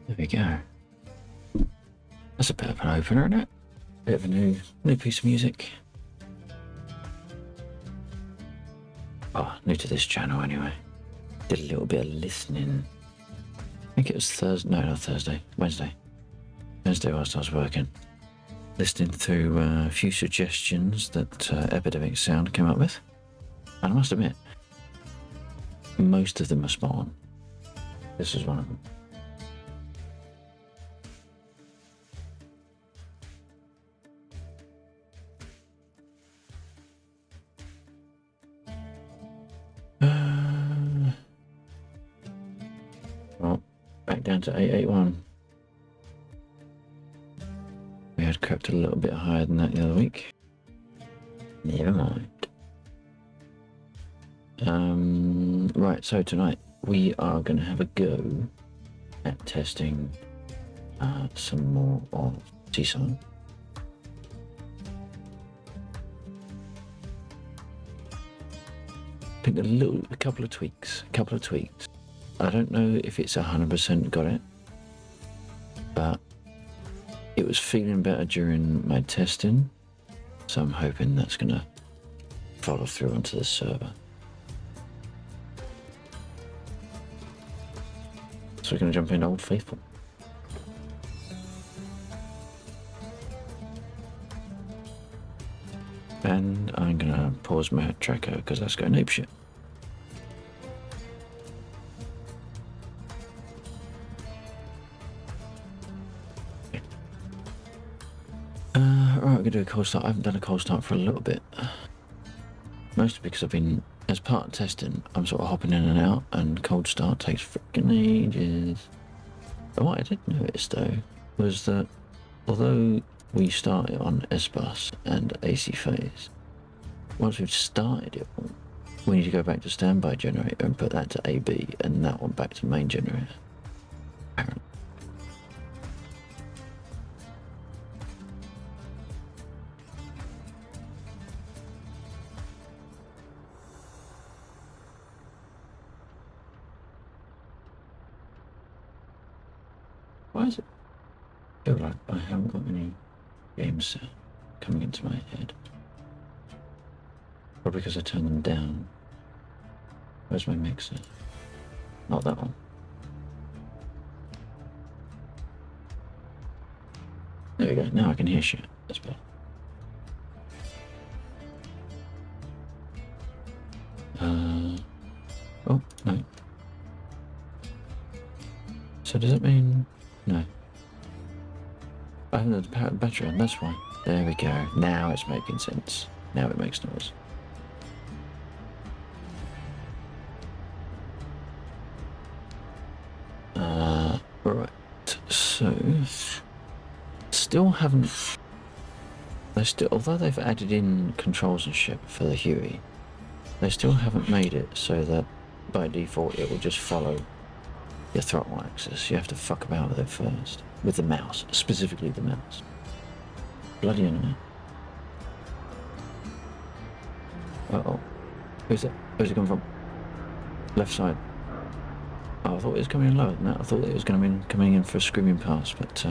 There we go. That's a bit of an opener, isn't it? Bit of a new piece of music. Oh, new to this channel anyway. Did a little bit of listening. I think it was Thursday. No, not Thursday. Wednesday. Wednesday whilst I was working. Listening through a few suggestions that Epidemic Sound came up with. And I must admit, most of them are spot on. This is one of them. Well, back down to 881. We had crept a little bit higher than that the other week. Never mind. Right, so tonight we are going to have a go at testing some more of Seaside. I think a couple of tweaks. I don't know if it's 100% got it, but it was feeling better during my testing, so I'm hoping that's going to follow through onto the server. So we're going to jump into Old Faithful. And I'm going to pause my tracker because that's going apeshit. Right, we're going to do a cold start. I haven't done a cold start for a little bit. Mostly because I've been, as part of testing, I'm sort of hopping in and out, and cold start takes freaking ages. But what I did notice though was that although we started on S-Bus and AC phase, once we've started it all, we need to go back to standby generator and put that to AB and that one back to main generator. Apparently. Why is it feel like I haven't got any games coming into my head? Probably because I turned them down. Where's my mixer? Not that one. There we go. Now I can hear shit. That's better. Oh, no. So does that mean... No. I haven't had the power battery on, that's why. There we go. Now it's making sense. Now it makes noise. Right. So... Still haven't... Although they've added in controls and shit for the Huey, they still haven't made it so that by default it will just follow your throttle axis. You have to fuck about with it first. With the mouse, specifically the mouse. Bloody enemy. Uh-oh. Who's it? Where's it coming from? Left side. Oh, I thought it was coming in lower than that. I thought it was going to be coming in for a screaming pass, but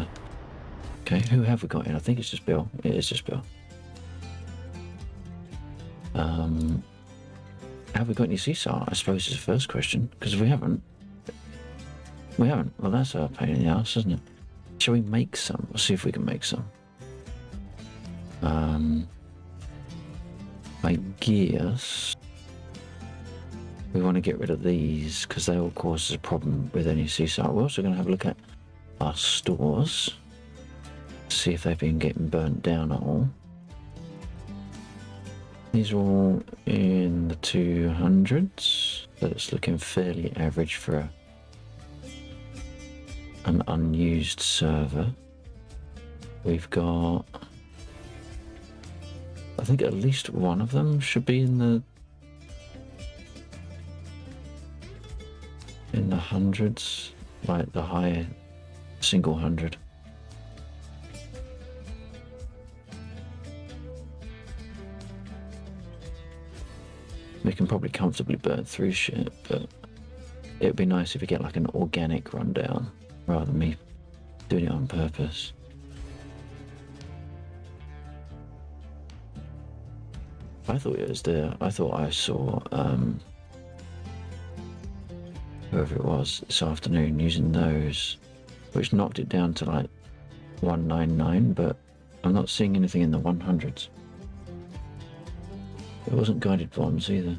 okay, who have we got in? I think it's just Bill. It is just Bill. Have we got any CSAR? I suppose is the first question, because if we haven't, well, that's a pain in the ass, isn't it? Shall we make some? We'll see if we can make some. I guess we want to get rid of these because they will cause us a problem with any CSAR. We're also going to have a look at our stores, see if they've been getting burnt down at all. These are all in the 200s, so it's looking fairly average for an unused server. We've got, I think at least one of them should be in the hundreds, like the higher single 100. We can probably comfortably burn through shit, but it would be nice if we get like an organic rundown rather than me doing it on purpose. I thought it was there. I thought I saw whoever it was this afternoon using those, which knocked it down to like 199, but I'm not seeing anything in the 100s. It wasn't guided bombs either.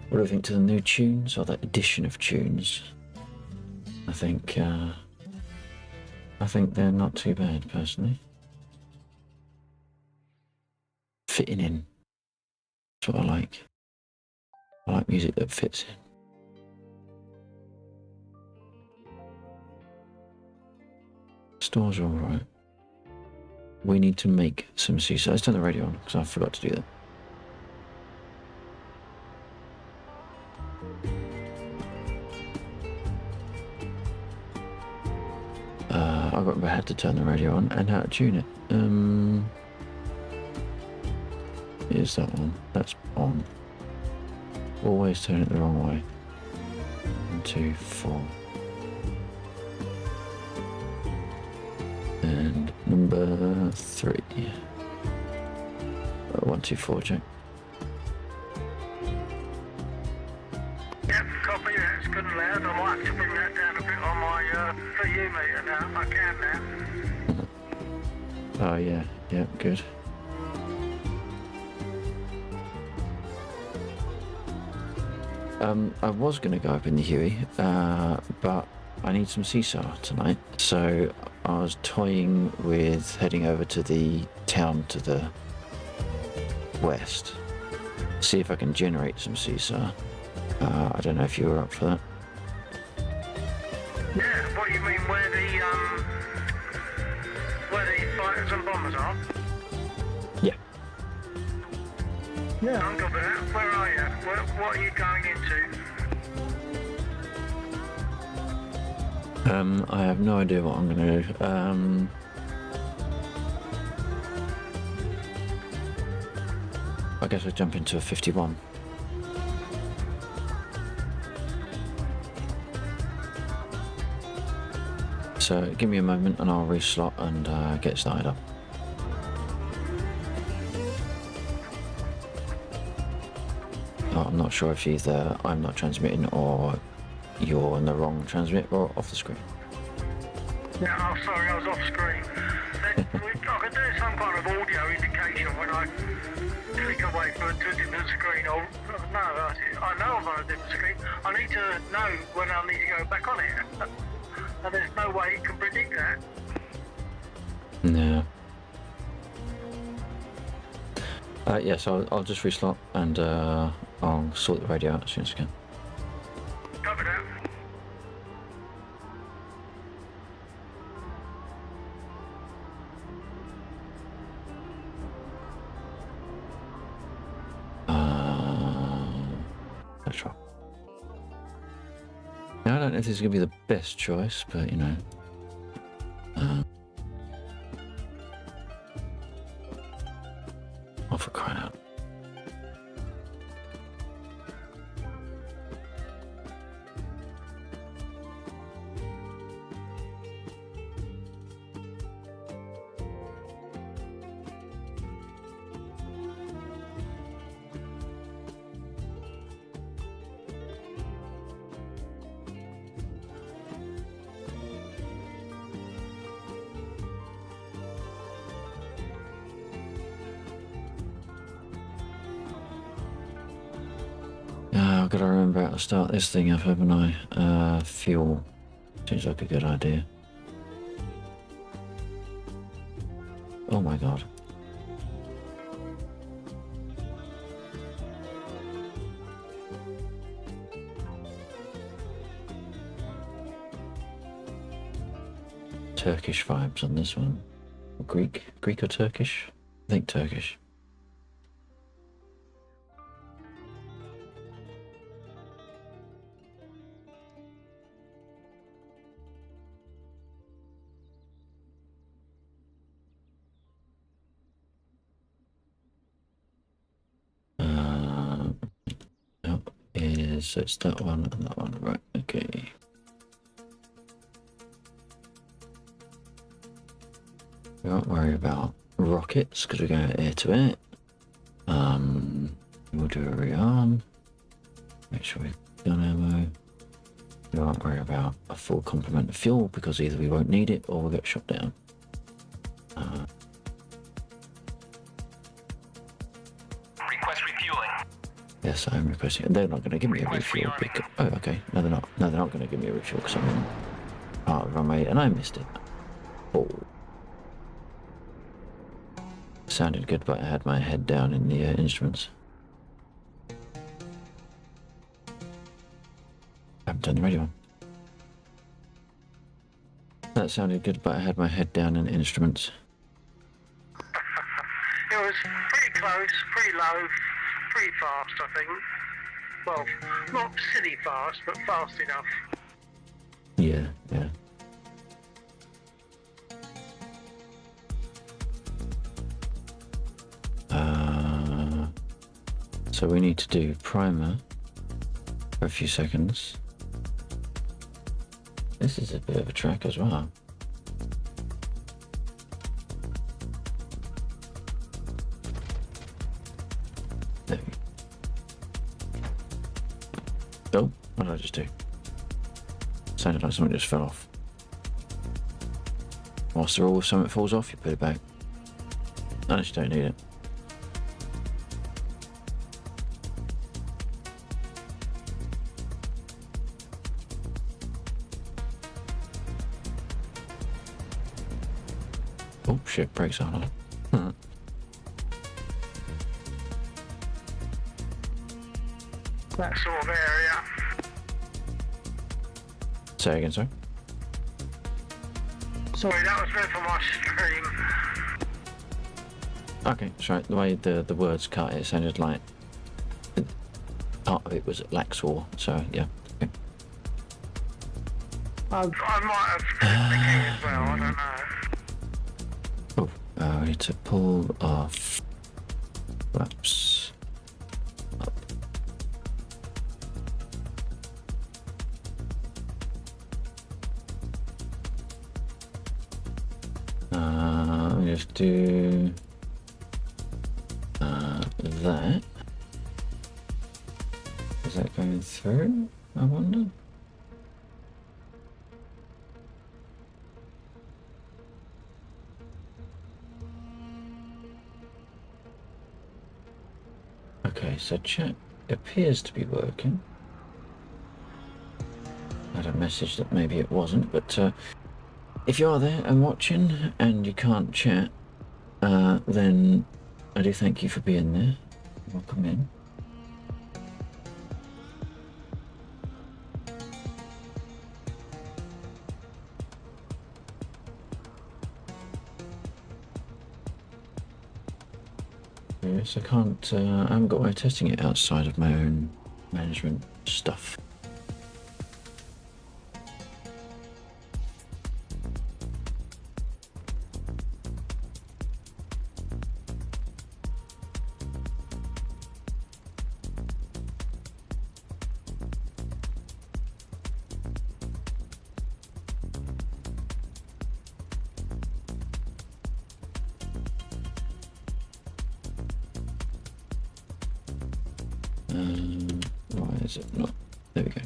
What do I think to the new tunes, or that edition of tunes? I think they're not too bad, personally. Fitting in. That's what I like. I like music that fits in. Stores are alright. We need to make some seaside. Let's turn the radio on, because I forgot to do that. I remember how to turn the radio on and how to tune it. Here's that one. That's on. Always turn it the wrong way. 1, 2, 4. And number 3. 1, 2, 4, check. Yep, copy. That's good and loud. I might have to bring that down a bit on my PU meter now. I can now. Oh yeah, yeah, good. I was going to go up in the Huey, but I need some seesaw tonight, so I was toying with heading over to the town to the west, see if I can generate some seesaw. I don't know if you were up for that. Yeah, what do you mean, where the fighters and bombers are? Yeah. Yeah. I'm good with that. Where are you? What are you going into? I have no idea what I'm going to do. I guess I'll jump into a 51. So give me a moment and I'll reslot and get started up. Oh, I'm not sure if either I'm not transmitting or you're on the wrong transmit or off the screen. Yeah, oh sorry, I was off screen. I can do some kind of audio indication when I click away from a different screen. Or no, I know I'm on a different screen. I need to know when I need to go back on it. And there's no way it can predict that. No. Yes, I'll just reslot and I'll sort the radio out as soon as I can. Copy that. Let's roll. Now I don't know if this is going to be the best choice, but you know. Oh, for crying out. I've got to remember how to start this thing up, haven't I? Fuel. Seems like a good idea. Oh my god. Turkish vibes on this one. Or Greek or Turkish? I think Turkish. is, so it's that one and that one, right, okay. We won't worry about rockets because we're going air to air. We'll do a rearm. Make sure we've done ammo. We won't worry about a full complement of fuel because either we won't need it or we'll get shot down. Request refueling. Yes, I'm requesting. They're not going to give me a refuel. Because, oh, okay. No, they're not. No, they're not going to give me a refuel because I'm in part of the runway and I missed it. Oh. Sounded good, but I had my head down in the instruments. I haven't turned the radio on. That sounded good, but I had my head down in instruments. It was pretty close, pretty low, pretty fast, I think. Well, not silly fast, but fast enough. Yeah, yeah. So we need to do primer for a few seconds. This is a bit of a track as well. There we go. Oh, what did I just do? Sounded like something just fell off. Whilst they're all, if something falls off, you put it back. Unless you don't need it. Oh shit, brakes aren't on. That sort of area. Say again, sorry? Sorry, that was meant for my stream. Okay, sorry. The way the words cut, it sounded like part of it was Laxor, so yeah. Okay. I might have clicked the key as well, I don't know. Oh, we need to pull off flaps up. Just do that. Is that going through? I wonder. Okay, so chat appears to be working. I had a message that maybe it wasn't, but if you are there and watching and you can't chat, then I do thank you for being there. Welcome in. Yes, I can't, I haven't got a way of testing it outside of my own management stuff. Why is it not? There we go.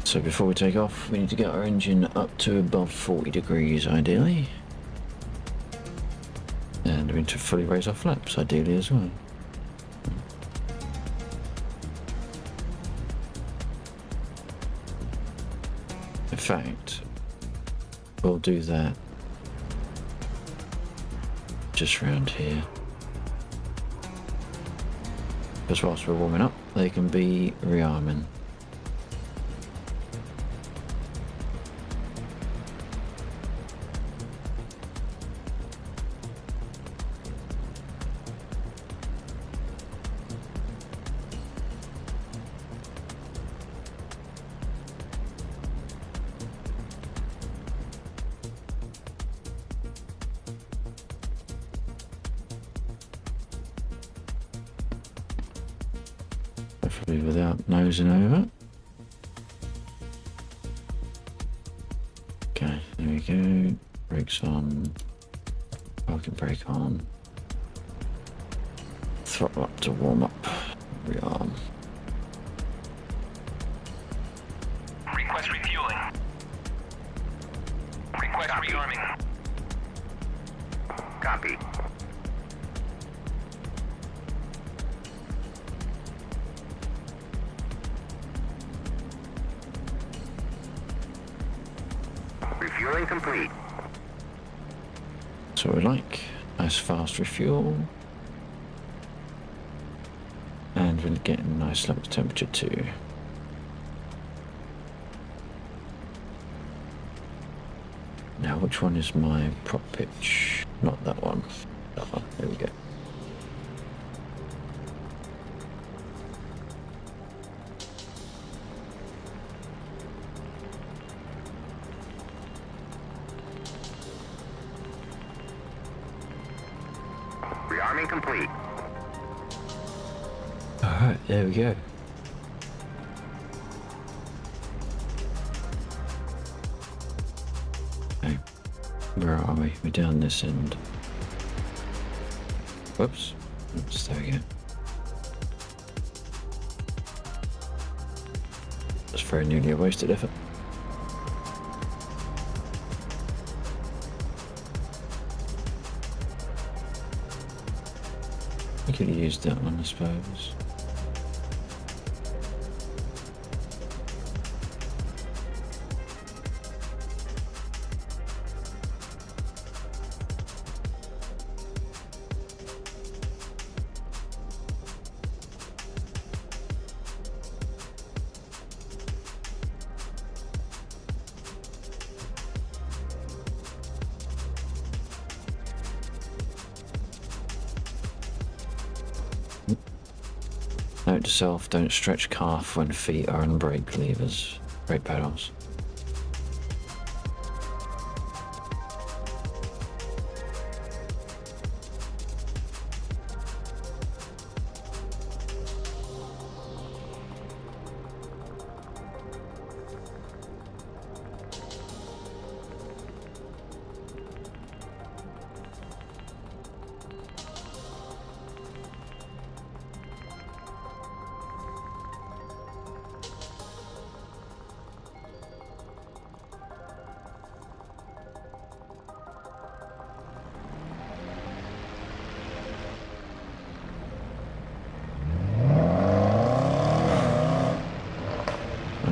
So before we take off, we need to get our engine up to above 40 degrees ideally. And we need to fully raise our flaps ideally as well. In fact, we'll do that just around here. Because whilst we're warming up, they can be rearming. preferably without nosing over. Okay, there we go. Brakes on. Parking brake on. Throttle up to warm up. Rearm. Request refueling. Request rearming. Copy. Refueling complete. That's what we like. Nice fast refuel. And we're getting a nice level temperature too. Now, which one is my prop pitch? Not that one. That one. There we go. Rearming complete. Alright, there we go. Okay. Where are we? We're down this end. Whoops. Oops, there we go. That's very nearly a wasted effort. I could have used that one, I suppose. Note to self, don't stretch calf when feet are on brake levers, brake pedals.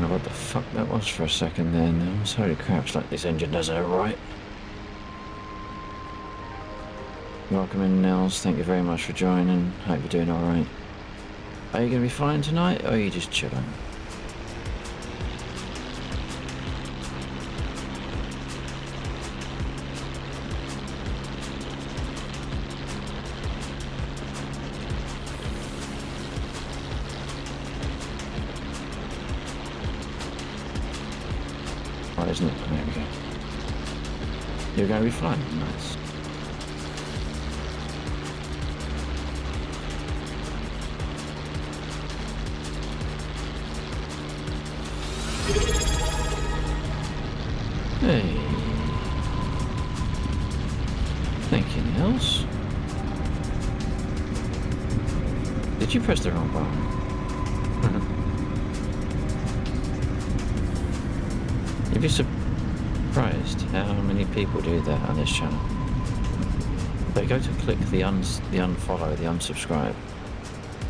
What the fuck that was for a second then. Holy crap, it's like this engine doesn't have it right. Welcome in, Nels. Thank you very much for joining. Hope you're doing alright. Are you going to be flying tonight, or are you just chilling? Isn't it? There we go. You're going to be flying. Nice. Hey. Anything else? Did you press the wrong button? You'd be surprised how many people do that on this channel. They go to click the unfollow, the unsubscribe.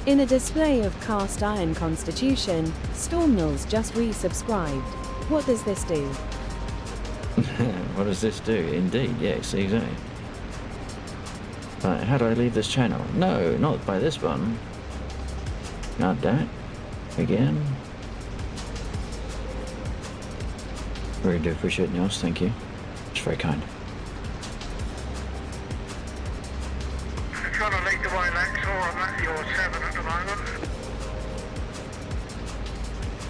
In a display of cast iron constitution, Stormnells just resubscribed. What does this do? What does this do? Indeed, yes, exactly. Right, how do I leave this channel? No, not by this one. Not that. Again. Really do appreciate it, Niels, thank you. It's very kind. I'm trying to lead the way, Lex, or I'm at your 7 at the moment.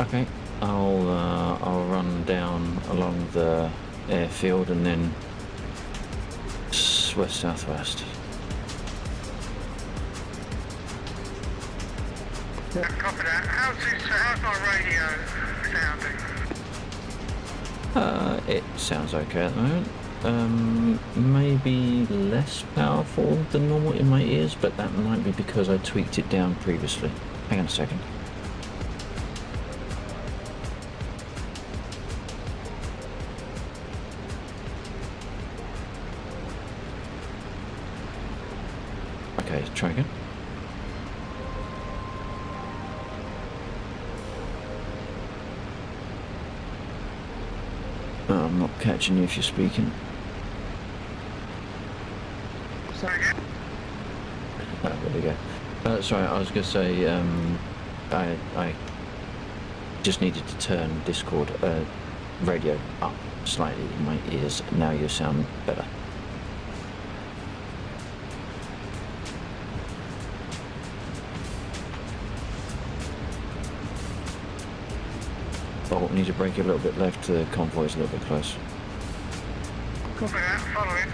Okay, I'll run down along the airfield and then west-southwest. Copy that. How's my radio sounding? It sounds okay at the moment. Maybe less powerful than normal in my ears, but that might be because I tweaked it down previously. Hang on a second. Okay, try again. Oh, I'm not catching you if you're speaking. Sorry. Oh, there we go. Sorry, I was going to say, I just needed to turn Discord radio up slightly in my ears. Now you sound better. Oh, we need to break a little bit left. The convoy's a little bit close. Copy that. Following.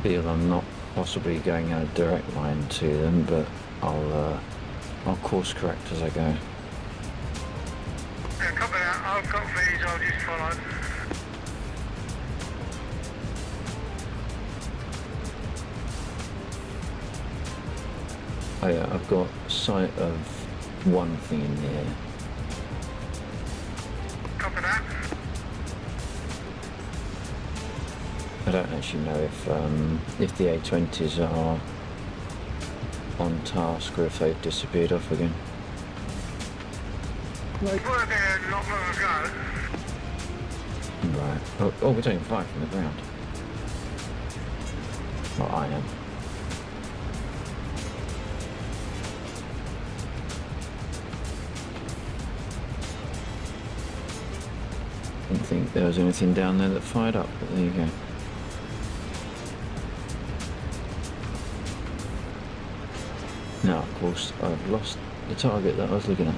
Feel I'm not possibly going a direct line to them, but I'll course correct as I go. Yeah, copy that. I've got these. I'll just follow. Oh yeah, I've got sight of one thing in the air. Copy that. I don't actually know if the A20s are on task or if they've disappeared off again. They were there not long ago. Right. Oh, we're taking fire from the ground. Well, I am. Didn't think there was anything down there that fired up, but there you go. Now, of course, I've lost the target that I was looking at.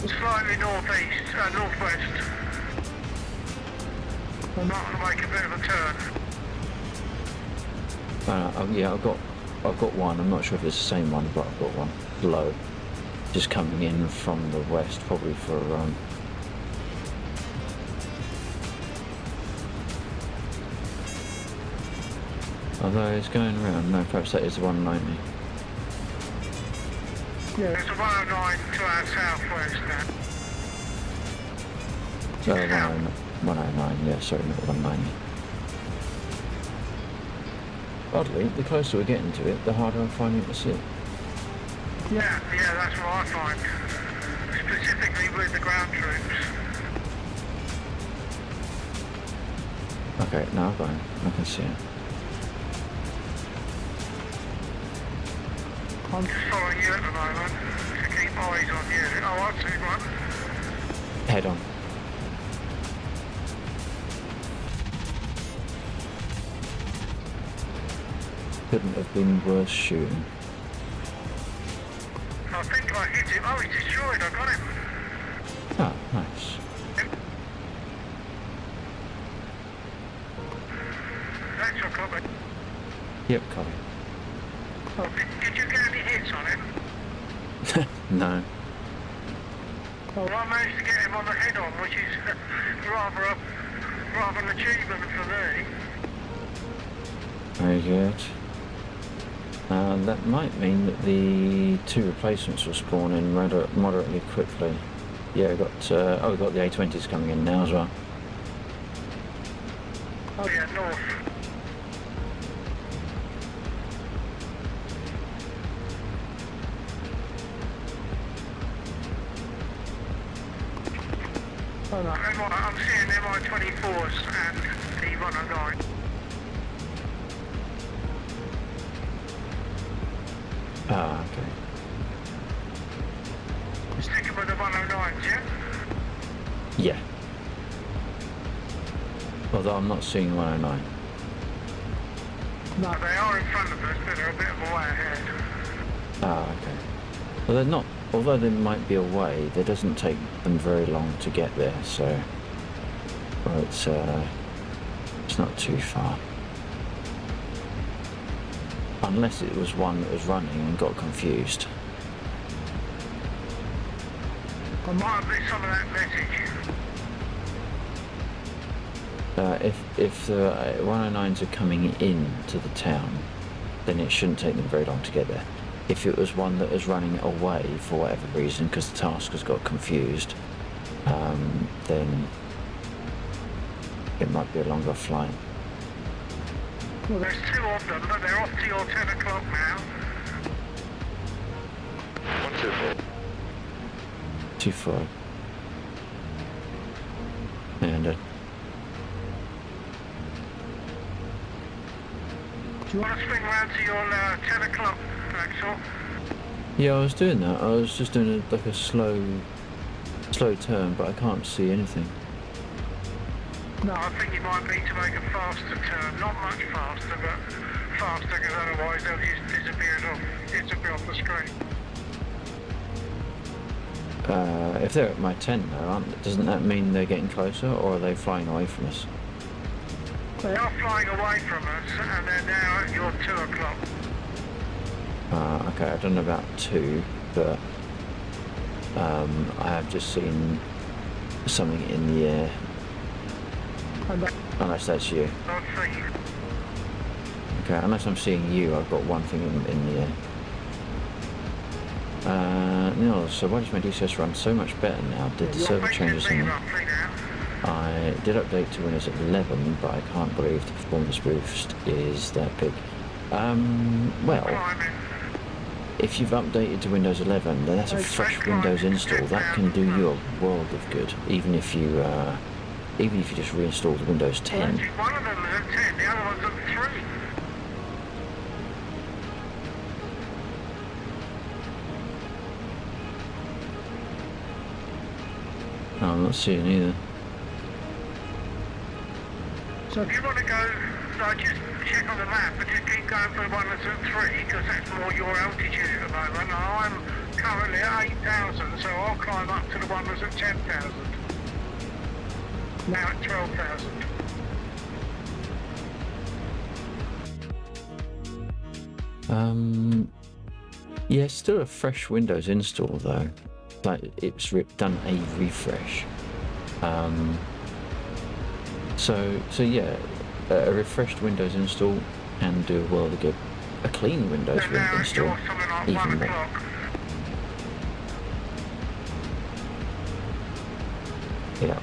Slightly northeast, northwest. I'm not going to make a bit of a turn. Yeah, I've got one. I'm not sure if it's the same one, but I've got one low, just coming in from the west, probably for a run. Although it's going around. No, perhaps that is the 190. Yeah. There's a 109 to our southwest now. 109, yeah, sorry, not 190. Oddly, the closer we're getting to it, the harder I'm finding to see it. Yeah, that's what I find. Specifically with the ground troops. Okay, now I've got him. I can see it. I'm just following you at the moment to keep eyes on you. Oh, I see one. Head on. Couldn't have been worse shooting. I think I hit him. Oh, he's destroyed. I got him. Ah, nice. Thanks for coming. Yep, copy. Oh, did you get any hits on him? No. Well, I managed to get him on the head on, which is rather an achievement for me. Very good. That might mean that the two replacements will spawn in moderately quickly. Yeah, we got we got the A20s coming in now as well. Oh yeah, north. Oh no. I'm seeing MI-24s and E109. Ah, okay. Sticking with the 109s, yeah? Yeah. Although I'm not seeing 109. No, they are in front of us, but they're a bit of a way ahead. Ah, okay. Well, they're not. Although they might be away, it doesn't take them very long to get there. So, well, it's not too far. Unless it was one that was running and got confused. I might have missed some of that message. If the 109s are coming in to the town, then it shouldn't take them very long to get there. If it was one that was running away for whatever reason, because the taskers got confused, then it might be a longer flight. Well, there's two of them, but they're off to your 10 o'clock now. 124. 2-4. And Do you want to swing round to your 10 o'clock, Axel? yeah, I was doing that. I was just doing like a slow turn, but I can't see anything. No, I think you might need to make a faster turn. Not much faster, but faster, because otherwise they'll just disappear off the screen. If they're at my 10 though, doesn't that mean they're getting closer, or are they flying away from us? They are flying away from us, and they're now at your 2 o'clock. Okay, I don't know about 2, but I have just seen something in the air. Unless that's you. I'll see you. Okay, unless I'm seeing you, I've got one thing in the air. No, so why does my DCS run so much better now? Did the server changes something? I did update to Windows 11, but I can't believe the performance boost is that big. Well, if you've updated to Windows 11, then that's a fresh Windows install. That can do you a world of good, even if you just reinstall the Windows 10. One of them is at 10, the other one's at 3. No, I'm not seeing either. So if you want to go, just check on the map, but just keep going for the one that's at 3, because that's more your altitude at the moment. I'm currently at 8,000, so I'll climb up to the one that's at 10,000. Now at 12,000. Yeah, it's still a fresh Windows install though. Like it's done a refresh. So yeah, a refreshed Windows install can do a world of good. A clean Windows install, even more. Yeah.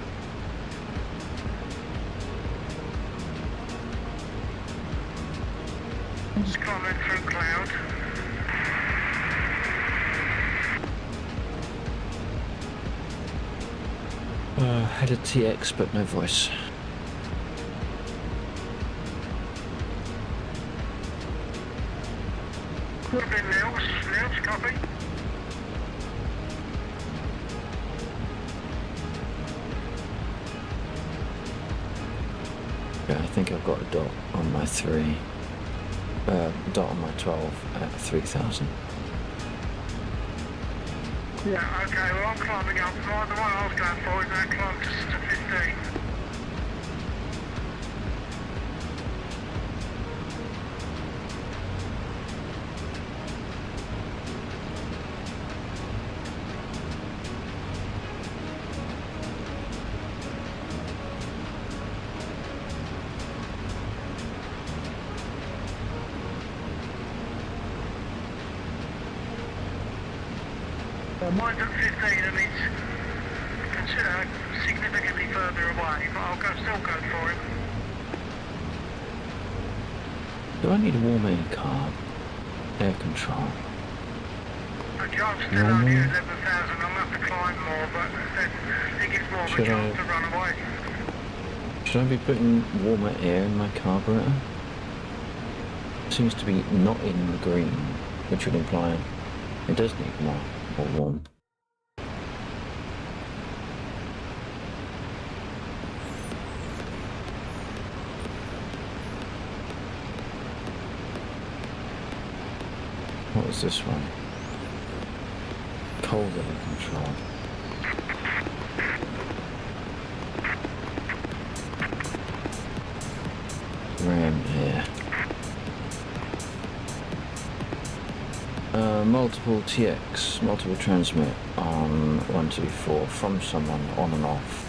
Just climbing through cloud. Had a TX but no voice. Could have been Nils, copy. Yeah, I think I've got a dot on my 3. Dot on my 12 at 3,000. Yeah, okay, well I'm climbing up. The one I was going for is now climbed to 15. Mine's at 15 and it's significantly further away, but I'll still go for him. Do I need a warm air carb? Air control. The job's still only 11,000. I'm going to have to climb more, but then it gives more of a Should chance I- to run away. Should I be putting warmer air in my carburetor? Seems to be not in the green, which would imply it does need more warm. What was this one? Cold air control. RAM here. Multiple TX, multiple transmit on 124 from someone on and off.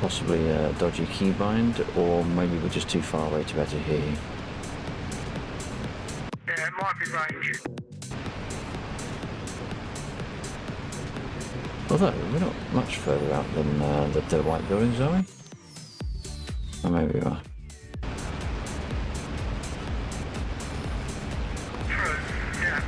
Possibly a dodgy keybind, or maybe we're just too far away to be able to hear you. Yeah, it might be range. Although, we're not much further out than the white buildings, are we? Or maybe we are. True, yeah.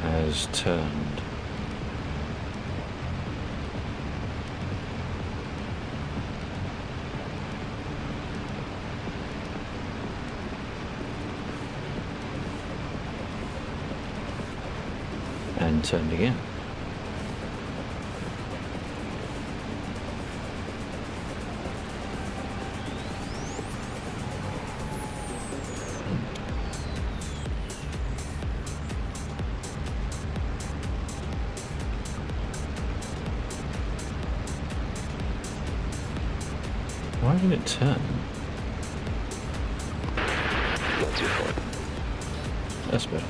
Has turned. And turned again. Why did it turn? Not too far. That's better.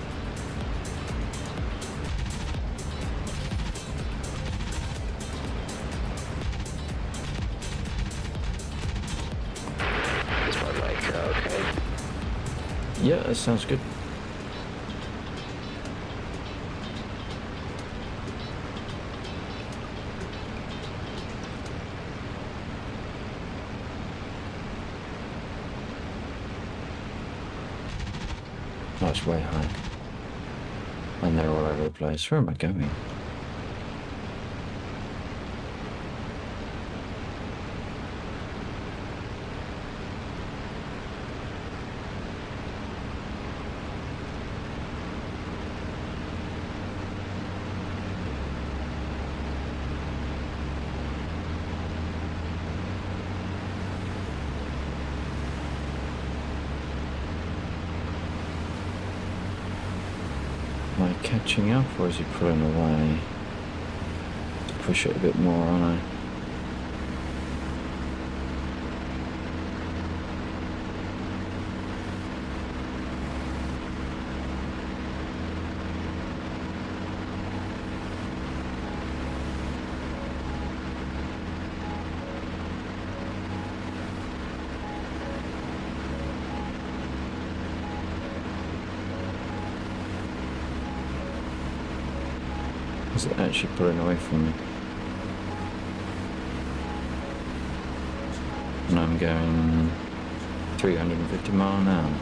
Is my mic okay? Yeah, that sounds good. Oh, it's way high. And they're all over the place. Where am I going? Am I catching up, or is he pulling away? Push it a bit more, aren't I? Is it actually pulling away from me? And I'm going 350 mile an hour.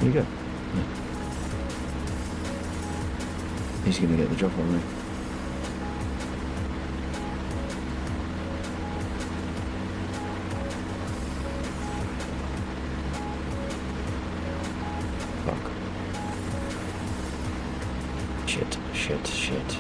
you go. Yeah. He's going to get the drop on me. Fuck. Shit, shit, shit.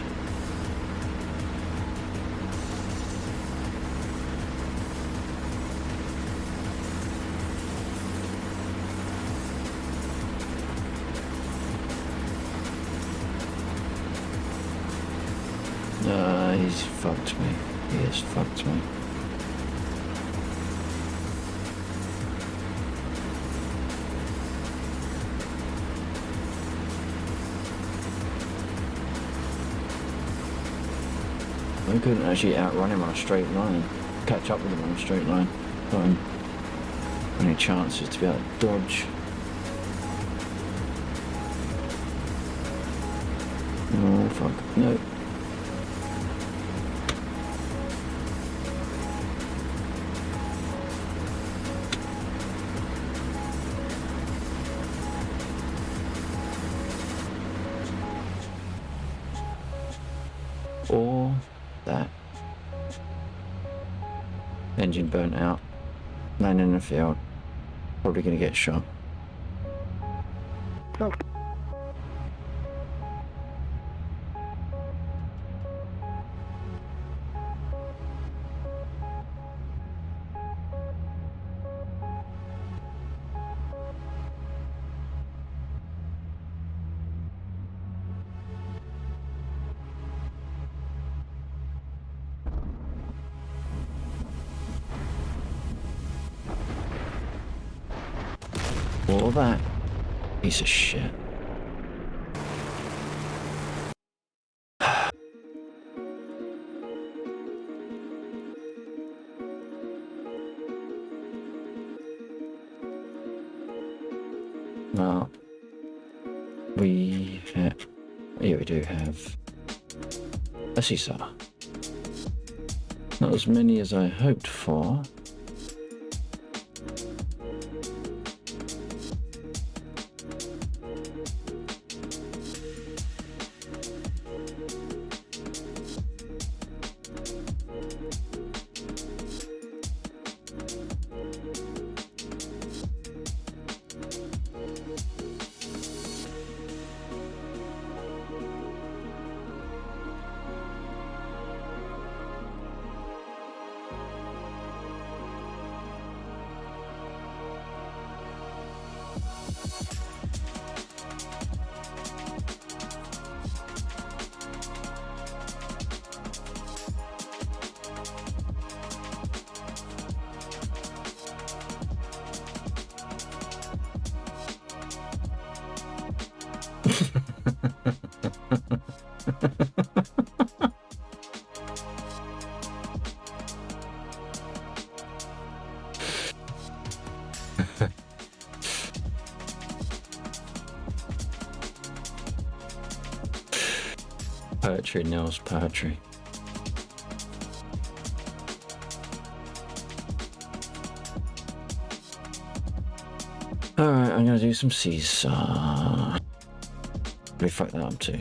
He's fucked me. He has fucked me. I couldn't actually outrun him on a straight line. Catch up with him on a straight line. Got any chances to be able to dodge. Oh fuck, no. Or that. Engine burnt out. Landing in the field. Probably gonna get shot. Oh. All that. Piece of shit. Well, we have, yeah, we do have a seesaw. Not as many as I hoped for. Poetry, Nils, poetry. Alright, I'm gonna do some seesaw. Really fuck that up too.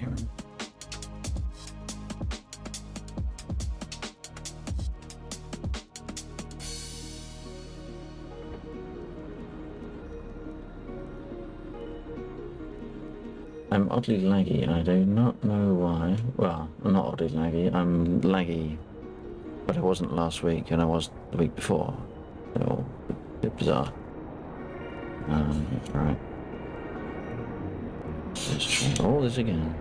I'm oddly laggy, I do not know why. Well, I'm not oddly laggy, I'm laggy, but I wasn't last week and I was the week before. So, a bit bizarre. Right. Let's try all this again.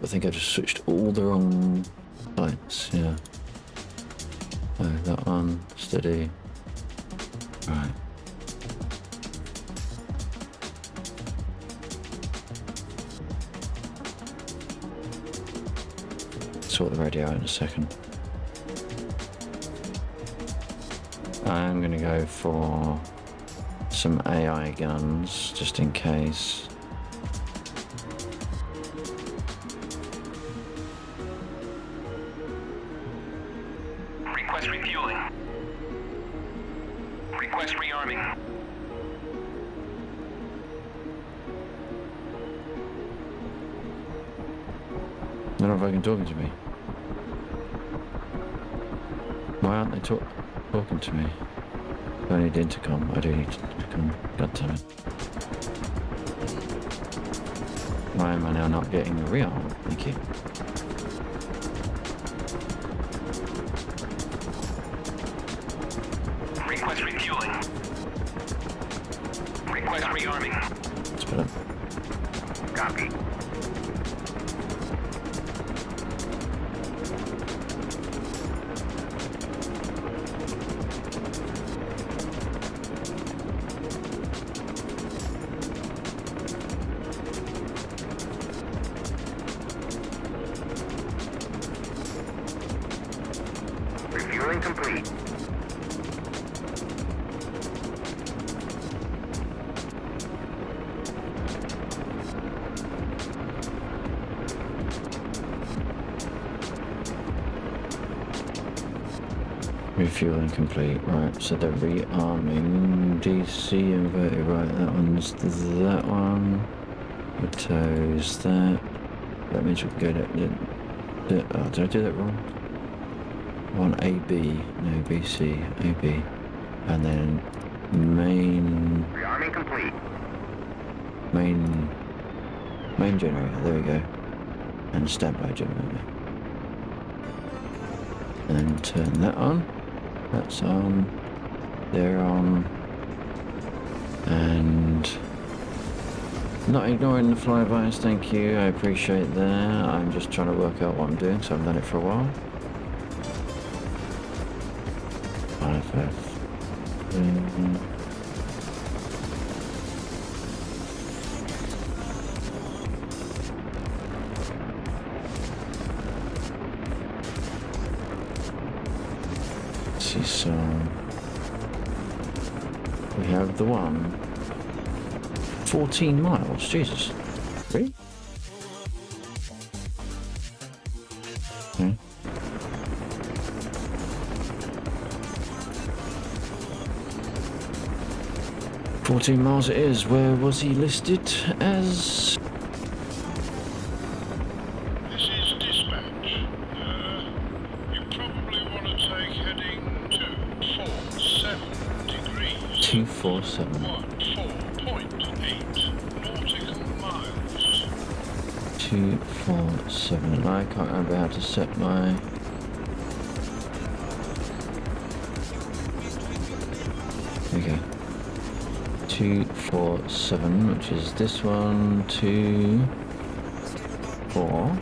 I think I just switched all the wrong lights, yeah. Oh, that one, steady. Right. sort the radio out in a second. I'm gonna go for some AI guns, just in case. Request refueling. Request rearming. None of them talking to me. Why aren't they talking to me? I need intercom. I do need intercom. God damn it. Why am I now not getting the rearm? Thank you. Request refueling. Request rearming. Let's put up. Copy. Refueling complete. Refueling complete. Right, so they're rearming. DC inverted. Right, that one's that one. Autos that. That means we can go to. Oh, did I do that wrong? One AB, no BC, AB, and then main Rearming complete. main generator. There we go, and standby generator. And turn that on. That's on. They're on. And not ignoring the flybys. Thank you. I appreciate that. I'm just trying to work out what I'm doing, so I've done it for a while. IFF. See, so we have the one. 14 miles. Jesus. Really? Okay. 14 miles it is. Where was he listed as? This is dispatch. You probably want to take heading 247 degrees. 247. 14.8 nautical miles. 247. I can't remember how to set my. There we go. 247, which is this one. 2, 4,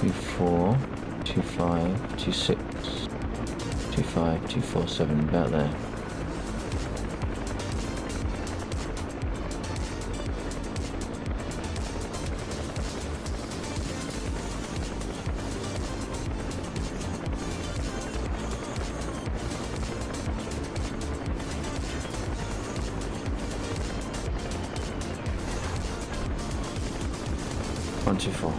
2, 4, 2, 5, 2, 6, 2, 5, 2, 4, 7, about there. One, two, four.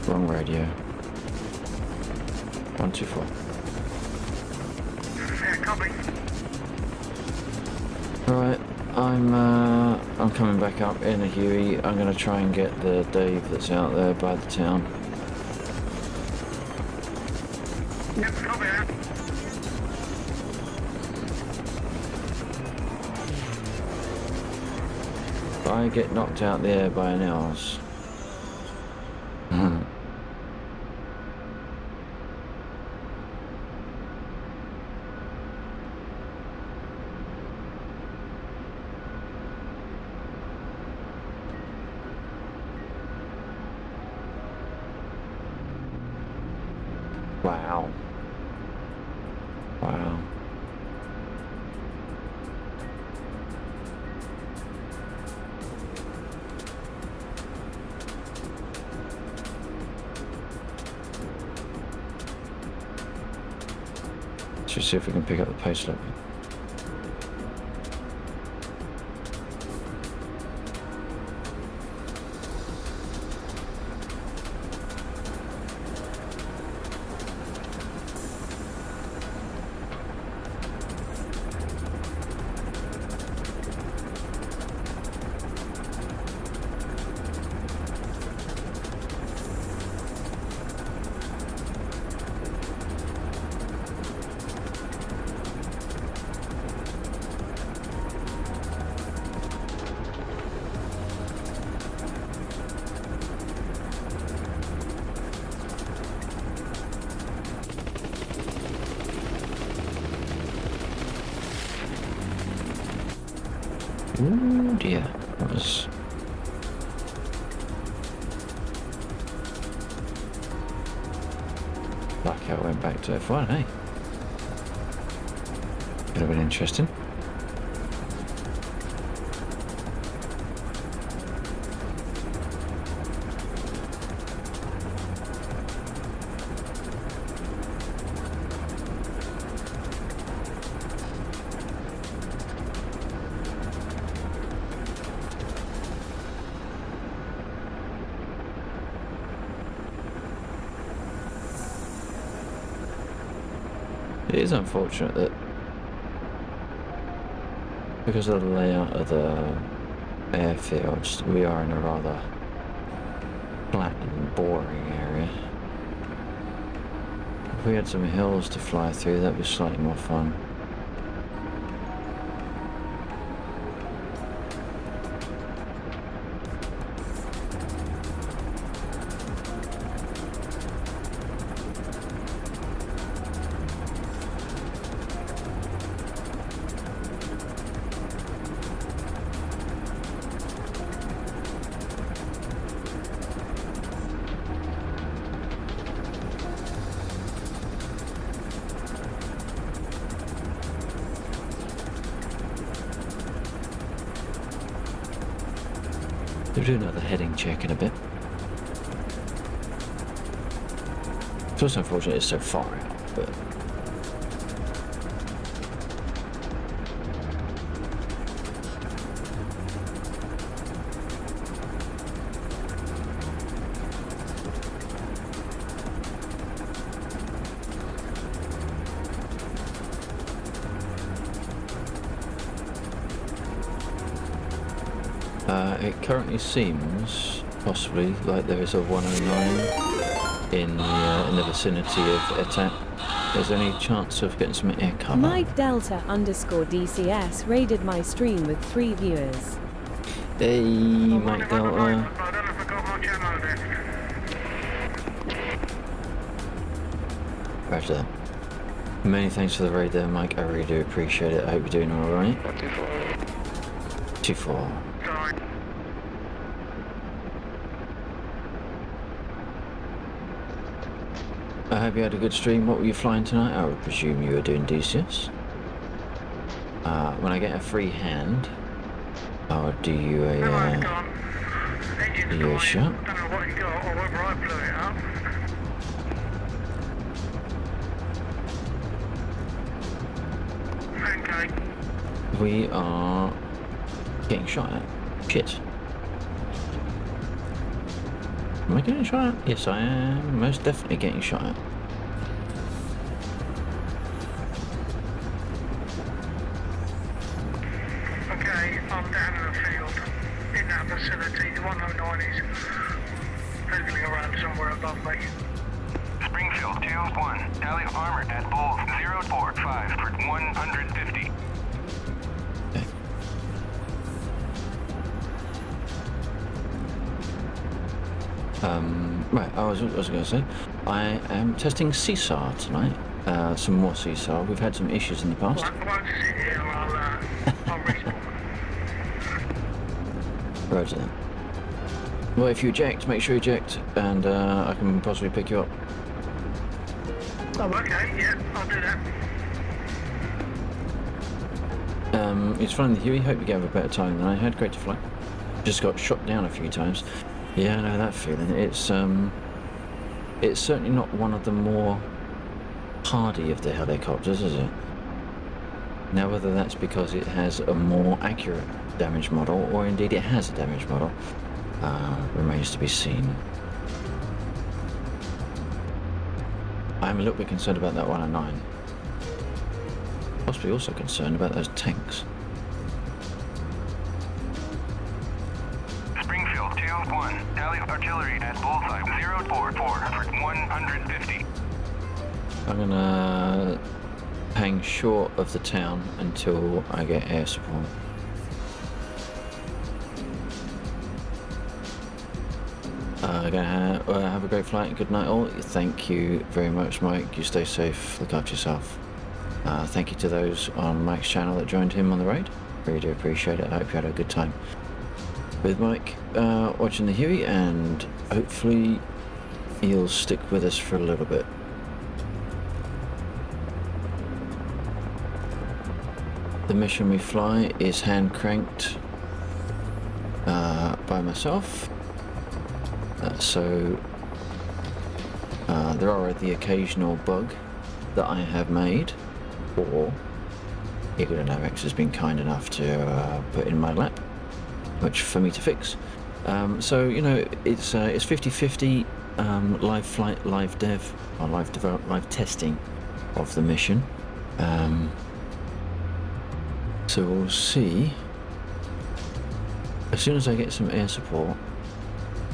Wrong radio. 1, 2, 4. Yeah, copy. Alright, I'm coming back up in a Huey. I'm gonna try and get the Dave that's out there by the town. Yep, copy that. If I get knocked out the air by an else. Wow. Wow. Should see if we can pick up the pace a little bit. Ooh dear, that was... Like how I went back to F1, eh? Could have been interesting. It is unfortunate that because of the layout of the airfields, we are in a rather flat and boring area. If we had some hills to fly through, that would be slightly more fun. We'll do another heading check in a bit. It's also unfortunate it's so far out, but... it currently seems possibly like there is a 109 in the vicinity of Etat. Is there any chance of getting some air cover? Mike Delta _DCS raided my stream with 3 viewers. Hey, Mike Delta. I don't know if I got much ammo there. Roger that. Many thanks for the raid there, Mike. I really do appreciate it. I hope you're doing alright. 2-4. Sorry. I hope you had a good stream. What were you flying tonight? I would presume you were doing DCS. When I get a free hand, I would do you a Ammo's gone. Engine's do you a gone. shot. I don't know what he got or whether I blew it up. Okay. We are getting shot at. Shit. Am I getting shot at? Yes, I am most definitely getting shot at. Okay, I'm down in the field in that vicinity. The 109 is fiddling around somewhere above me. Springfield 2-1. Tally of armor at Bull 045 for 150. Right, I was going to say, I am testing CSAR tonight. Some more CSAR. We've had some issues in the past. I won't sit here, I'll respawn. Roger that. Well, if you eject, make sure you eject, and I can possibly pick you up. Oh, okay, yeah, I'll do that. It's fine with Huey. Hope you have a better time than I had. Great to fly. Just got shot down a few times. Yeah, I know that feeling. It's certainly not one of the more hardy of the helicopters, is it? Now, whether that's because it has a more accurate damage model, or indeed it has a damage model, remains to be seen. I'm a little bit concerned about that 109. Possibly also concerned about those tanks. Springfield 2-1. Tally artillery at bullseye 044 for 150. I'm gonna hang short of the town until I get air support. Gonna have a great flight. Good night all. Thank you very much, Mike. You stay safe. Look after yourself. Thank you to those on Mike's channel that joined him on the raid. Really do appreciate it. I hope you had a good time with Mike watching the Huey, and hopefully he'll stick with us for a little bit. The mission we fly is hand cranked by myself. So there are the occasional bug that I have made, or Eagle Dynamics has been kind enough to put in my lap, which for me to fix. So you know, it's 50-50 live flight, live dev, or live testing of the mission. So we'll see. As soon as I get some air support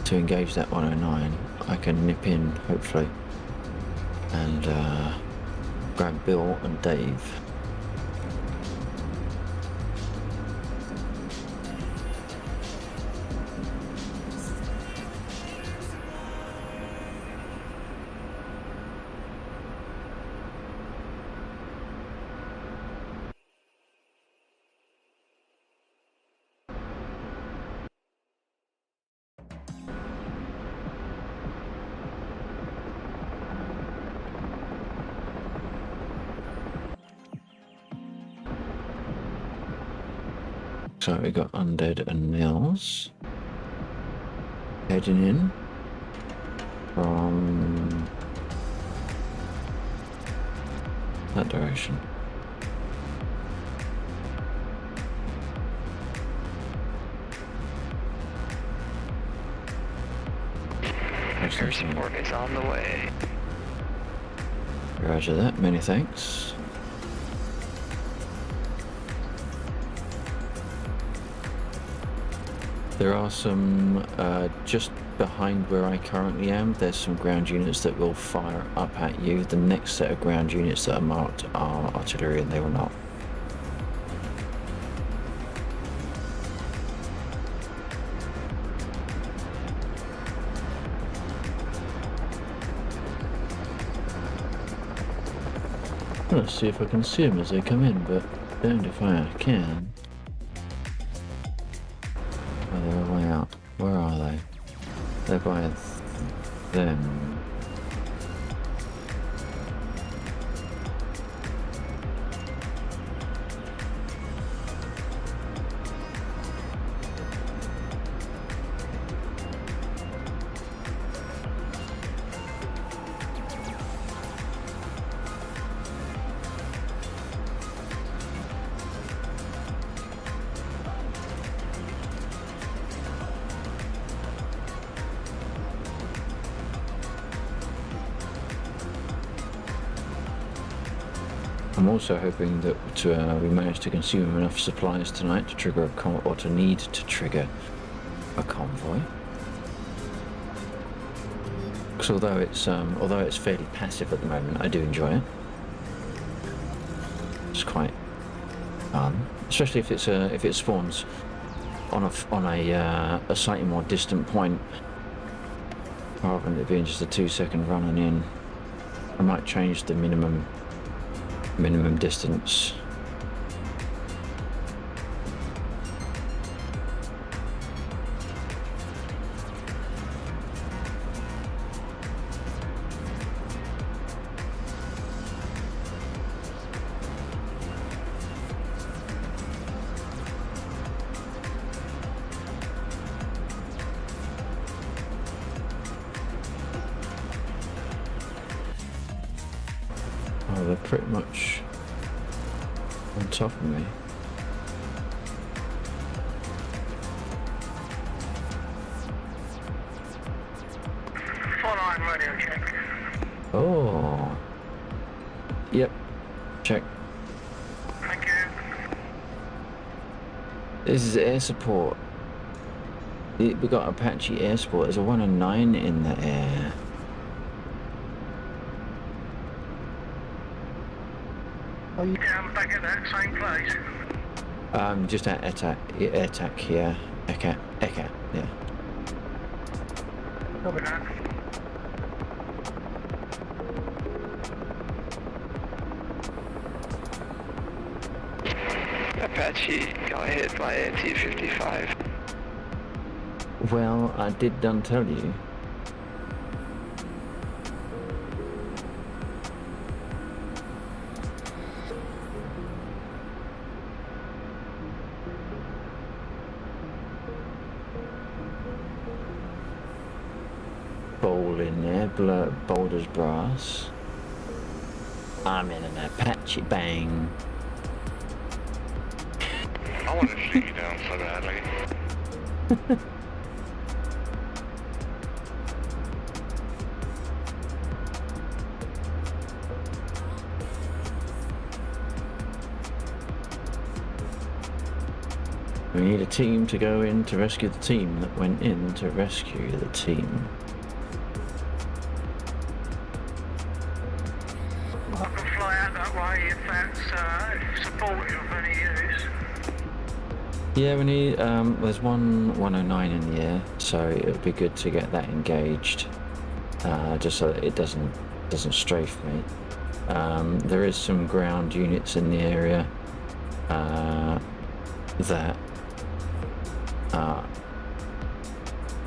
to engage that 109, I can nip in, hopefully, and grab Bill and Dave. So we got Undead and Nils heading in from that direction. Air support is on the way. Roger that, many thanks. There are some, just behind where I currently am, there's some ground units that will fire up at you. The next set of ground units that are marked are artillery, and they will not. I'm gonna see if I can see them as they come in, but damned if I can. Oh, they're way out. Where are they? They're by them. I'm also hoping that we manage to consume enough supplies tonight to trigger to need to trigger a convoy. Because although it's fairly passive at the moment, I do enjoy it. It's quite fun, especially if it spawns on a slightly more distant point, rather than it being just a 2-second running in. I might change the minimum distance. Well, they're pretty much on top of me. Full line radio check. Oh. Yep. Check. Thank you. This is air support. We got Apache air support. There's a 109 in the air. Are you down back at that same place? Just at attack here. Eka, yeah. Copy that. Apache got hit by a T-55. Well, I did done tell you. Bowl in there, Boulder's brass. I'm in an Apache bang. I want to shoot you down so badly. We need a team to go in to rescue the team that went in to rescue the team. I can fly out that way if that's supportive of any use. Yeah, we need. There's 109 in the air, so it would be good to get that engaged, just so that it doesn't strafe me. There is some ground units in the area that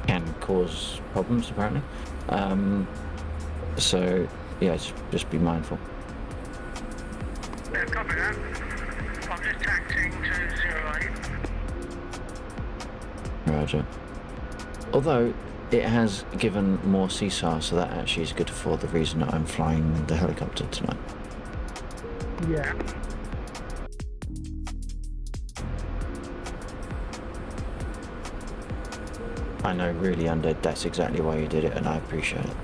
can cause problems, apparently. So yeah, just be mindful. Yeah, copy that. I'm just taxiing to 08. Roger. Although it has given more CSAR, so that actually is good for the reason that I'm flying the helicopter tonight. Yeah. I know, really, Undead, that's exactly why you did it, and I appreciate it.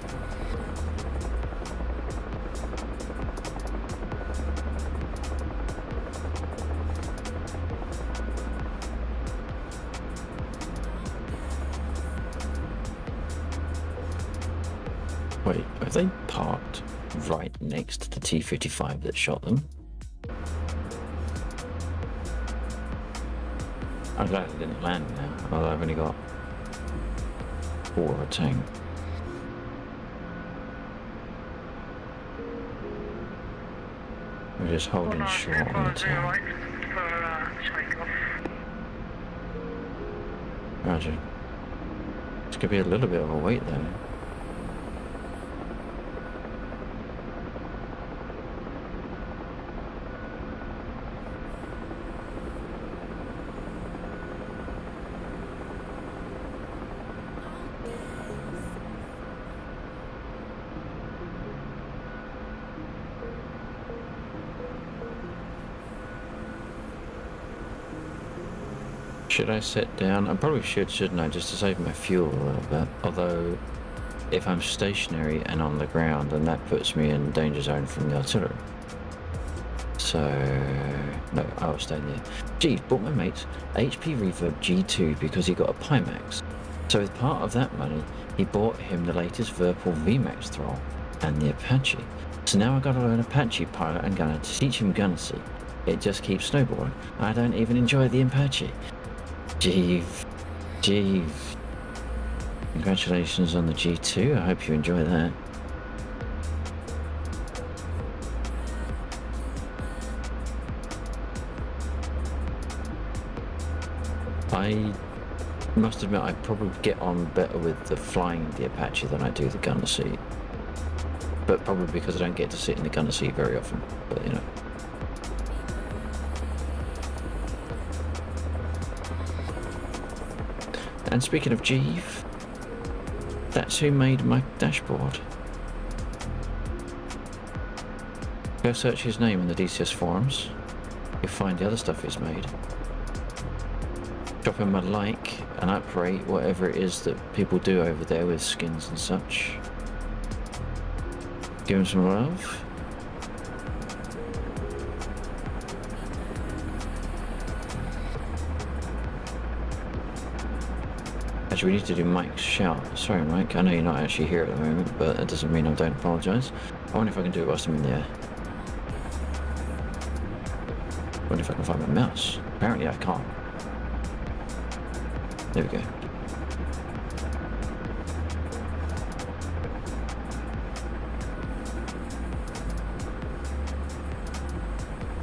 Wait, have they parked right next to the T-55 that shot them? I'm glad it didn't land now, although I've only got 4 a tank. We're just holding short on the tank. For takeoff. Roger. It's gonna be a little bit of a wait though. Should I sit down? I probably should, shouldn't I? Just to save my fuel a little bit. Although, if I'm stationary and on the ground, then that puts me in danger zone from the artillery. So, no, I'll stay there. Gee, bought my mate's HP Reverb G2 because he got a Pimax. So with part of that money, he bought him the latest Verpal VMAX throttle and the Apache. So now I gotta learn Apache pilot and gunner to teach him gunnersy. It just keeps snowballing. I don't even enjoy the Apache. Jeeve. Congratulations on the G2. I hope you enjoy that. I must admit I probably get on better with the flying the Apache than I do the gunner seat. But probably because I don't get to sit in the gunner seat very often. But you know. And speaking of Jeeve, that's who made my dashboard. Go search his name in the DCS forums. You'll find the other stuff he's made. Drop him a like and uprate whatever it is that people do over there with skins and such. Give him some love. Actually, we need to do Mike's shout. Sorry, Mike, I know you're not actually here at the moment, but that doesn't mean I don't apologise. I wonder if I can do it whilst I'm in the air. I wonder if I can find my mouse. Apparently I can't. There we go.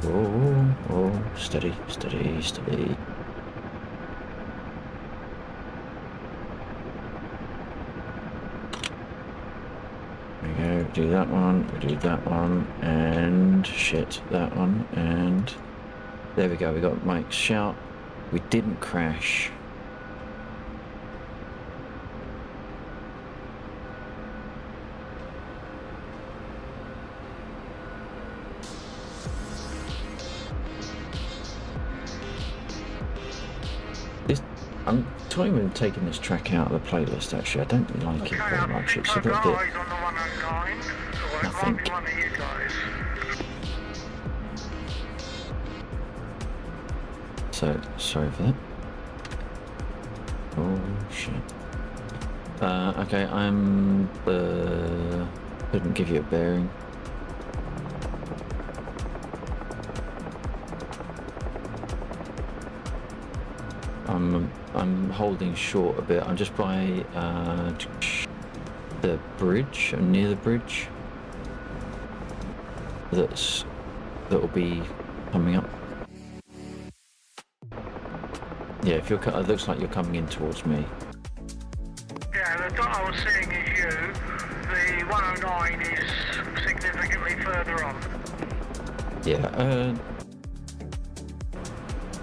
Oh, oh, steady, steady, steady. There we go, do that one, we do that one, and shit, that one, and there we go, we got Mike's shout. We didn't crash. I'm toying with taking this track out of the playlist, actually. I don't like it very much. It's a bit... Eyes on the 109, so it might be one of you guys. So, sorry for that. Oh, shit. Okay, I'm... couldn't give you a bearing. I'm holding short a bit. I'm just by the bridge. I'm near the bridge. That'll be coming up. Yeah, if you're, it looks like you're coming in towards me. Yeah, the dot I was seeing is you. The 109 is significantly further on. Yeah.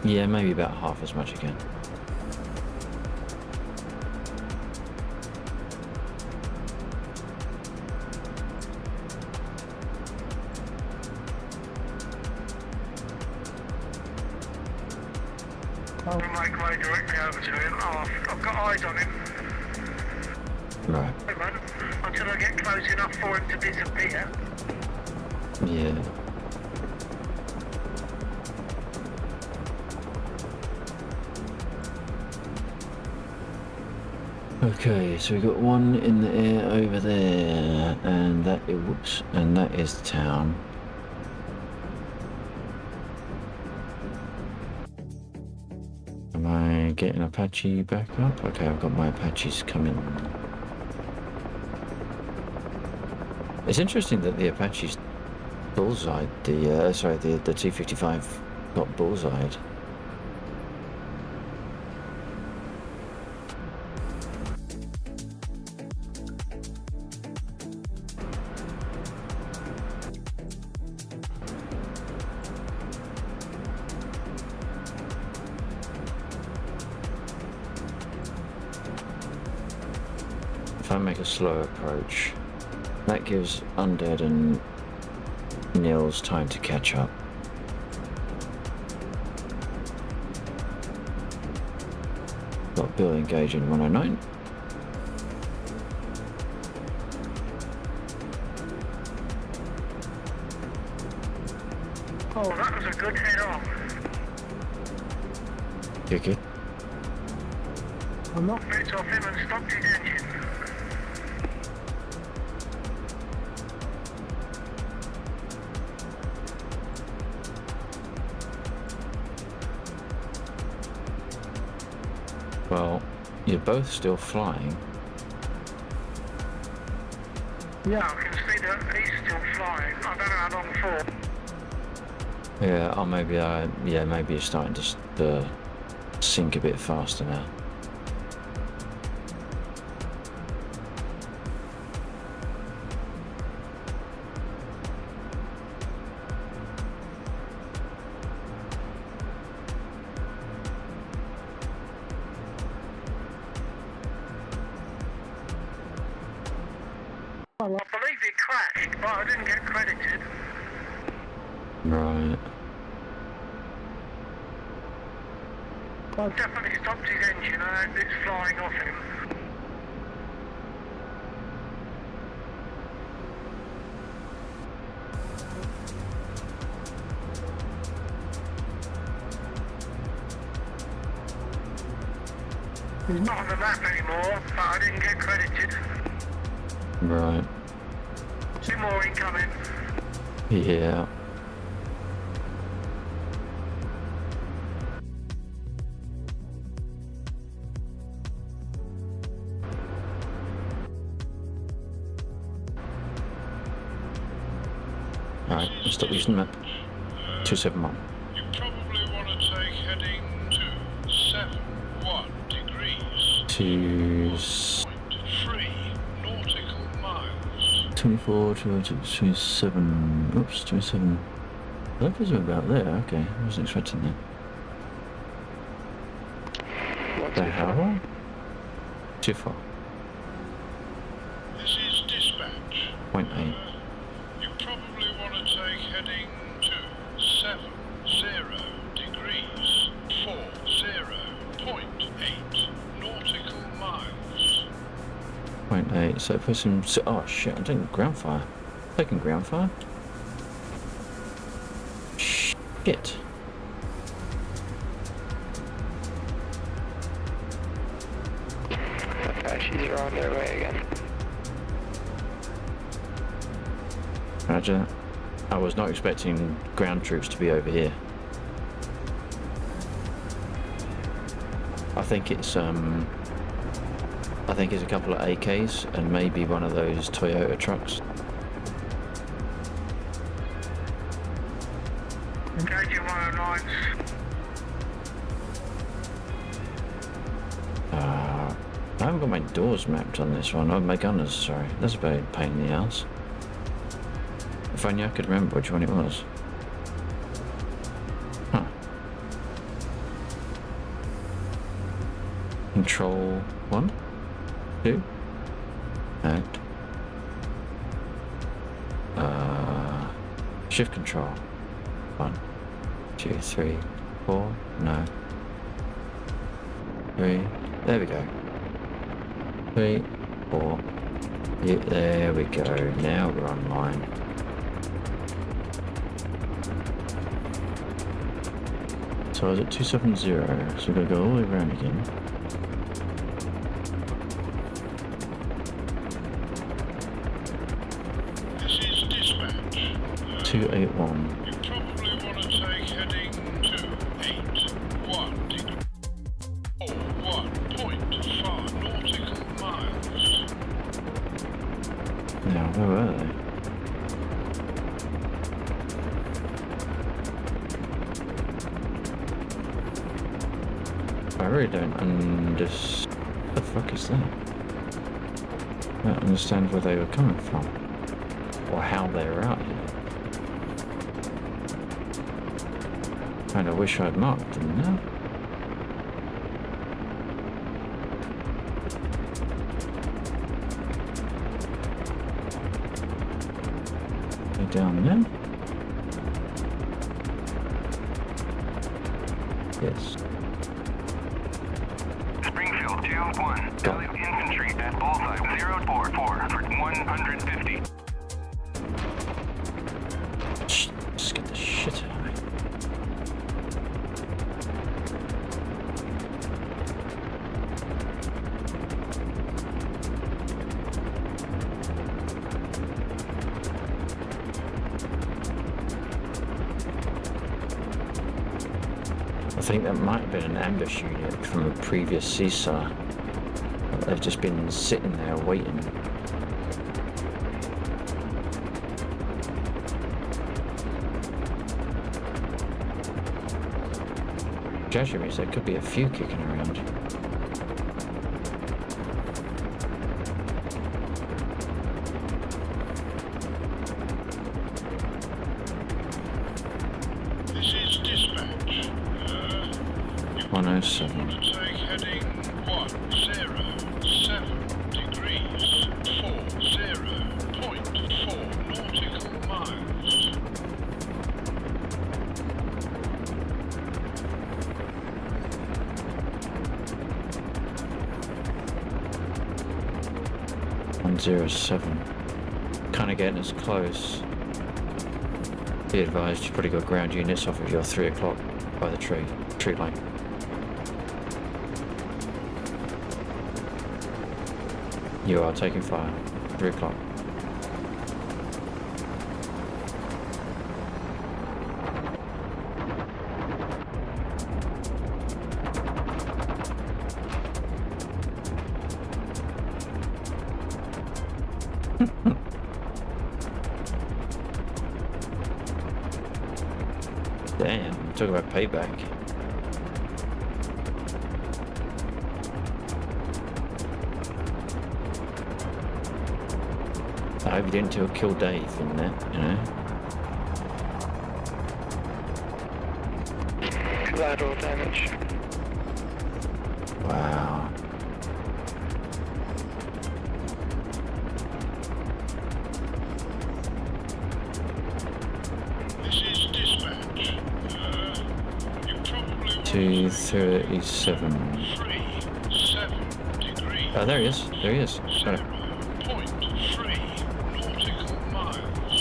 Yeah, maybe about half as much again. I'll make my way directly over to him. Oh, I've got eyes on him. Right. Wait a minute, until I get close enough for him to disappear. Yeah. Okay, so we've got one in the air over there, and that is, whoops, and that is the town. Am I getting Apache back up? Okay, I've got my Apaches coming. It's interesting that the Apaches bullseyed the T-55 got bullseyed. If I make a slow approach, that gives Undead and Nils time to catch up. Got Bill engaging 109. Oh, that was a good head on. Kick it. I knocked bits off him and stopped his engine. Well, you're both still flying. Yeah, I can see that he's still flying. I don't know how long for. Yeah, oh maybe maybe you're starting to sink a bit faster now. I believe he crashed, but I didn't get credited. Right. I've definitely stopped his engine and it's flying off him. He's not on the map anymore, but I didn't get credited. Right. 2 more incoming. Yeah. Alright, let's stop using the map. 271. You probably want to take heading to 71 degrees. 0.3 nautical miles. 24 to 27. Oops, 27. That was about there. Okay, I wasn't expecting that. The hell? Too far. This is dispatch. 0.8. You probably want to take heading to 70 degrees. 40.8 nautical miles. 0.8. So if I some. Oh shit! I'm taking ground fire. Taking ground fire. Shit. Apaches are on their way again. Roger. I was not expecting ground troops to be over here. I think it's a couple of AKs and maybe one of those Toyota trucks. Engaging 109s. I haven't got my doors mapped on this one. Oh, my gunners, sorry. That's a bit pain in the ass. If only I could remember which one it was. Huh. Control 1? 2? No. Shift control. 1, 2, 3, 4. No. 3. There we go. 3, 4. Yeah, there we go. Now we're online. So I was at 270, so we've got to go all the way around again. This is dispatch. 281. You probably want to take heading to 81 degrees. 1.5 nautical miles. Now, where were they? I really don't understand. What the fuck is that? I don't understand where they were coming from. Or how they were out here. Kinda wish I'd marked them now. They're down there? Yes. Springfield 2-1. Tally infantry at bullseye 044 for 150. Shh, just get the shit out of me. I think that might have been an ambush unit from a previous CSAR. They've just been sitting there waiting. Actually means there could be a few kicking around. This is dispatch. 107. Want to take heading 107 degrees. 40.4 nautical miles. 107. Kind of getting as close. Be advised, you've probably got ground units off of your 3 o'clock by the tree line. You are taking fire. 3 o'clock. Damn, talk about payback. I hope you didn't kill Dave in there, you know? Collateral damage. Wow. This is dispatch. You probably want 237. 37 degrees. Oh, there he is. There he is. Sorry. 0.3 nautical miles.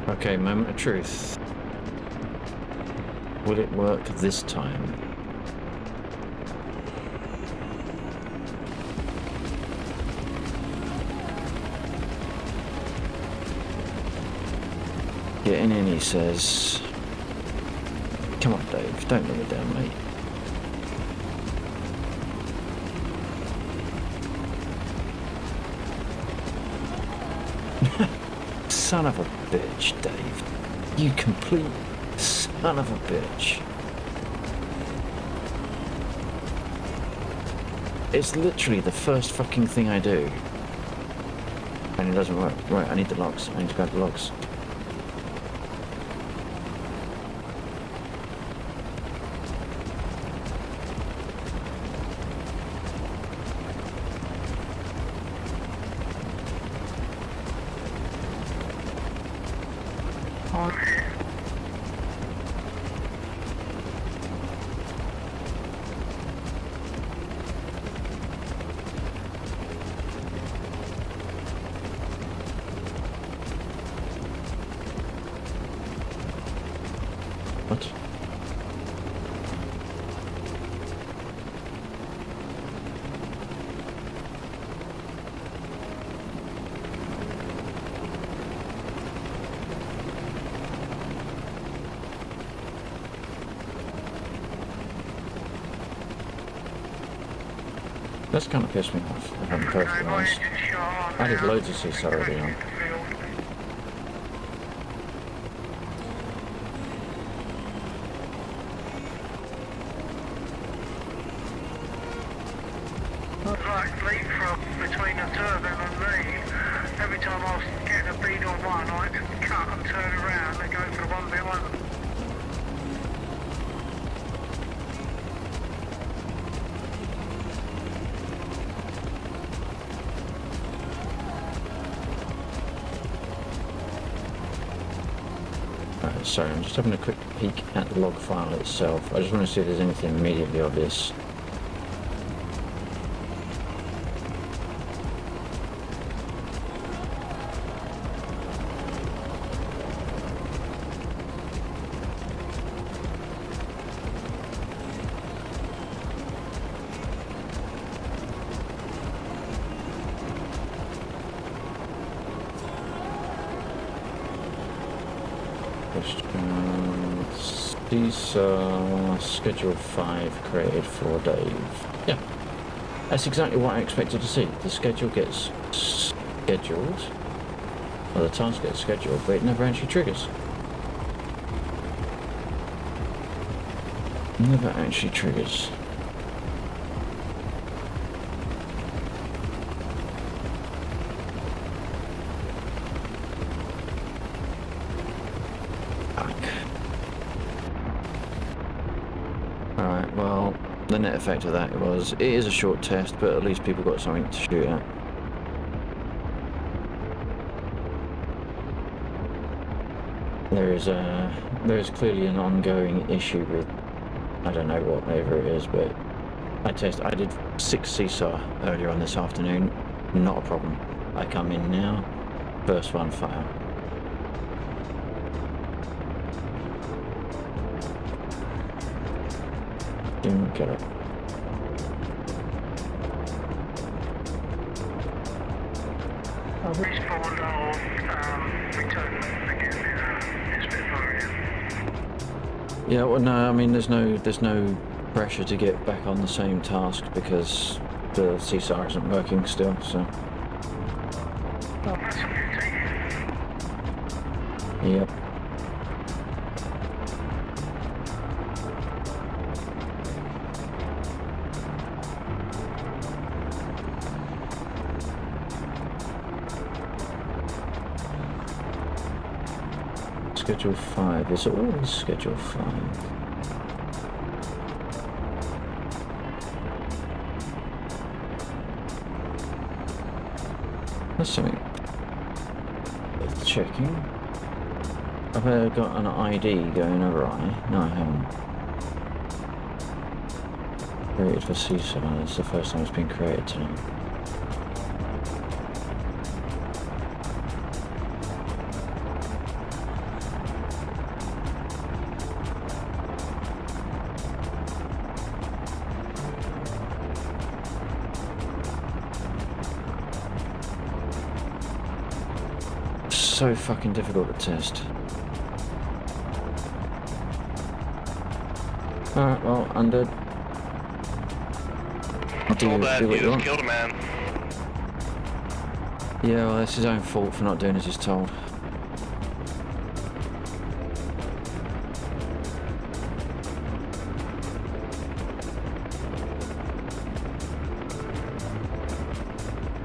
Okay, moment of truth. Will it work this time? Getting in, he says. Come on, Dave, don't let me down, mate. Son of a bitch, Dave. You complete son of a bitch. It's literally the first fucking thing I do. And it doesn't work. Right, I need the locks. I need to grab the locks. What? That's kind of pissed me off, if I'm perfectly honest. I did loads of CSAT already on. Like leapfrog between the turbine and me. Every time I was getting a bead on one, I had to cut and turn around and go for one bit one. Right, sorry, I'm just having a quick peek at the log file itself. I just want to see if there's anything immediately obvious. DCS Schedule 5 created for Dave. Yeah, that's exactly what I expected to see. The schedule gets scheduled, or the task gets scheduled, but it never actually triggers. Never actually triggers. the net effect of that it is a short test, but at least people got something to shoot at. There is clearly an ongoing issue with, I don't know whatever it is, but I did 6 CSAR earlier on this afternoon, not a problem. I come in now, first one fail. Didn't get it. Respawned, I'll return again. It's a bit far. Yeah, well, no, I mean, there's no pressure to get back on the same task because the CSAR isn't working still, so. Oh, that's a pity. Yep. Schedule 5, is it always schedule 5? That's something worth checking. I've got an ID going awry. No, I haven't. Created for CSAR, it's the first time it's been created today. So fucking difficult to test. Alright, well, undead. Do what you want. Killed a man. Yeah, well, that's his own fault for not doing as he's told.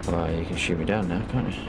Well, you can shoot me down now, can't you?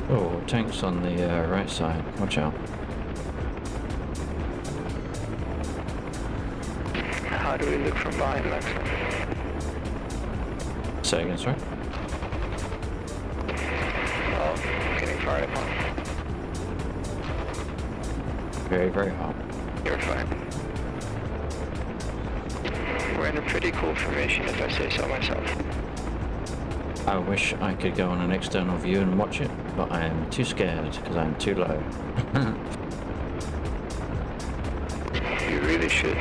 Oh, tanks on the right side. Watch out. How do we look from behind, Max? Say again, sorry? Oh, getting fired upon. Very, very hot. You're fine. We're in a pretty cool formation, if I say so myself. I wish I could go on an external view and watch it, but I am too scared because I am too low. You really should.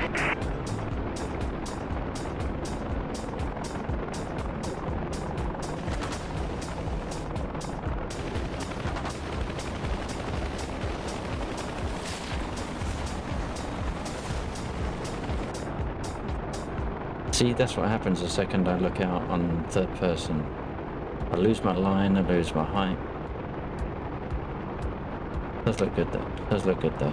See, that's what happens the second I look out on third person. I lose my line, I lose my height. Does look good though. Does look good though.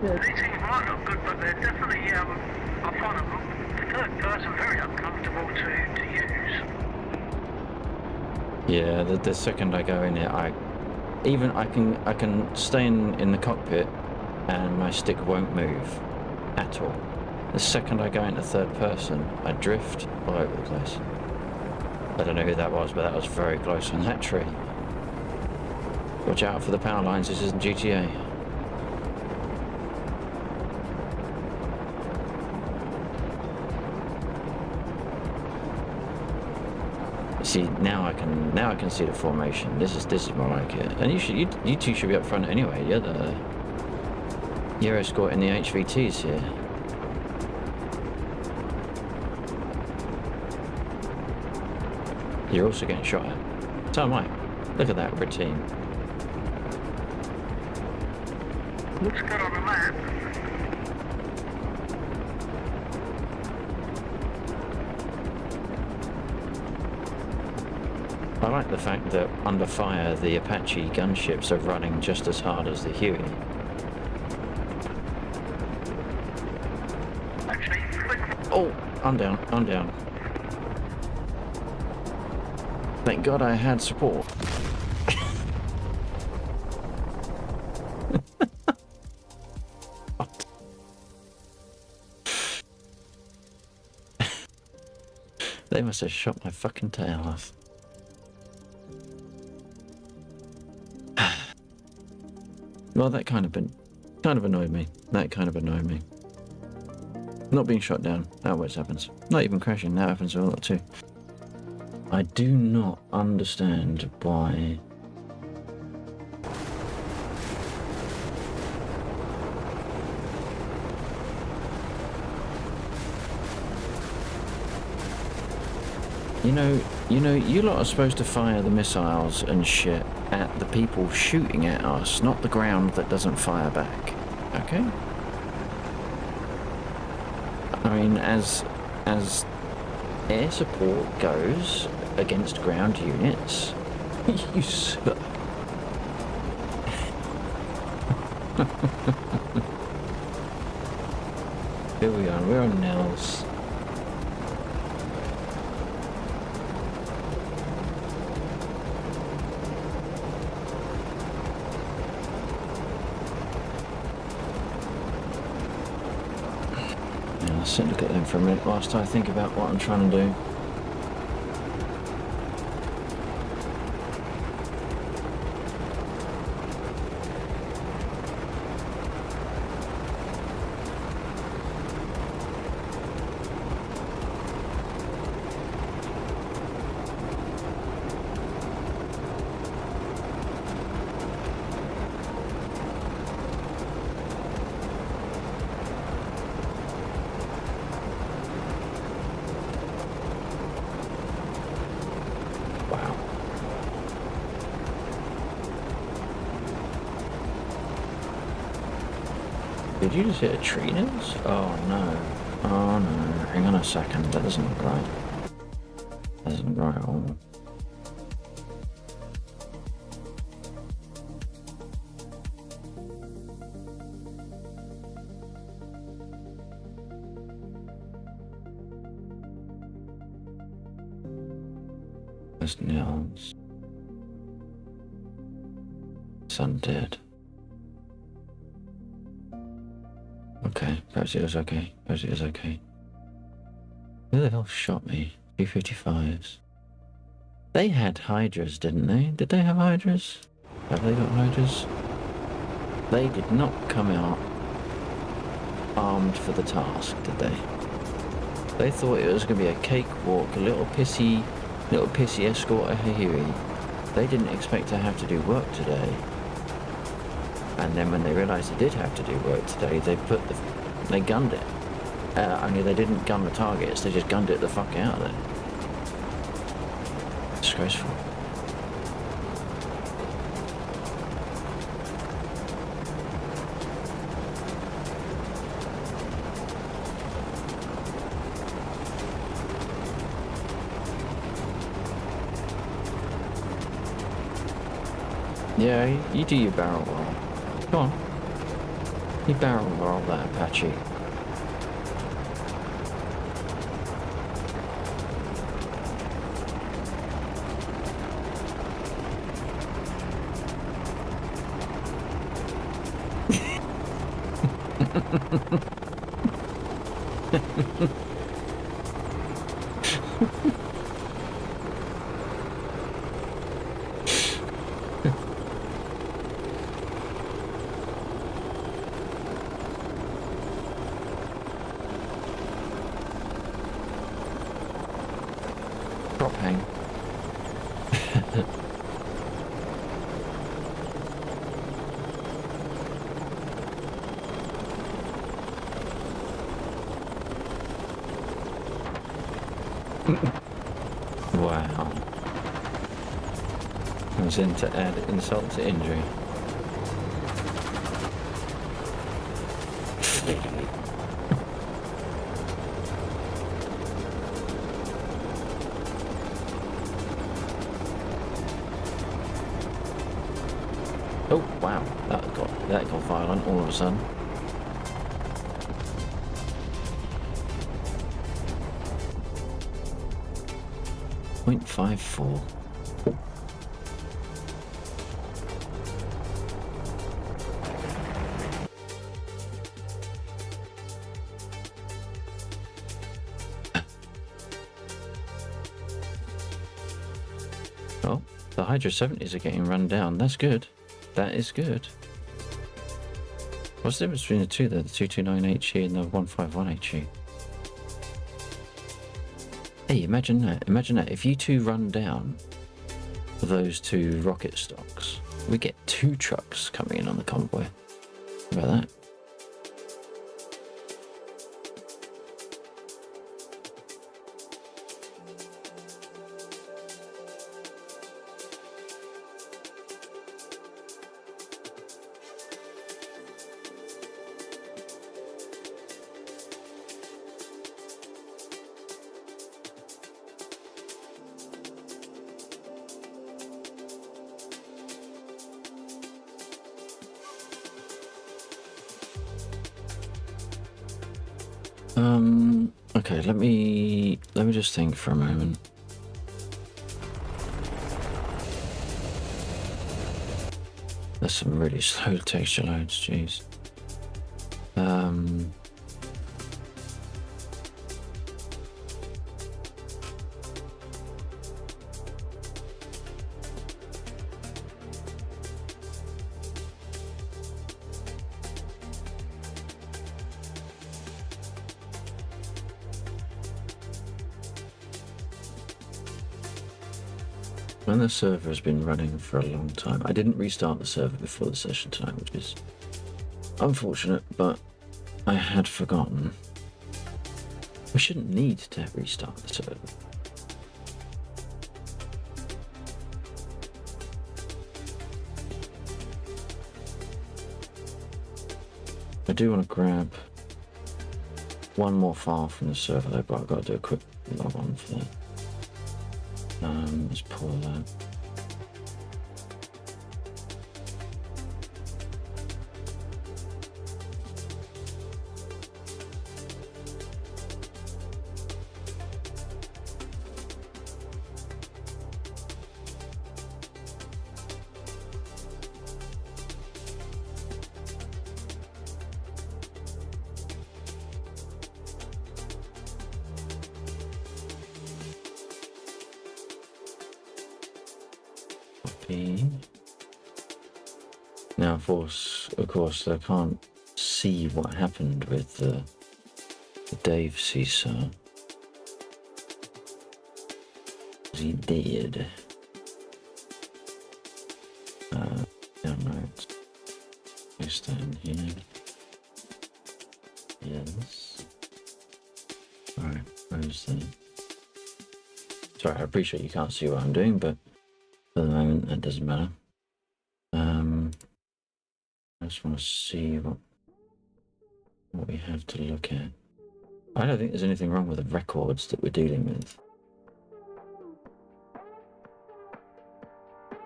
Yeah. These things might look good, but they're definitely, I find them, third person, very uncomfortable to use. Yeah, the second I go in it, I can stay in the cockpit and my stick won't move at all. The second I go into third person, I drift all over the place. I don't know who that was, but that was very close on that tree. Watch out for the power lines, this isn't GTA. See, now I can see the formation. This is more like it. And you two should be up front anyway. You're escorting the HVTs here. You're also getting shot at. So am I. Look at that, we're a team. Looks good on the map. I like the fact that under fire the Apache gunships are running just as hard as the Huey. Actually, flick. Oh, I'm down. Thank God I had support. What? They must have shot my fucking tail off. Well, that kind of annoyed me. Not being shot down, that always happens. Not even crashing, that happens a lot too. I do not understand why. You lot are supposed to fire the missiles and shit at the people shooting at us, not the ground that doesn't fire back. Okay? I mean, as air support goes against ground units, you suck. Here we are, we're on Nels. Sit and look at them for a minute whilst I think about what I'm trying to do. Did you just hit a tree, Nils? Oh no. Oh no. Hang on a second. That doesn't look right. That doesn't look right at all. That's Nils. Son dead. Okay, perhaps it was okay. Perhaps it was okay. Who the hell shot me? 255s. They had Hydras, didn't they? Did they have Hydras? Have they got Hydras? They did not come out armed for the task, did they? They thought it was going to be a cakewalk, a little pissy escort of Huey. They didn't expect to have to do work today. And then when they realised they did have to do work today, they gunned it. Only they didn't gun the targets, they just gunned it the fuck out of there. Disgraceful. Yeah, you do your barrel roll. Come on. You barrel roll that Apache. Wow. Comes in to add insult to injury. Oh wow, that got violent all of a sudden. .54. Oh, the Hydra 70s are getting run down. That's good. That is good. What's the difference between the two there? The 229 HE and the 151 HE? Hey, imagine that. Imagine that. If you two run down those two rocket stocks, we get 2 trucks coming in on the convoy. How about that? Okay, let me just think for a moment. There's some really slow texture loads, jeez. When the server has been running for a long time, I didn't restart the server before the session tonight, which is unfortunate, but I had forgotten. We shouldn't need to restart the server. I do want to grab one more file from the server though, but I've got to do a quick log on for that. Let's pull that. Now, of course, I can't see what happened with the Dave Seesaw. He did. Downloads. Paste that in here. Yes. Alright, where's the... Sorry, I appreciate you can't see what I'm doing, but for the moment, that doesn't matter. I just want to see what we have to look at. I don't think there's anything wrong with the records that we're dealing with.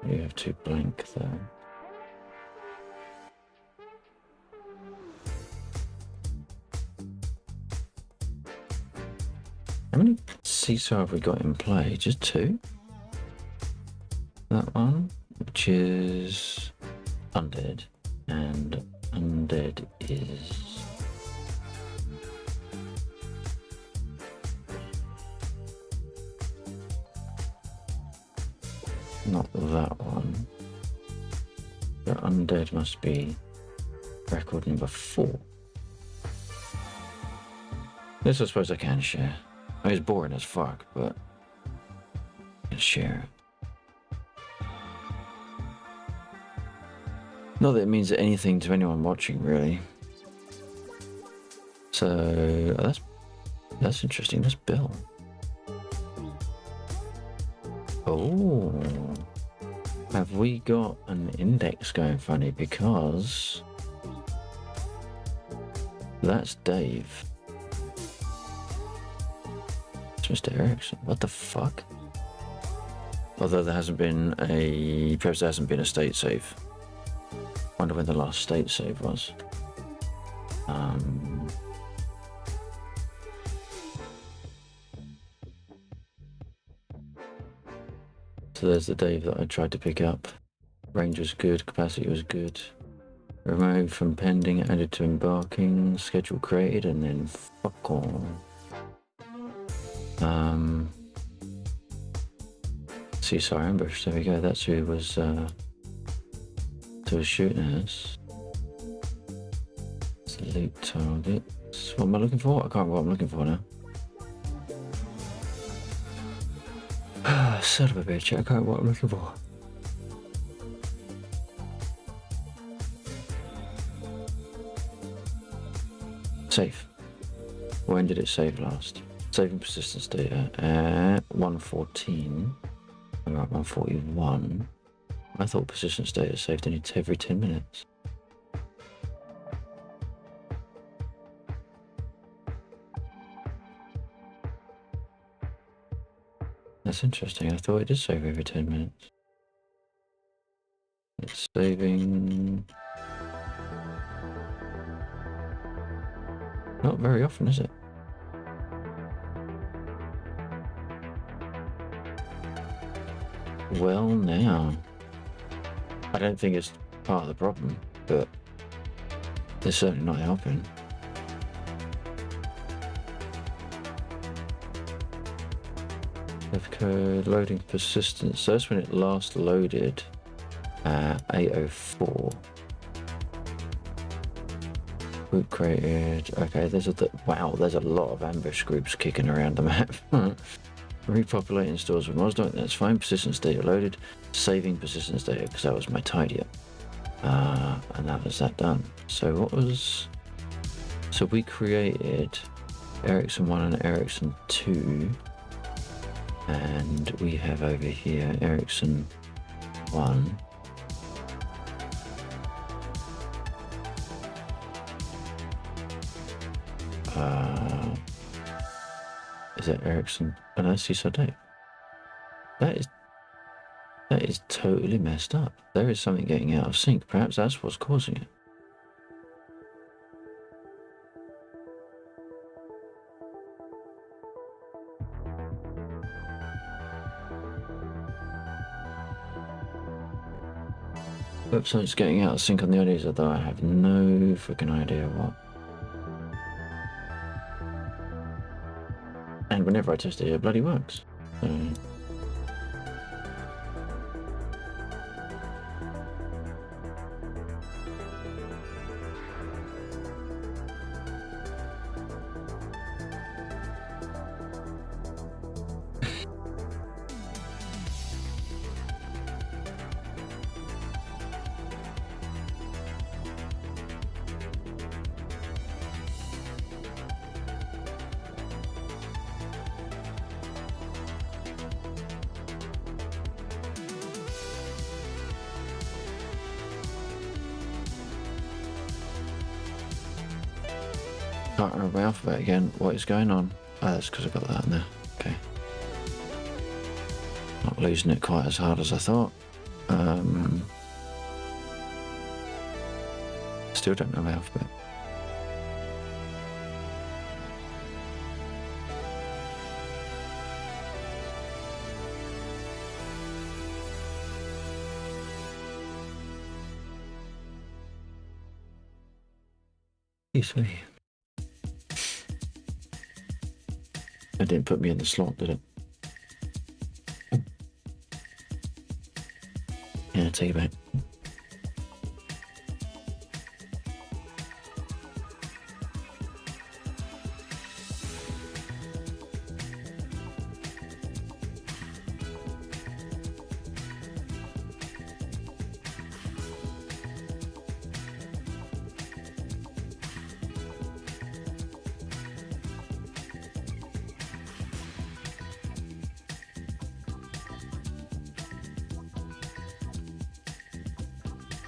You have 2 blank though. How many Seesaw have we got in play? Just 2? That one, which is Undead. And Undead is... not that one. The Undead must be record number 4. This I suppose I can share. I mean, it's boring as fuck, but I can share it. Not that it means anything to anyone watching, really. So that's interesting. That's Bill. Oh, have we got an index going funny? Because that's Dave. It's Mr. Erickson. What the fuck? Although there hasn't been a, perhaps there hasn't been a state save. Wonder when the last state save was. So there's the Dave that I tried to pick up. Range was good, capacity was good. Removed from pending, added to embarking, schedule created, and then fuck on. Seaside ambush, there we go, that's who was shooting at us. Salute targets. What am I looking for? I can't remember what I'm looking for now. Son of a bitch, I can't remember what I'm looking for. Save. When did it save last? Saving persistence data at 114. I'm at 141. I thought persistence data saved every 10 minutes. That's interesting. I thought it did save every 10 minutes. It's saving... not very often, is it? Well, now. I don't think it's part of the problem, but it's certainly not helping. Dev code loading persistence. So that's when it last loaded at 8:04. Group created. Okay, there's a there's a lot of ambush groups kicking around the map. Repopulating stores with mods. That's fine. Persistence data loaded. Saving persistence data because that was my tidy up. And that was that done. So what was? So we created Ericsson 1 and Ericsson 2, and we have over here Ericsson 1. Is that Ericsson? Oh, no, Seaside Dave. That is totally messed up. There is something getting out of sync. Perhaps that's what's causing it. But something's getting out of sync on the audios, although I have no freaking idea what. And whenever I test it, it bloody works. So. Can't remember my alphabet again. What is going on? Oh, that's because I got that in there. Okay. Not losing it quite as hard as I thought. Still don't know my alphabet. Excuse me. It didn't put me in the slot, did it? Yeah, take it back.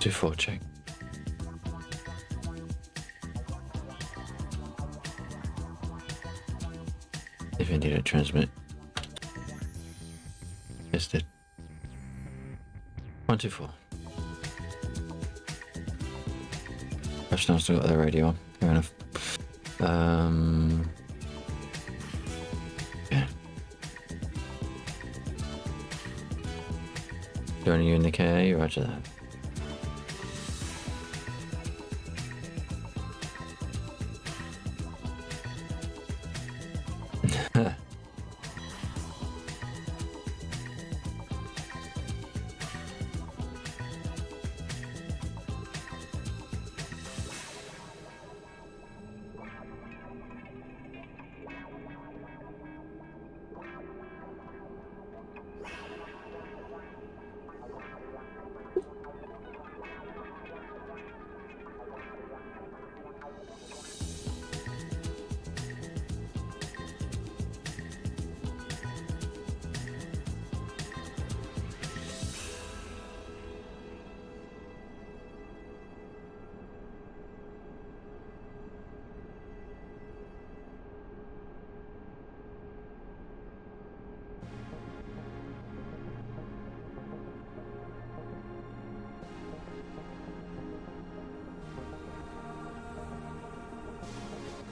2-4 check. If you need to transmit. Yes, did. 1-2-4. Actually, I've still got the radio on. Fair enough. Yeah. Joining you in the KA, roger that.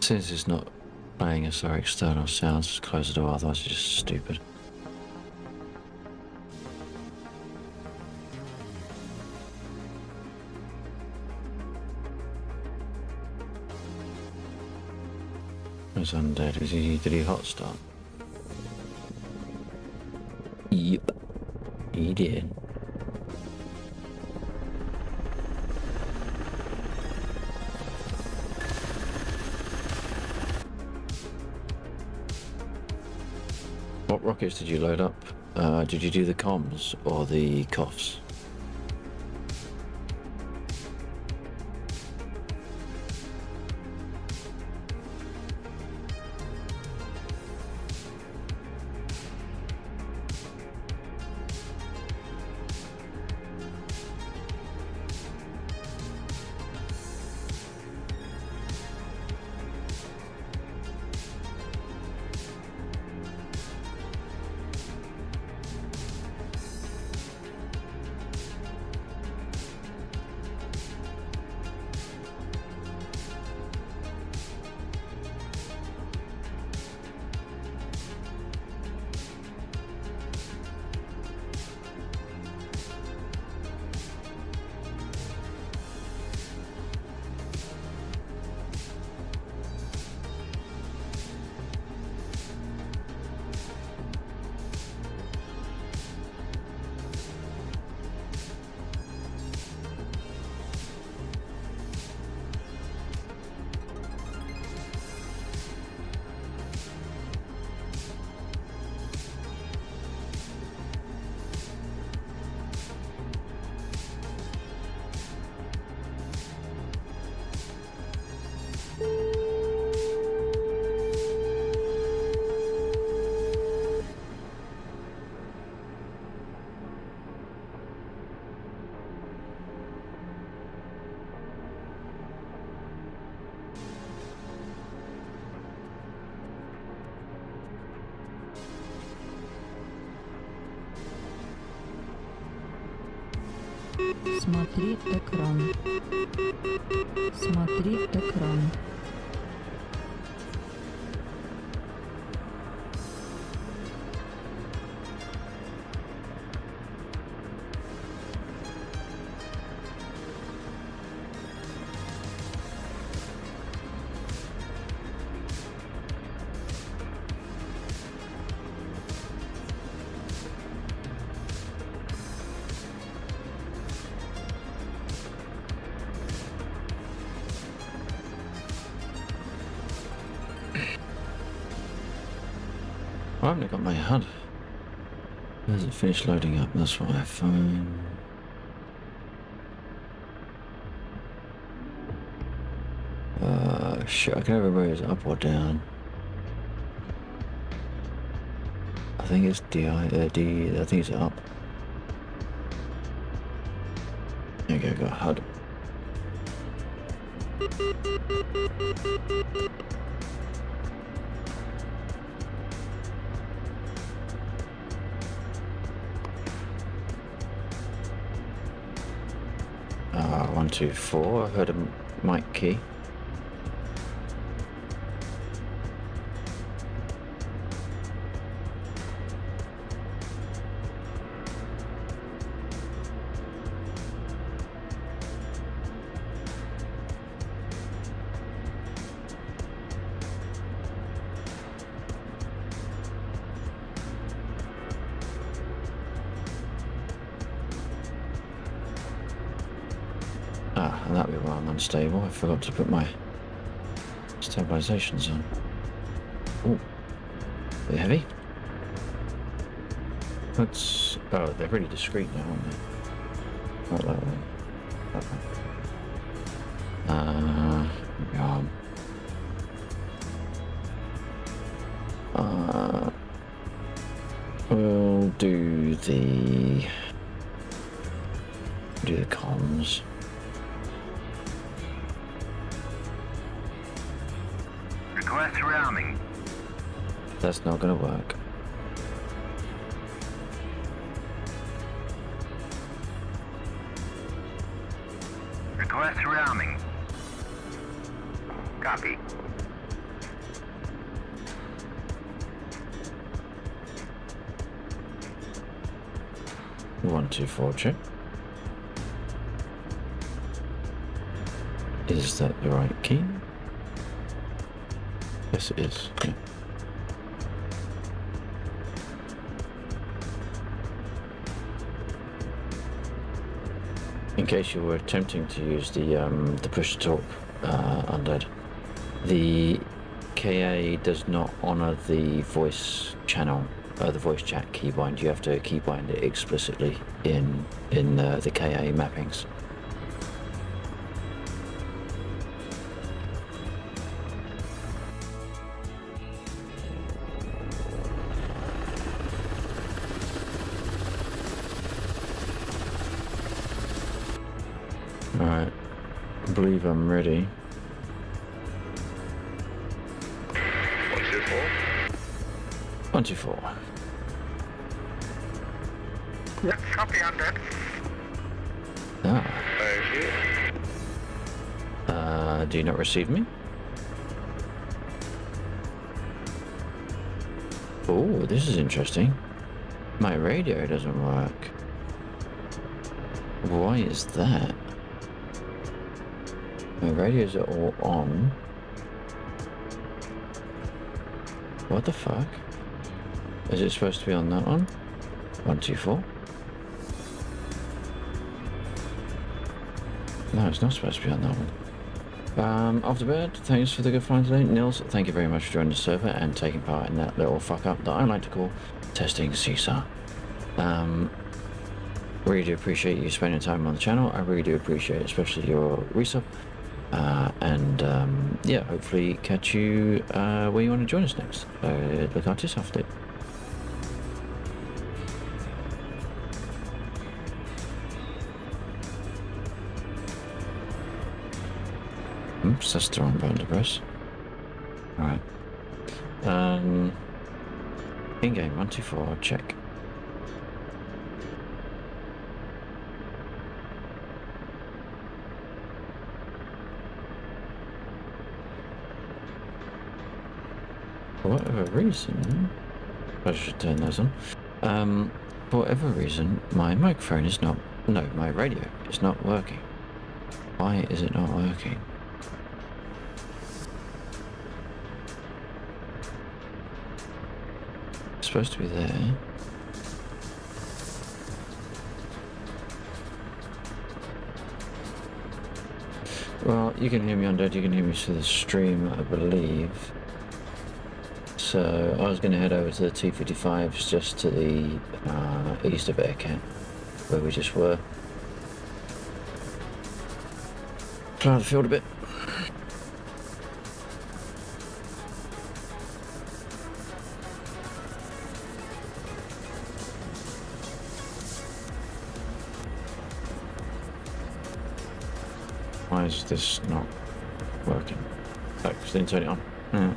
Since it's not playing us our external sounds, just close the door, otherwise it's just stupid. Where's Undead? Did he hot start? Yep, he did. What rockets did you load up? Did you do the comms or the coughs? Смотри экран. Смотри экран. I haven't got my HUD. Has it finished loading up? That's what I find. Shit, I can never remember is it up or down. I think it's D, I think it's up. There you think I got HUD. Ah, 124. I heard a mic key. Ah, and that'll be why I'm unstable. I forgot to put my stabilizations on. Oh, they're heavy. That's, oh, they're pretty discreet now, aren't they? Not that way. That way. Yeah. We'll do the comms. Request rounding. That's not gonna work. Request rounding. Copy. One, two, four, check. Is that the right key? Yes, it is. Yeah. In case you were attempting to use the push to talk undead, the KA does not honor the voice channel, the voice chat keybind. You have to keybind it explicitly in the KA mappings. Alright, I believe I'm ready. 124. 124. Yep, copy undead. Ah, Thank you. do you not receive me? Oh, this is interesting. My radio doesn't work. Why is that? My radios are all on. What the fuck? Is it supposed to be on that one? 124? No, it's not supposed to be on that one. Off to bed, thanks for the good flying today. Nils, thank you very much for joining the server and taking part in that little fuck up that I like to call testing CSAR. Really do appreciate you spending time on the channel. I really do appreciate especially your resub. Yeah, hopefully catch you where you want to join us next. Look after yourself, dude. Oops, that's the wrong button to press. Alright. In-game 124, check. For whatever reason, I should turn those on. For whatever reason, my microphone is not, no, my radio is not working. Why is it not working? It's supposed to be there. Well, you can hear me undead, you can hear me through the stream, I believe. So I was going to head over to the T-55s just to the east of Aircat, where we just were. Clear the field a bit. Why is this not working? Oh, because I didn't turn it on. Yeah.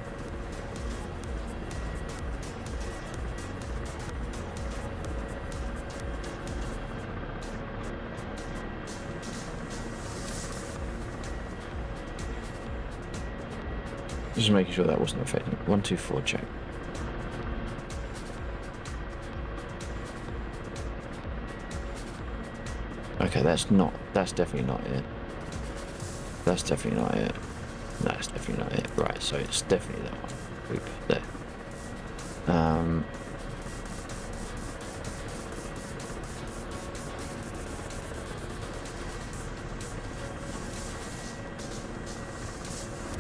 Just making sure that wasn't affecting it. 1, 2, 4, check. Okay, that's definitely not it. That's definitely not it. That's definitely not it. Right, so it's definitely that one. Oop, there.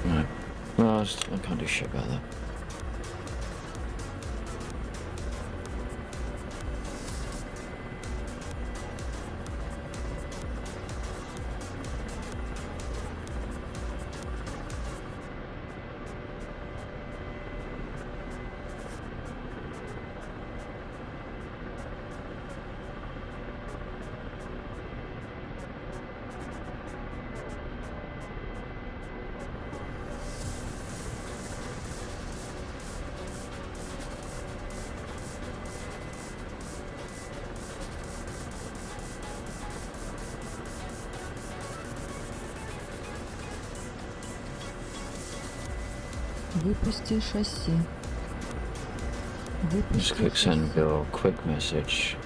Right. Well, I can't do shit about that. Выпусти шасси. Just click send bill, quick message.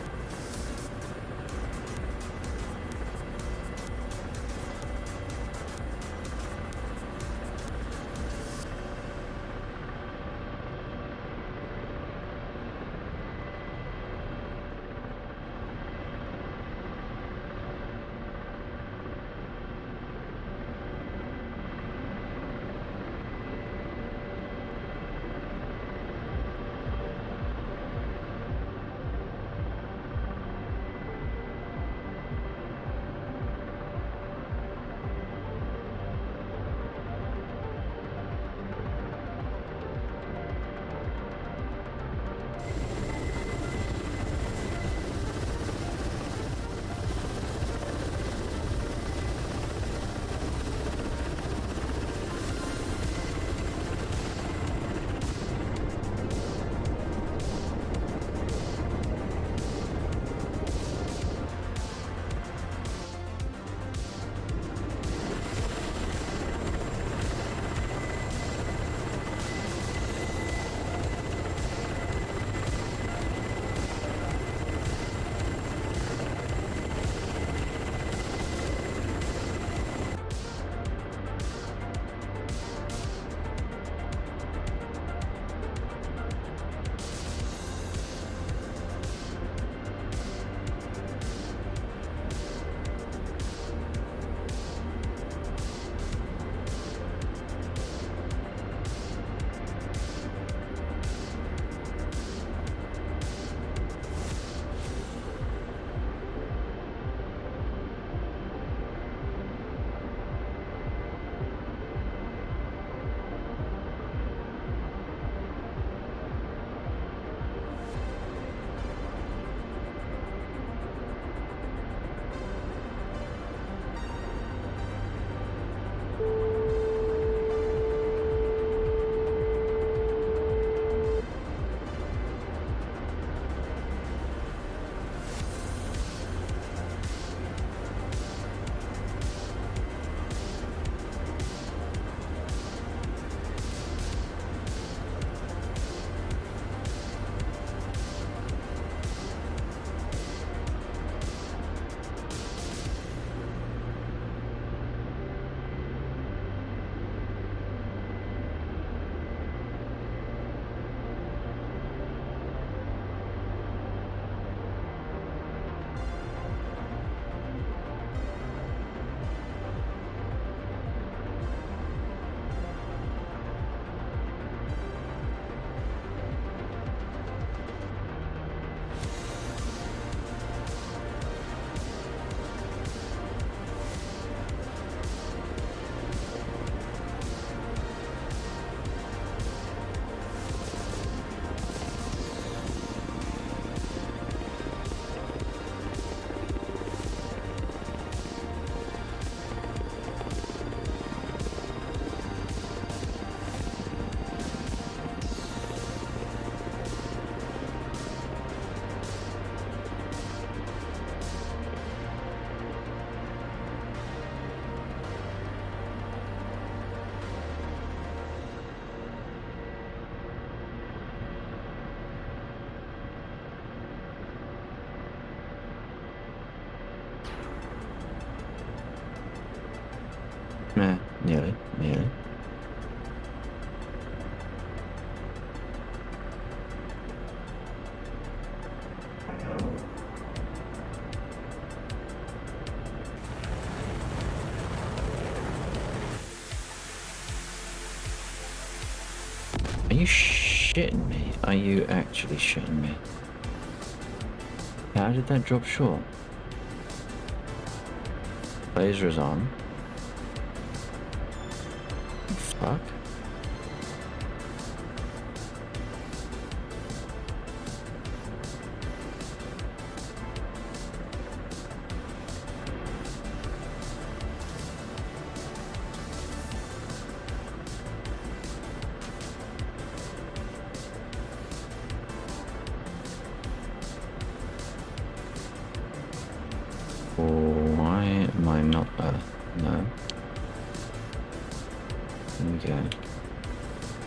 Nearly. Are you shitting me? Are you actually shitting me? How did that drop short? Laser is on. Fuck. Why am I not no. There we go.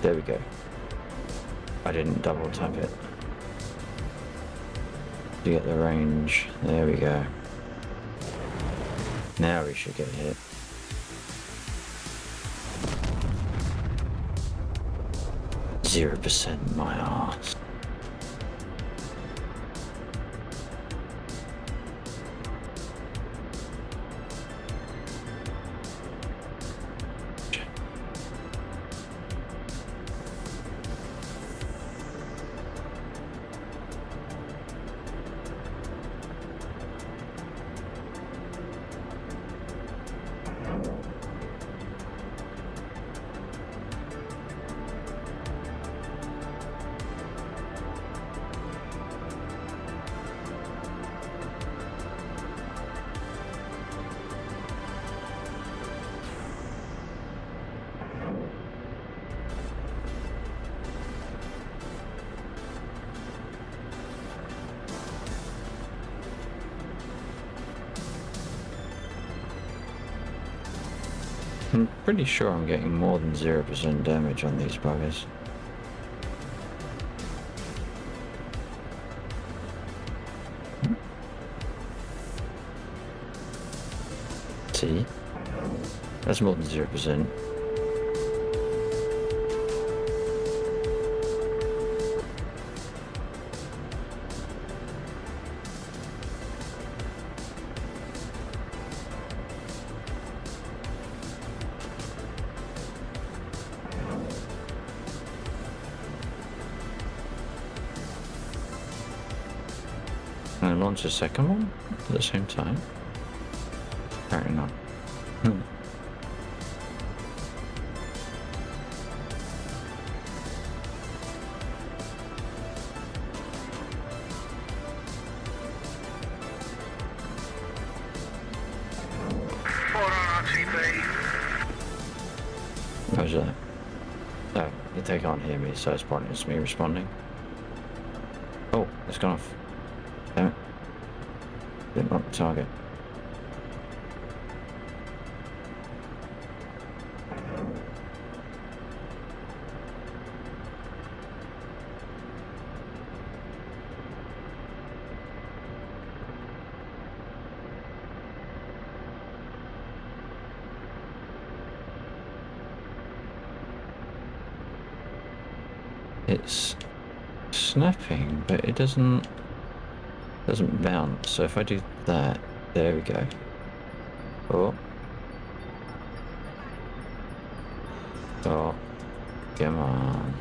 There we go. I didn't double tap it. To get the range. There we go. Now we should get hit. %, my arse. I'm pretty sure I'm getting more than 0% damage on these buggers. See? That's more than 0%. Can I launch a second one at the same time? Apparently not. How's that? No, they can't hear me, so it's pointless me responding. Oh, it's gone off. Damn it. Didn't mark the target. It's snapping, but it doesn't bounce. So if I do that, there we go. Oh, come on.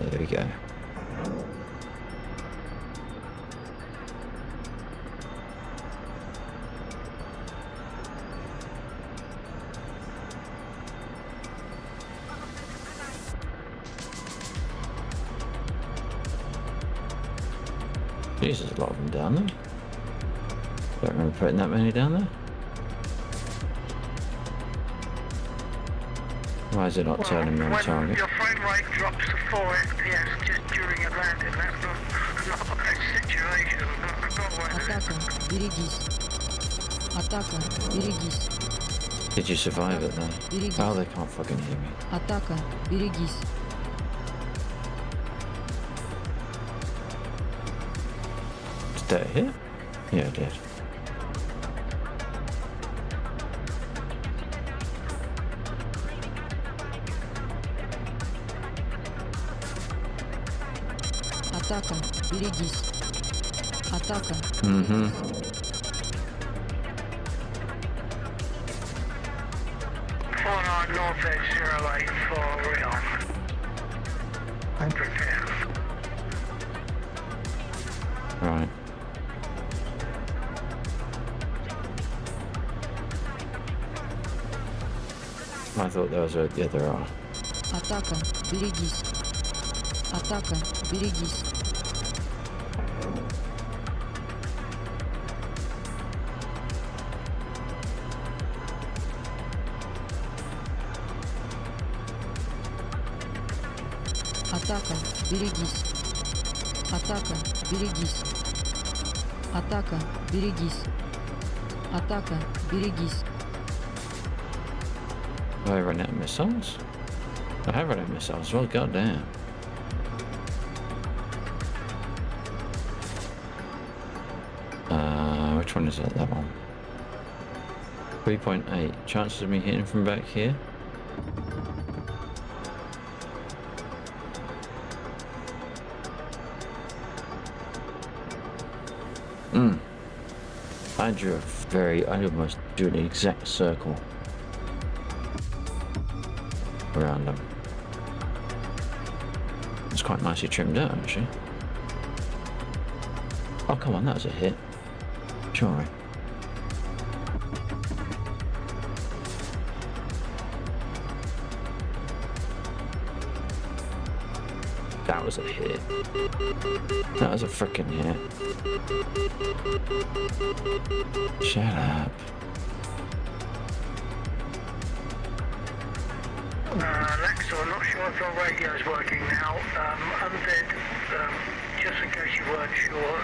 There we go. Jesus, a lot of them down there. Don't remember putting that many down there. Why is it not turning me on target? Your frame rate drops to 4 FPS just during a landing. That's not a situation. Атака, берегись. Атака, берегись. Did you survive it then? Берегись. Oh, they can't fucking hear me. Атака, берегись. Did that hit? Yeah, it did. Атака, берегись. Атака. Mm-hmm. North edge 08 for real. Prepare. Right. I thought there was a... Yeah, there are. Атака, берегись. Атака, берегись. Атака, берегись. Атака, берегись. Атака, берегись. Атака, берегись. Have I run out of missiles? I have run out of missiles. Well, goddamn. Which one is it? That one. 3.8. Chances of me hitting from back here? I drew I almost drew an exact circle around them. It's quite nicely trimmed out, actually. Oh, come on, that was a hit. Sure. That was a hit. That was a freaking hit. Shut up. Alexa, I'm not sure if your radio's working now. Undead, just in case you weren't sure,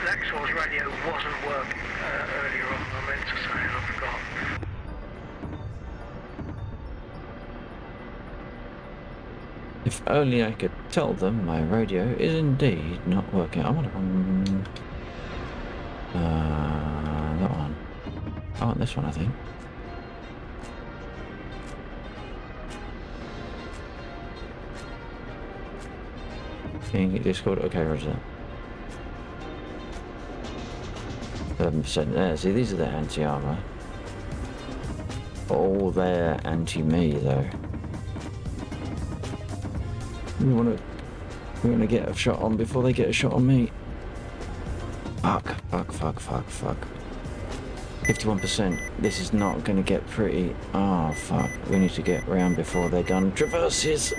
Lexor's radio wasn't working earlier on. I meant to say and I forgot. If only I could tell them my radio is indeed not working. I want that one. I want this one, I think. Can you get Discord? Okay, roger that. 11% there. See, these are the anti-armor. All they're anti-me, though. We want to get a shot on before they get a shot on me. Fuck. 51%. This is not going to get pretty. Oh, fuck. We need to get around before they're done. Traverses!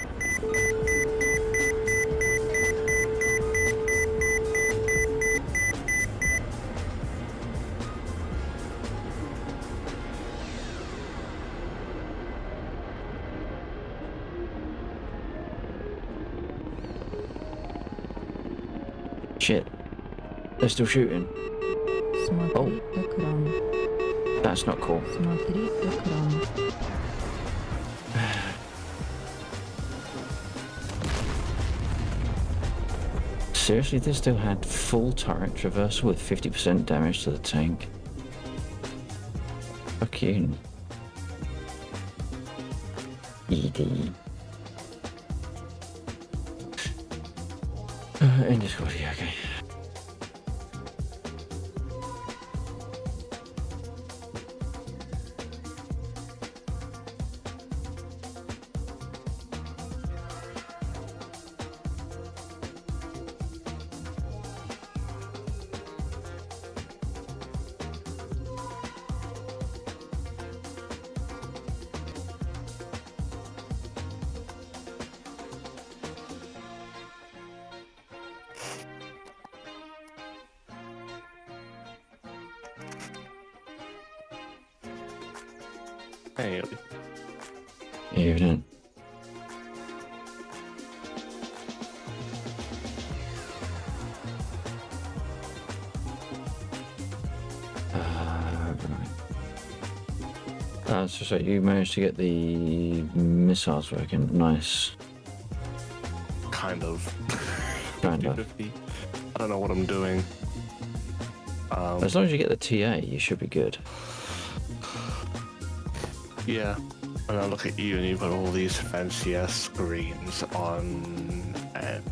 Shit. They're still shooting. Смотри экран. That's not cool. Смотри экран. Seriously, they still had full turret traversal with 50% damage to the tank. Fuck you. ED. In Discord, yeah, okay. Hey. Evening. So you managed to get the missiles working. Nice. Kind of. Kind of. 50. I don't know what I'm doing. As long as you get the TA, you should be good. Yeah. And I look at you and you've got all these fancy ass screens on and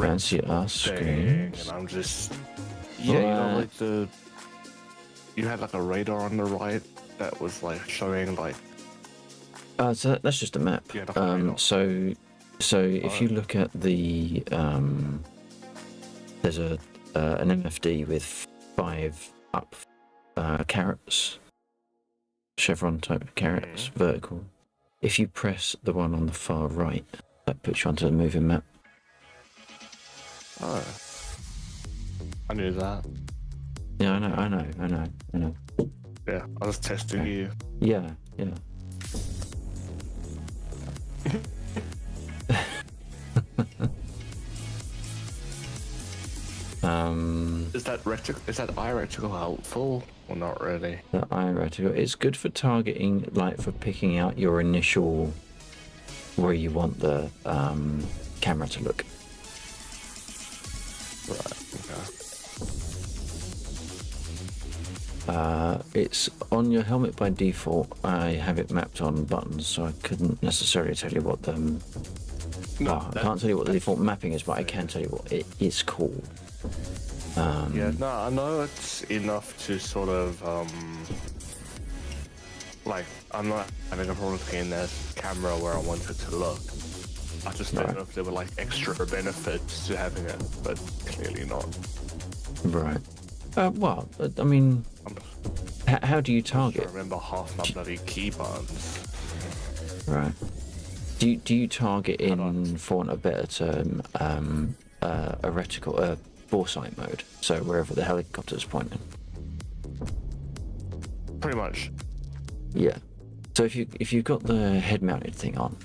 Fancy ass thing, screens. and I'm just you know, like you had like a radar on the right that was like showing like So that's just a map. Yeah, like a radar. So if you look at the there's an MFD with 5 up carrots, chevron type carrots, vertical. If you press the one on the far right, that puts you onto the moving map. oh, I knew that. Yeah, I know. Yeah, I was testing you. Yeah. Is that eye reticle helpful or not really? The eye reticle. It's good for targeting, like for picking out your initial where you want the camera to look. Right. Okay. It's on your helmet by default. I have it mapped on buttons, so I couldn't necessarily tell you what them. No, I can't tell you what the default mapping is, but I can tell you what it is called. Yeah, no, I know it's enough to sort of like I'm not having a problem looking at the camera where I want it to look. I just don't know if there were like extra benefits to having it, but clearly not. Right. Well, I mean, how do you target? I remember half my bloody key buttons. Right. Do you target in, for want of a better term, a reticle, foresight mode? So wherever the helicopter's pointing. Pretty much. Yeah. So if you've got the head-mounted thing on,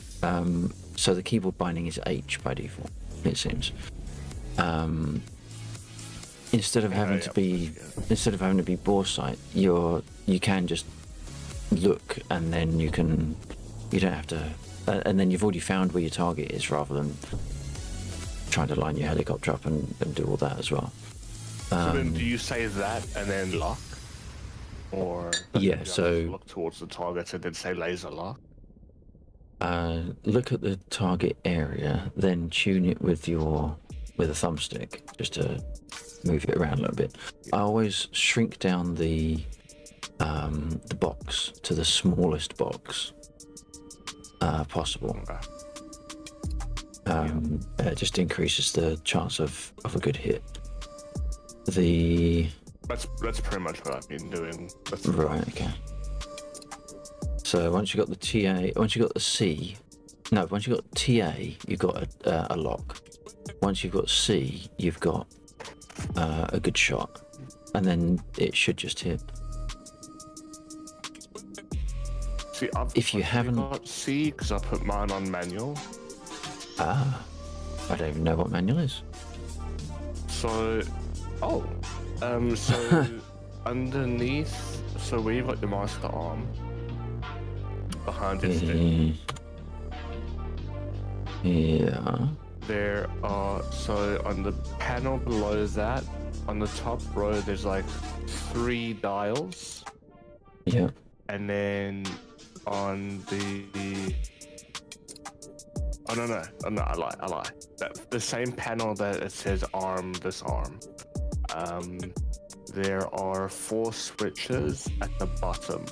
so the keyboard binding is H by default, it seems. Instead of having to be bore sight, you can just look, and then you don't have to, and then you've already found where your target is, rather than trying to line your helicopter up and do all that as well. So then do you say that and then lock? Or yeah, so look towards the target and then say laser lock? Look at the target area, then tune it with a thumbstick, just to move it around a little bit. I always shrink down the box to the smallest box possible. It just increases the chance of a good hit. That's pretty much what I've been doing. Right, okay. So once you got the TA, once you got the C, no, once you got TA, you've got a lock. Once you've got C, you've got a good shot, and then it should just hit. See, if you haven't got C, because I put mine on manual. I don't even know what manual is. So, so underneath, so where you've got the master arm, behind it, yeah. There are, so on the panel below that, on the top row, there's like 3 dials. Yeah. And then on the, oh no, I lie. The same panel that it says arm, this arm. There are 4 switches at the bottom.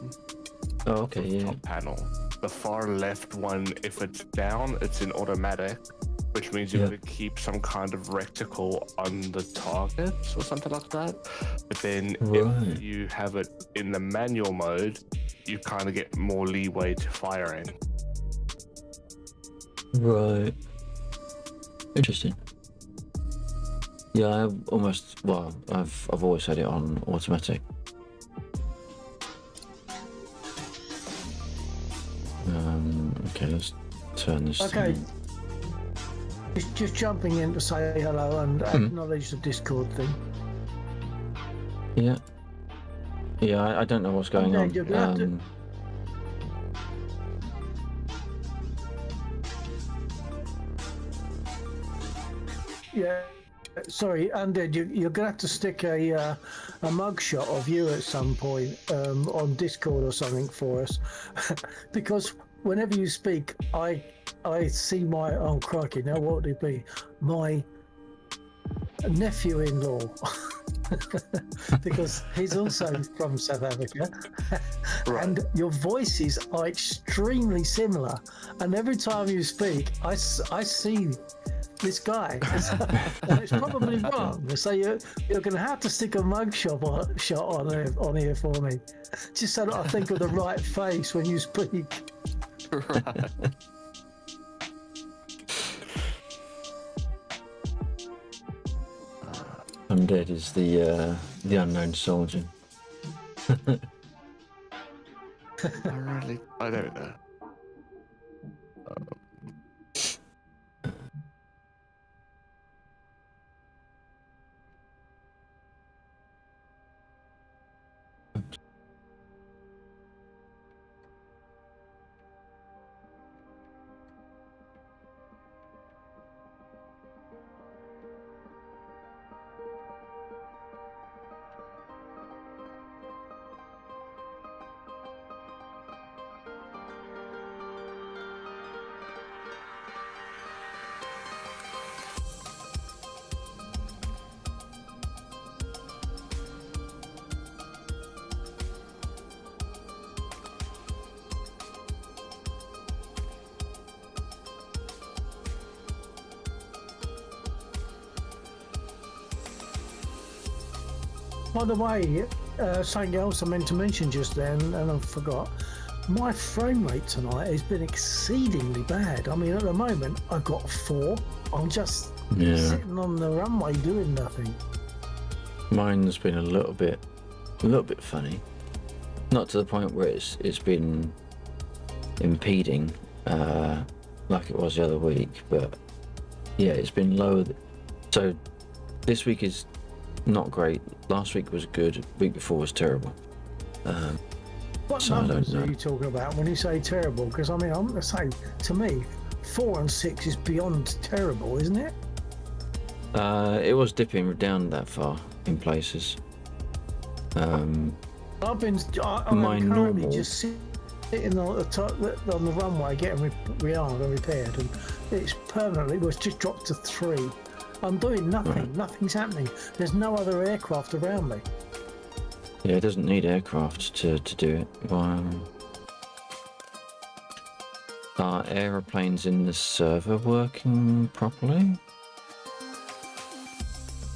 Oh, okay, of the top panel. The far left one, if it's down, it's in automatic, which means you have to keep some kind of reticle on the target or something like that. But then if you have it in the manual mode, you kind of get more leeway to firing. Right. Interesting. Yeah, I've always had it on automatic. Okay, let's turn this. Okay. thing. Just jumping in to say hello and acknowledge the Discord thing. Yeah. Yeah, I don't know what's going on. Yeah. Sorry, Undead, you're going to have to stick a mugshot of you at some point on Discord or something for us, because whenever you speak, I see my, oh crikey, now what would it be? My nephew-in-law, because he's also from South Africa, and your voices are extremely similar, and every time you speak, I see this guy. And it's probably wrong. So you're going to have to stick a mugshot on here for me, just so that I think of the right face when you speak. Right. Undead is the unknown soldier. I don't know. By the way, something else I meant to mention just then, and I forgot. My frame rate tonight has been exceedingly bad. I mean, at the moment, I've got 4. I'm just sitting on the runway doing nothing. Mine's been a little bit funny. Not to the point where it's been impeding like it was the other week, but yeah, it's been low. So this week is not great. Last week was good. Week before was terrible. What so numbers are you talking about when you say terrible? Because I mean, I'm going to say, to me, 4 and 6 is beyond terrible, isn't it? It was dipping down that far in places. I'm my currently normal just sitting on the top on the runway getting rearmed and repaired, and it's permanently was just dropped to 3. I'm doing nothing. Right. Nothing's happening. There's no other aircraft around me. Yeah, it doesn't need aircraft to do it. Are aeroplanes in the server working properly?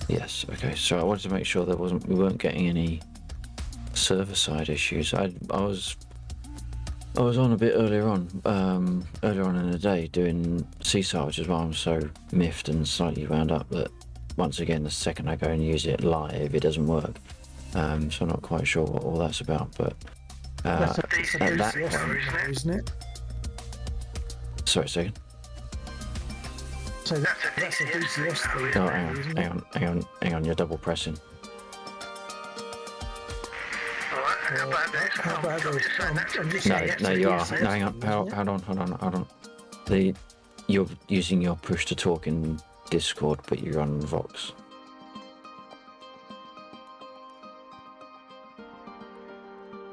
Yes. Okay. So I wanted to make sure we weren't getting any server side issues. I was on a bit earlier on in the day doing CSAR, which is why I'm so miffed and slightly wound up that once again the second I go and use it live it doesn't work. So I'm not quite sure what all that's about, but That's a at that DCS point, isn't it? sorry, a second. So that's a DCS thing. Oh, isn't it? hang on, you're double pressing. How about this? I'm just saying that's No, a you are. DCS No, hang on. thing, isn't it? Hold on. You're using your push to talk in Discord, but you're on Vox.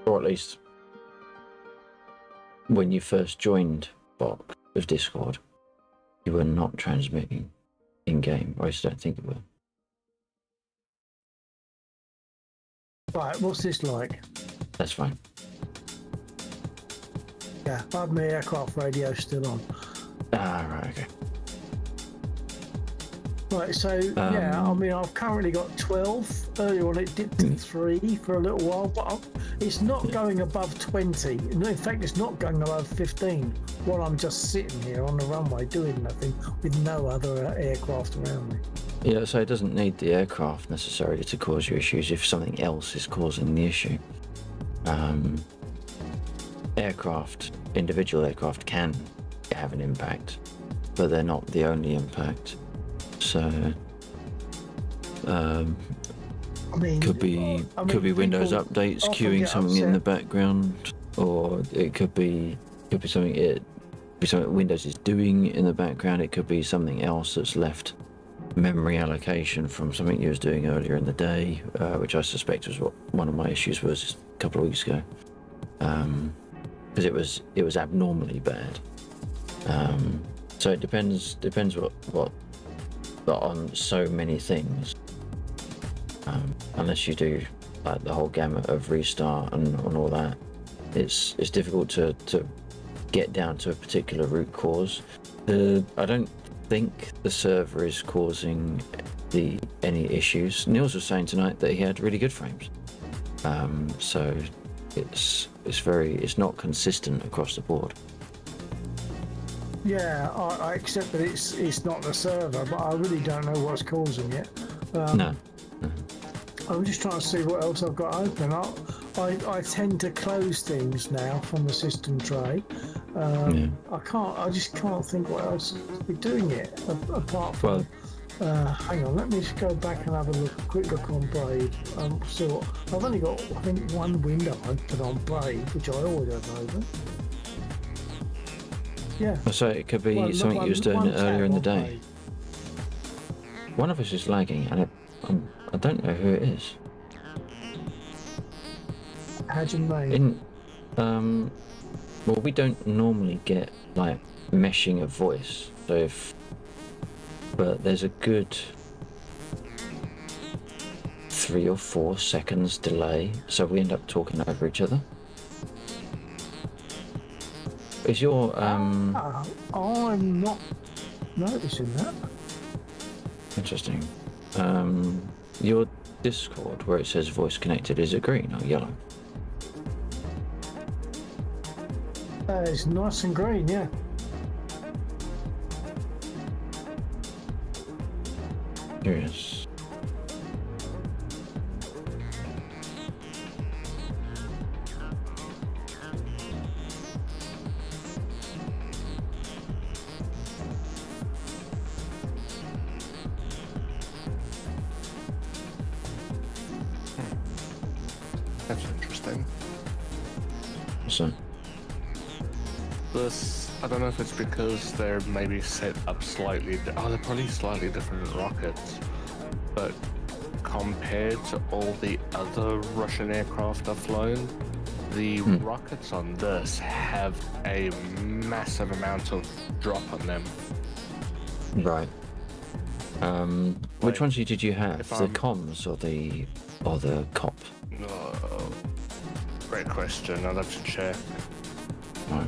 Or at least when you first joined Vox with Discord, you were not transmitting in game. Or I just don't think you were. Right, what's this like? That's fine. Yeah, I have my aircraft radio still on. Right, okay. Right, so yeah, I mean, I've currently got 12. Earlier on, it dipped to 3 for a little while, but it's not going above 20. In fact, it's not going above 15 while I'm just sitting here on the runway doing nothing with no other aircraft around me. Yeah, so it doesn't need the aircraft necessarily to cause you issues if something else is causing the issue. Individual aircraft can have an impact, but they're not the only impact. So, I mean, could be Windows people updates often queuing get something in the upset. background, or it could be something Windows is doing in the background. It could be something else that's left memory allocation from something you was doing earlier in the day, which I suspect was what one of my issues was a couple of weeks ago, because it was abnormally bad. So it depends what on so many things. Unless you do like the whole gamut of restart and all that, it's difficult to get down to a particular root cause. I don't think the server is causing any issues. Niels was saying tonight that he had really good frames, so it's not consistent across the board. Yeah, I accept that it's not the server, but I really don't know what's causing it. No. I'm just trying to see what else I've got open. I tend to close things now from the system tray. I just can't think what else could be doing it apart from. Hang on, let me just go back and have a quick look on Brave. So I've only got, I think, one window open on Brave, which I always have open. Yeah. So it could be something you was doing earlier in the day. One of us is lagging, and I don't know who it is. How do you mean? Well, we don't normally get like meshing of voice, so but there's a good 3 or 4 seconds delay, so we end up talking over each other. Is your I'm not noticing that. Interesting. Your Discord where it says voice connected, is it green or yellow? It's nice and green, yeah. Curious. That's interesting. So. This, I don't know if it's because they're maybe set up slightly. They're probably slightly different rockets, but compared to all the other Russian aircraft I've flown, the rockets on this have a massive amount of drop on them. Right. Which ones did you have? The comms or the cop? Great question. I'll have to check. Right.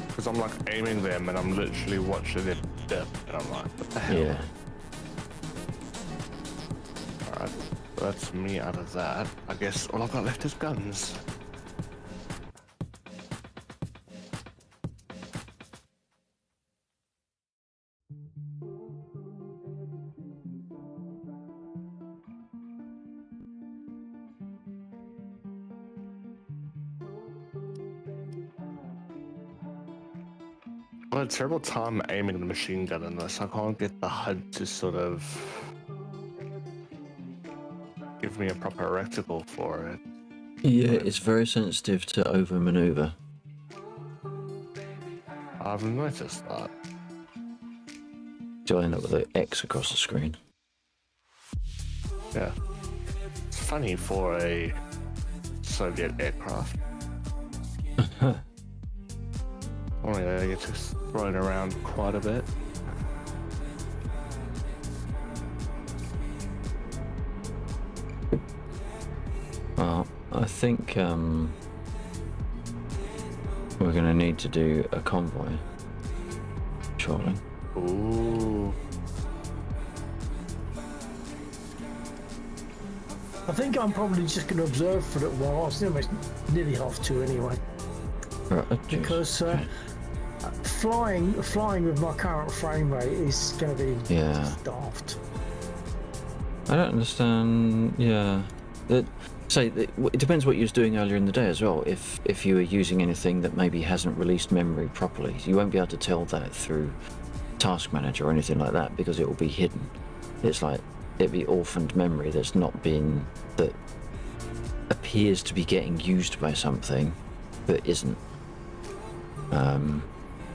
Because I'm like aiming them and I'm literally watching it dip, and I'm like, what the hell? Yeah. Alright, that's me out of that. I guess all I've got left is guns. I had a terrible time aiming the machine gun in this. I can't get the HUD to sort of give me a proper reticle for it. Yeah, it's very sensitive to over maneuver. I've noticed that. So I end up with an X across the screen. Yeah. It's funny for a Soviet aircraft. Only they get to throw it around quite a bit. Well, I think we're going to need to do a convoy shortly. Ooh. I think I'm probably just going to observe for a little while. I was nearly half to anyway. Right, because flying with my current frame rate is going to be daft. I don't understand. Yeah, it depends what you was doing earlier in the day as well. If you were using anything that maybe hasn't released memory properly, you won't be able to tell that through Task Manager or anything like that because it will be hidden. It's like it'd be orphaned memory that appears to be getting used by something, but isn't.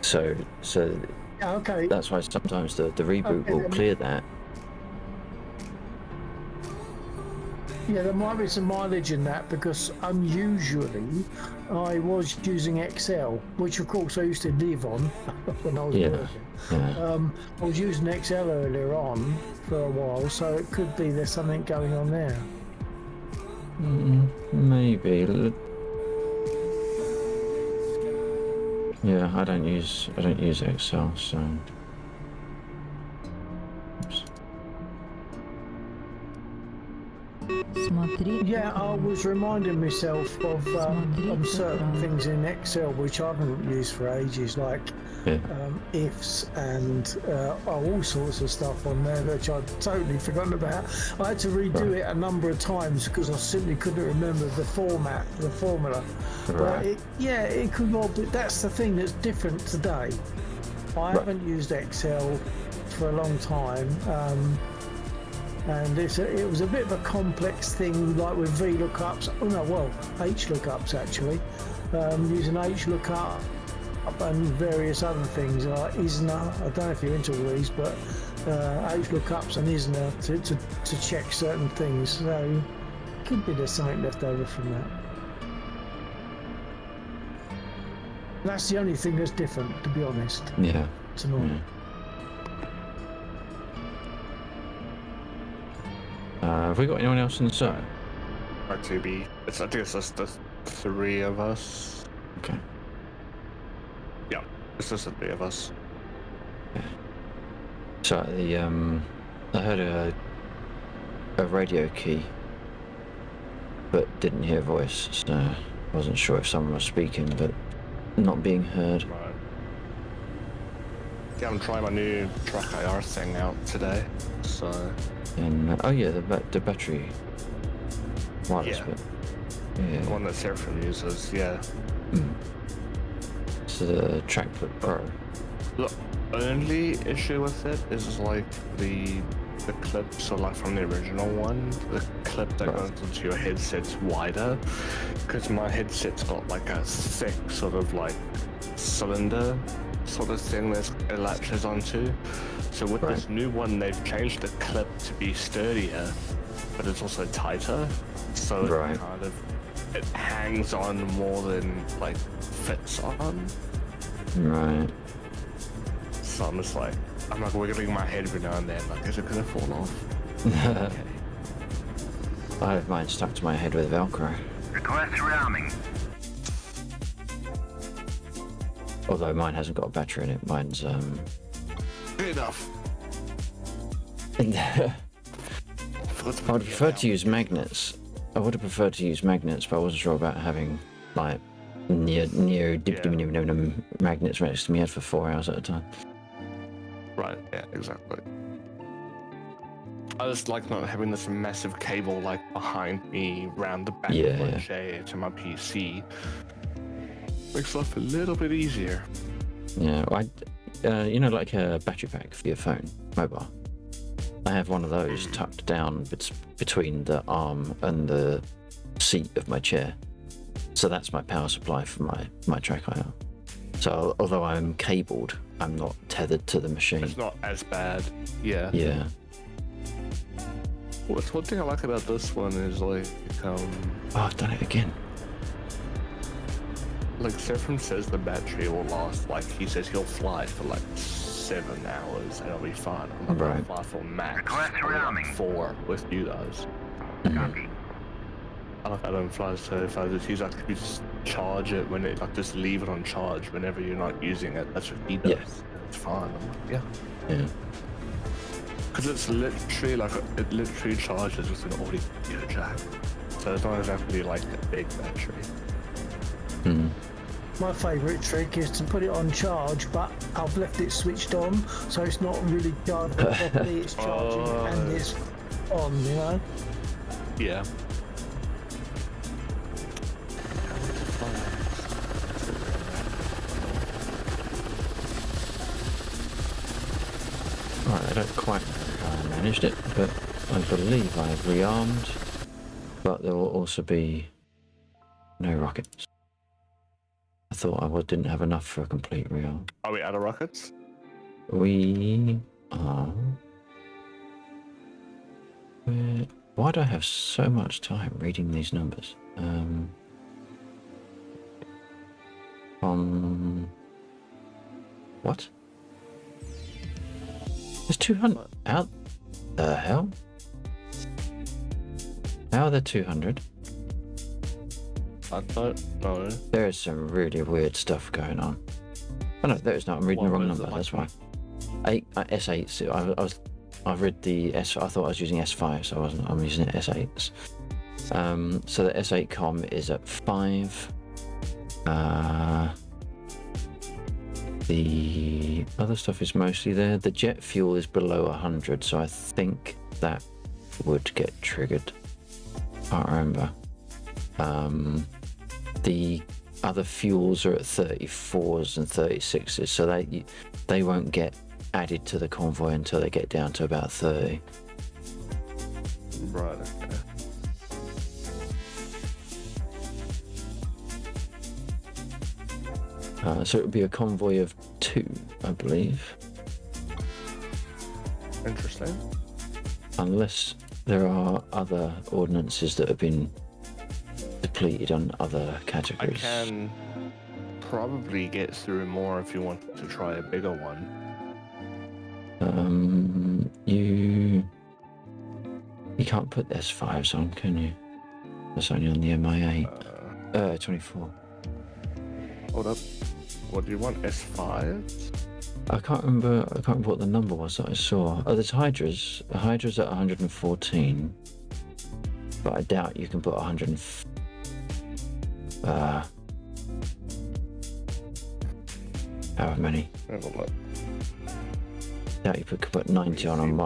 So Yeah, okay. that's why sometimes the reboot Okay, will then. clear that. Yeah, there might be some mileage in that because unusually I was using Excel, which of course I used to live on when I was working. Yeah. I was using Excel earlier on for a while, so it could be there's something going on there. Maybe. Yeah, I don't use Excel, so. Oops. Смотри. Yeah, I was reminding myself of certain things in Excel which I haven't used for ages, like ifs and all sorts of stuff on there which I'd totally forgotten about. I had to redo it a number of times because I simply couldn't remember the format, the formula. But it could all be, that's the thing that's different today. I haven't used Excel for a long time. And it was a bit of a complex thing, like with VLOOKUPs. Oh no, well, HLOOKUPs actually, using HLOOKUP and various other things like ISNA. I don't know if you're into all these, but HLOOKUPs and ISNA to check certain things. So could be there's something left over from that. That's the only thing that's different, to be honest. Yeah. It's annoying. Have we got anyone else in the server? I think it's just the three of us. Okay. Yeah, it's just the three of us. Yeah. So I heard a radio key, but didn't hear a voice, so I wasn't sure if someone was speaking, but not being heard. Right. Yeah, I'm trying my new track IR thing out today, so. And oh yeah, the battery wireless bit. Yeah. The one that Seraphim uses, yeah. So the Trackpad Pro. The only issue with it is like the clip, so like from the original one, the clip that goes into your headset's wider, because my headset's got like a thick sort of like cylinder sort of thing that it latches onto. So with this new one, they've changed the clip to be sturdier, but it's also tighter. So it kind of it hangs on more than like fits on. Right. So I'm just like, I'm like wiggling my head every now and then, like, is it gonna fall off? Okay. I have mine stuck to my head with Velcro. Request rearming. Although mine hasn't got a battery in it, mine's Good enough. I would prefer to use magnets. I would have preferred to use magnets, but I wasn't sure about having like neodymium magnets next to my head for 4 hours at a time. Right, yeah, exactly. I just like not having this massive cable like behind me round the back of my chair to my PC. Makes life a little bit easier. Yeah, you know, like a battery pack for your phone, mobile. I have one of those tucked down between the arm and the seat of my chair. So that's my power supply for my track IR. So although I'm cabled, I'm not tethered to the machine. It's not as bad. Yeah. Yeah. Well, one thing I like about this one is like, oh, I've done it again. Like Seraphim says the battery will last, like he says he'll fly for like 7 hours and it'll be fine. I'm not gonna fly for max 4 with you guys. I don't fly, so if I just use, like, if you just charge it when it, like, just leave it on charge whenever you're not using it. That's what he does. Yeah. It's fine. I'm like, yeah. Because it's literally like it literally charges with an audio jack, so it's not exactly like a big battery. My favourite trick is to put it on charge, but I've left it switched on, so it's not really charged properly. It's charging and it's on, you know. Yeah. Right, I don't quite know how I managed it, but I believe I've rearmed, but there will also be no rockets. I thought I didn't have enough for a complete reel. Are we out of rockets? We are. Why do I have so much time reading these numbers? What? There's 200. How the hell? How are there 200? I don't know. There is some really weird stuff going on. Oh no, there is not. I'm reading the wrong number. That's why. S8. So I've read the S. I thought I was using S5, so I wasn't. I'm using S8s. So the S8 com is at 5. The other stuff is mostly there. The jet fuel is below 100, so I think that would get triggered. Can't remember. The other fuels are at 34s and 36s, so they won't get added to the convoy until they get down to about 30. Right. Okay. So it would be a convoy of 2, I believe. Interesting. Unless there are other ordnances that have been depleted on other I categories. can probably get through more if you want to try a bigger one. You can't put S5s on, can you? That's only on the MI8. 24. Hold up. What do you want? S5s? I can't remember what the number was that I saw. Oh, there's Hydras. The Hydra's at 114. But I doubt you can put 100. However many. Have a look. Doubt you could put 90 on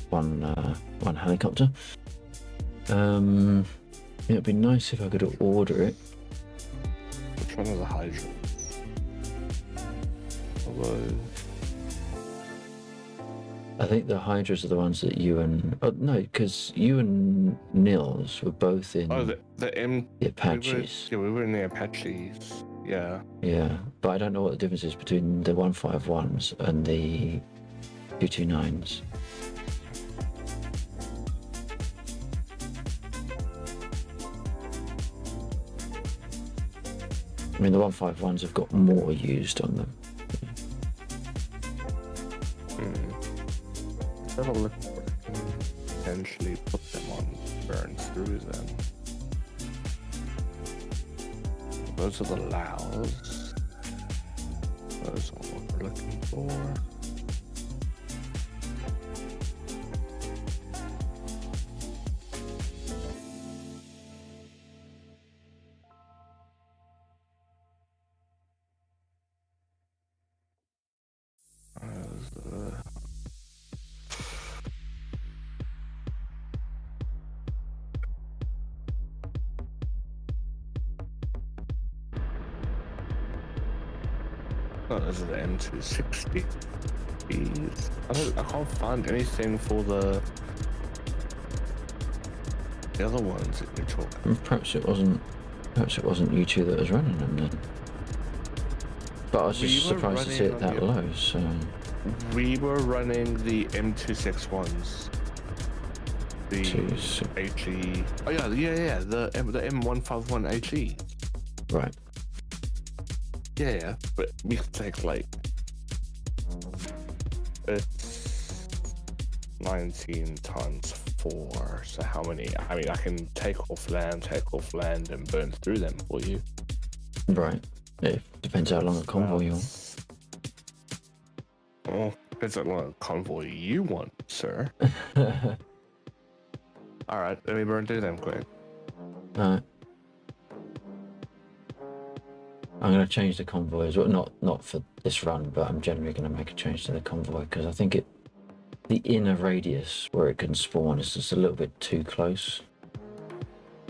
one helicopter. It'd be nice if I could order it. Which one is a Hydra? Although... I think the Hydras are the ones that you and... Oh, no, because you and Nils were both in the Apaches. We were in the Apaches. Yeah. Yeah, but I don't know what the difference is between the 151s and the 229s. I mean, the 151s have got more used on them. Have a look what can potentially put them on burn through them. Those are the Laos. Those are what we're looking for. Oh, this is the M260. I can't find anything for the other ones that you're talking. Perhaps it wasn't you two that was running them then. But I was just surprised to see it that low. So we were running the M261s. The HE. Oh yeah. The M151 HE. Right. Yeah, but we could take like it's 19 tons 4. So how many? I mean, I can take off land, and burn through them for you. Right. It depends how long a convoy you want. Well, depends how long a convoy you want, sir. All right, let me burn through them quick. Alright. I'm going to change the convoy as well. Not for this run, but I'm generally going to make a change to the convoy because I think the inner radius where it can spawn is just a little bit too close,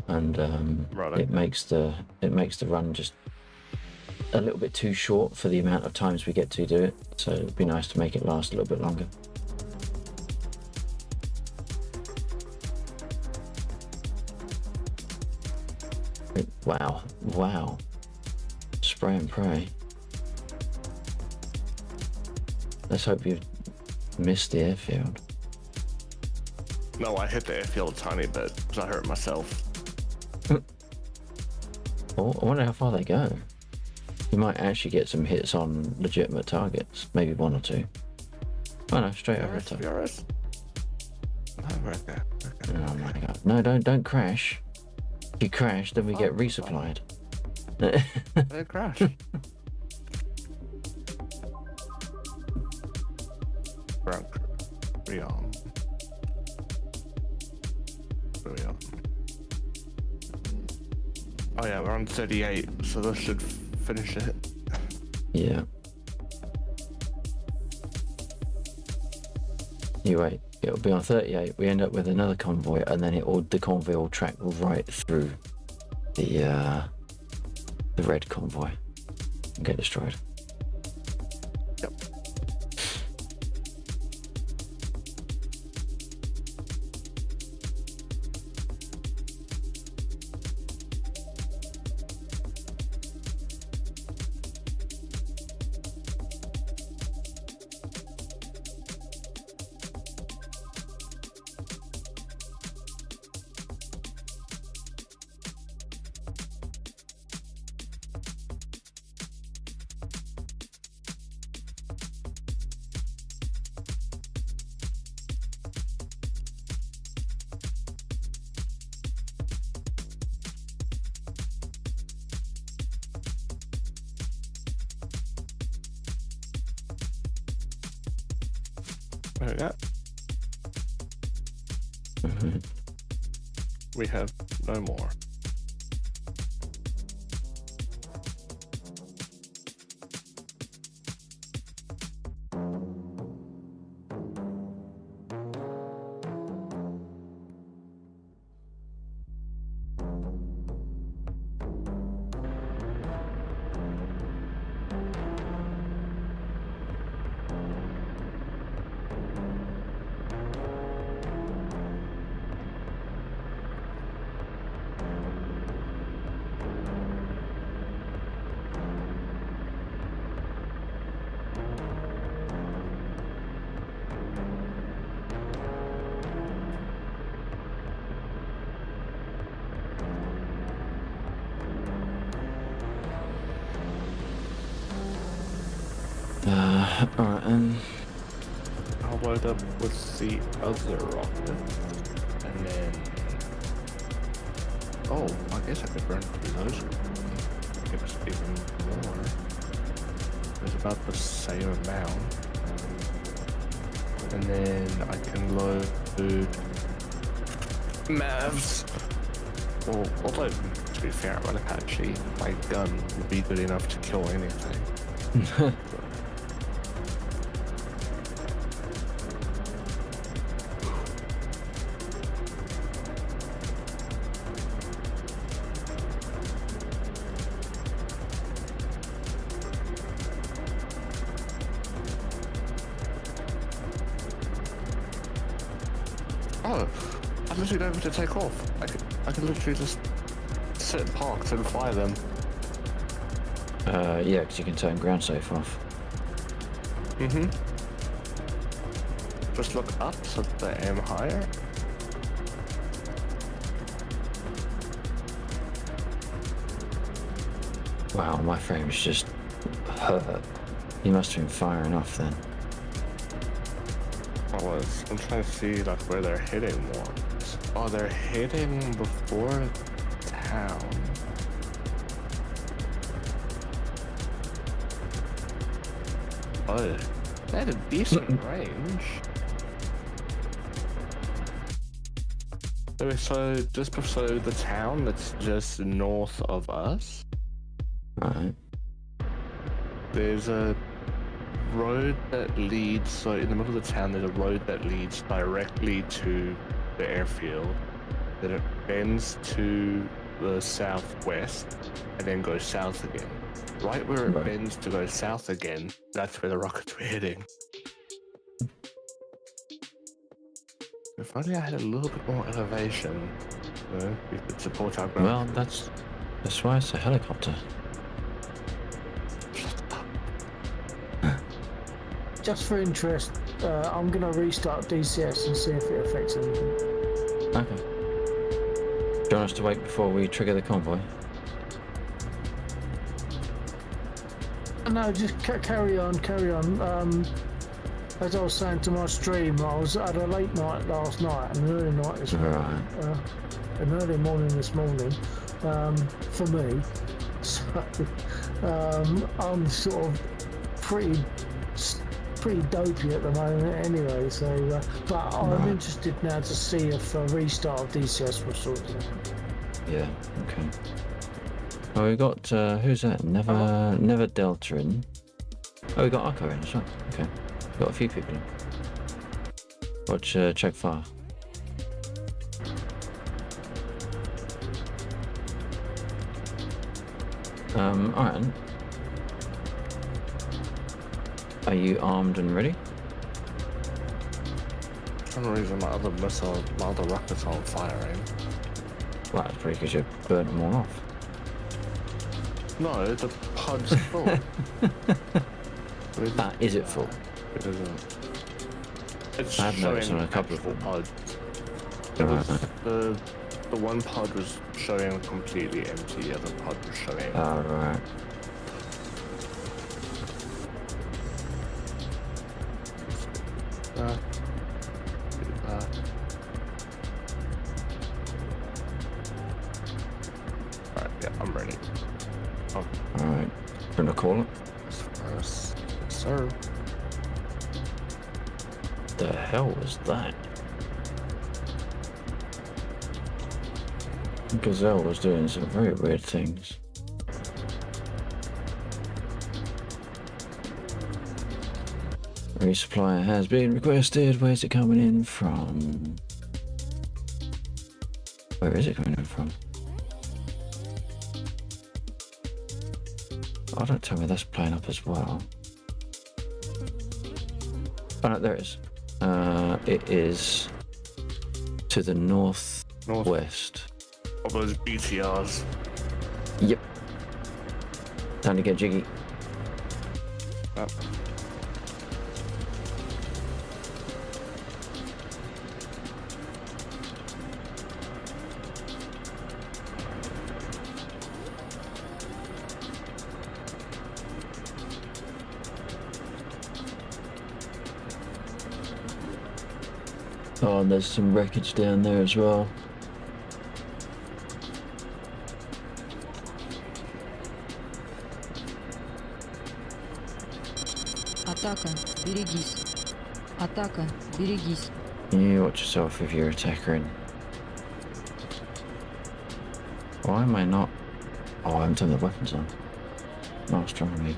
and it makes the run just a little bit too short for the amount of times we get to do it. So it'd be nice to make it last a little bit longer. Wow. spray and pray. Let's hope you've missed the airfield. No, I hit the airfield a tiny bit because I hurt myself. Oh, I wonder how far they go. You might actually get some hits on legitimate targets, maybe 1 or 2. Oh no, straight over the top. No, we're okay. Oh my god. No, don't crash. If you crash, then we get resupplied. I didn't crash. Drunk. Rearm. Oh yeah, we're on 38, so this should finish it. Yeah. You wait. It'll be on 38. We end up with another convoy, and then the convoy will track right through the red convoy and get destroyed. Yep. There we go. We have no more. Alright, and I'll load up with the other rocket, and then... Oh, I guess I could burn through those. Give us even more. There's about the same amount. And then I can load Mavs. Well, although, to be fair, on Apache, my gun would be good enough to kill anything. Oh, I literally don't have to take off. I can literally just sit parked and fly them. yeah, because you can turn ground safe off. Mm-hmm. Just look up so that I am higher. Wow, my frame's just hurt. You must have been firing off then. I'm trying to see like where they're hitting more. Oh, they're hitting before town. Oh, they had a decent range. So the town that's just north of us. Right. There's a road that leads, so in the middle of the town there's a road that leads directly to the airfield, then it bends to the southwest and then goes south again. Right where it bends to go south again, that's where the rockets were hitting. If only I had a little bit more elevation, we could support our ground. Well, that's why it's a helicopter. just for interest, I'm going to restart DCS and see if it affects anything. Okay. Do you want us to wait before we trigger the convoy? No, just carry on. As I was saying to my stream, I was at a late night last night and an early night this morning. An early morning this morning for me. So I'm sort of pretty dopey at the moment anyway. So, but I'm interested now to see if a restart of DCS will sort it out. Yeah. Okay. Oh, we got who's that? Never Delta in. Oh, we got Arco in. That's right. Okay. Got a few people in. Watch check fire. Alright. Are you armed and ready? For some reason, my other rockets aren't firing. Well, that's probably because you burnt them all off. No, the pod's full. Is it full? It isn't. It's I have noticed showing on a couple of them. pods. The one pod was showing completely empty, the other pod was showing. Oh, right. Alright, yeah, I'm ready. Oh, Alright. Gonna call it? yes, sir. The hell was that? Gazelle was doing some very weird things. Resupply has been requested. Where's it coming in from? Where is it coming in from? Oh, don't tell me that's playing up as well. Oh no, there it is. It is to the northwest. All those BTRs. Yep. Time to get jiggy. Yep. Oh, and there's some wreckage down there as well. Атака, берегись. Атака, берегись. You watch yourself if you're attacker. Why am I not? Oh, I haven't turned the weapons on. Master only.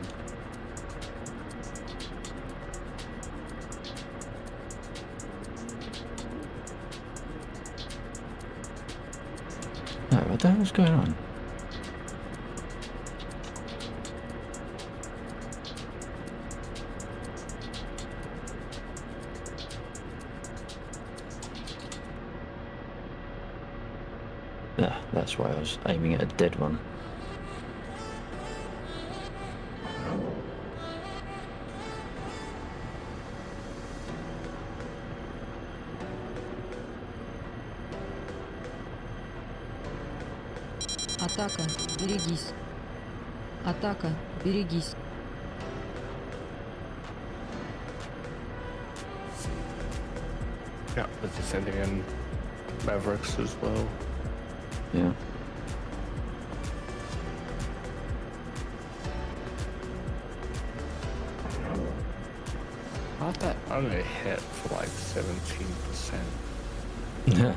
No, what the hell's going on? Yeah, that's why I was aiming at a dead one. Атака, берегись. Атака, берегись. Yeah, it's sending in Mavericks as well. Yeah. How'd that only hit for like 17%? Yeah.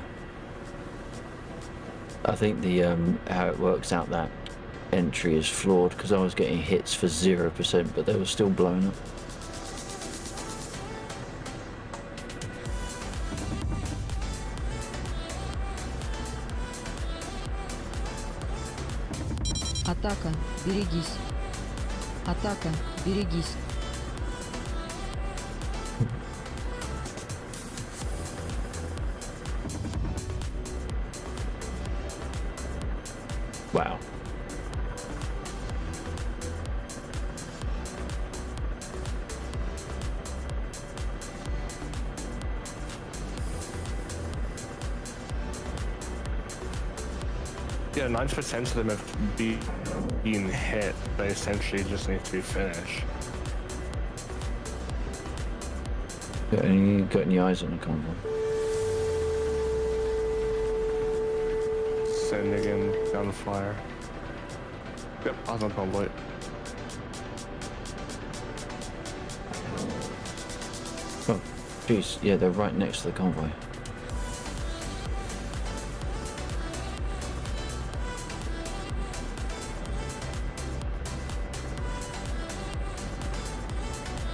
I think the how it works out that entry is flawed because I was getting hits for 0%, but they were still blown up. Атака, берегись. Атака, берегись. Wow. yeah, 90% of them have been hit. They essentially just need to be finished. Got any eyes on the convoy? Sending in gunfire. Yep, eyes on convoy. Oh, jeez, yeah, they're right next to the convoy.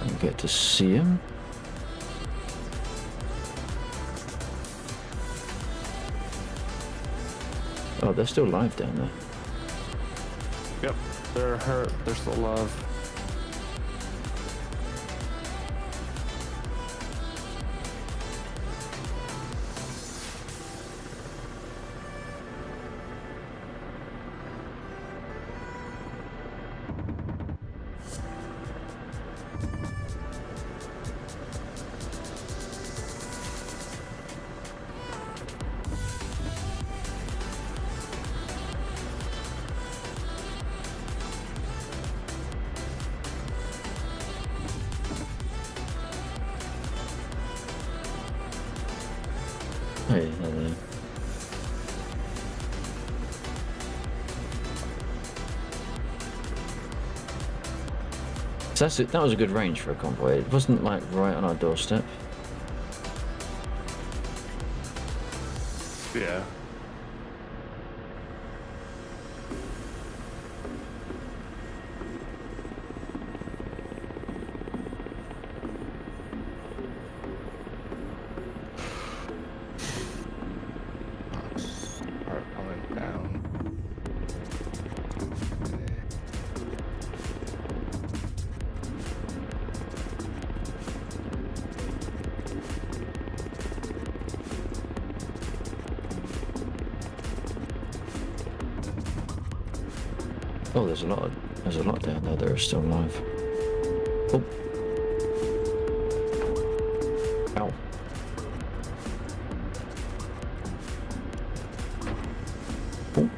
I get to see him. Oh, they're still alive down there. Yep, they're hurt. They're still alive. Hey, hello. So that's it. That was a good range for a convoy. It wasn't like right on our doorstep. Yeah. Start coming down. Oh, there's a lot down there that are still alive. Oh. Ow. Oh.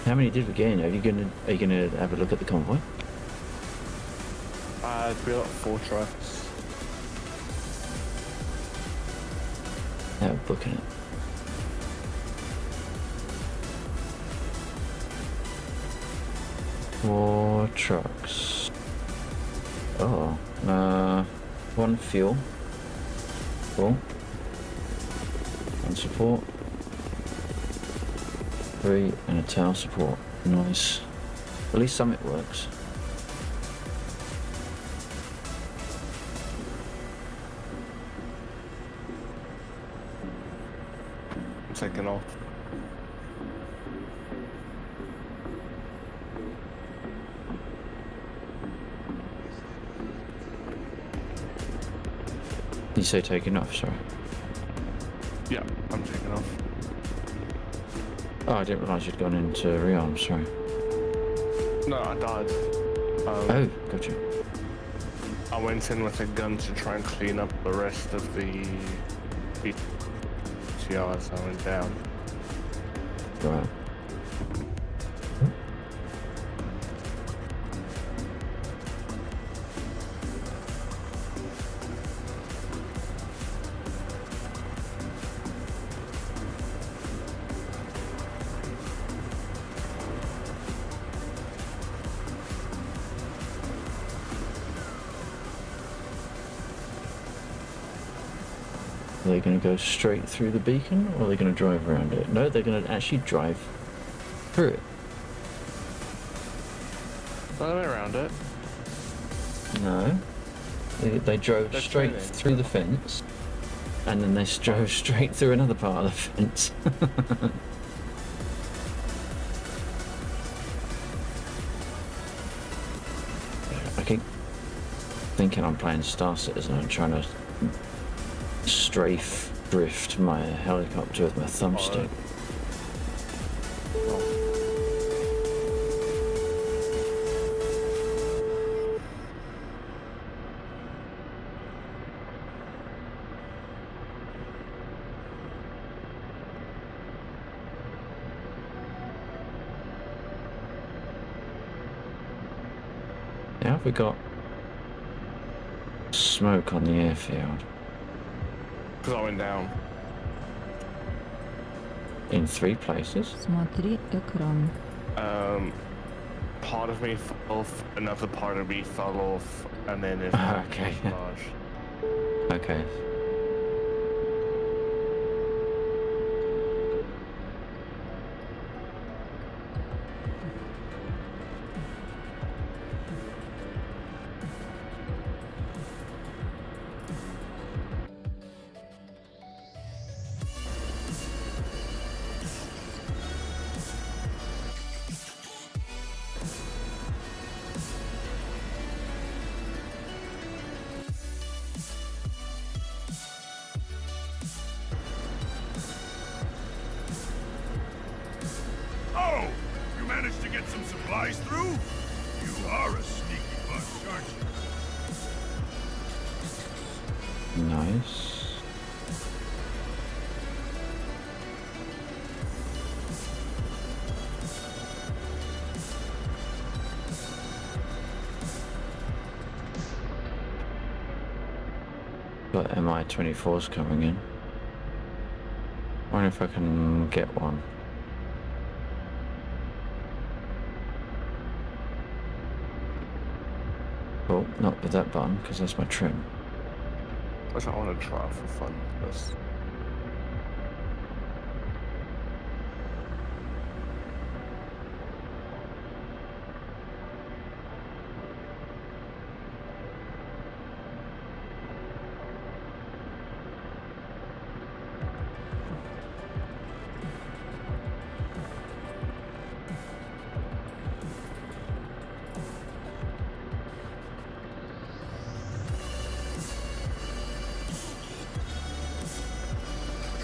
How many did we gain? Are you gonna have a look at the convoy? We got 4 trucks. Yeah, booking it. Four trucks. Oh, 1 fuel. Cool. 1 support. 3 and a tower support. Nice. At least some it works. I'm taking off. You say taking off, sorry. Yeah, I'm taking off. Oh, I didn't realise you'd gone into rearm, sorry. No, I died. Oh, gotcha. I went in with a gun to try and clean up the rest of the BTRs. I went down. Right. Are they going to go straight through the beacon, or are they going to drive around it? No, they're going to actually drive through it. All the way around it. No. They drove straight through the fence, and then they drove straight through another part of the fence. I keep thinking I'm playing Star Citizen and trying to strafe drift my helicopter with my thumbstick. Now have we got smoke on the airfield? Because I went down. In 3 places? Смотри экран. Part of me fell off, another part of me fell off, and then it's Okay. Okay. Oh! You managed to get some supplies through? You are a sneaky bunch, aren't you? Nice. But MI-24's coming in. Wonder if I can get one. Oh, not with that button, because that's my trim. Which I want to try for fun. This.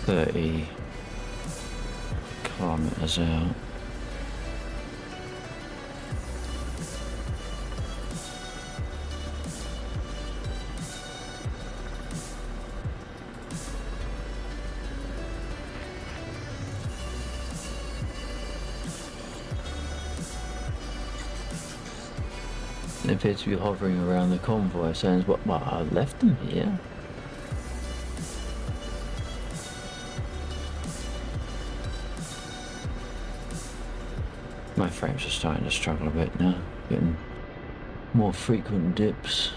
.30 kilometers out. They appear to be hovering around the convoy, saying, "What? Well, I left them here." My frames are starting to struggle a bit now, getting more frequent dips.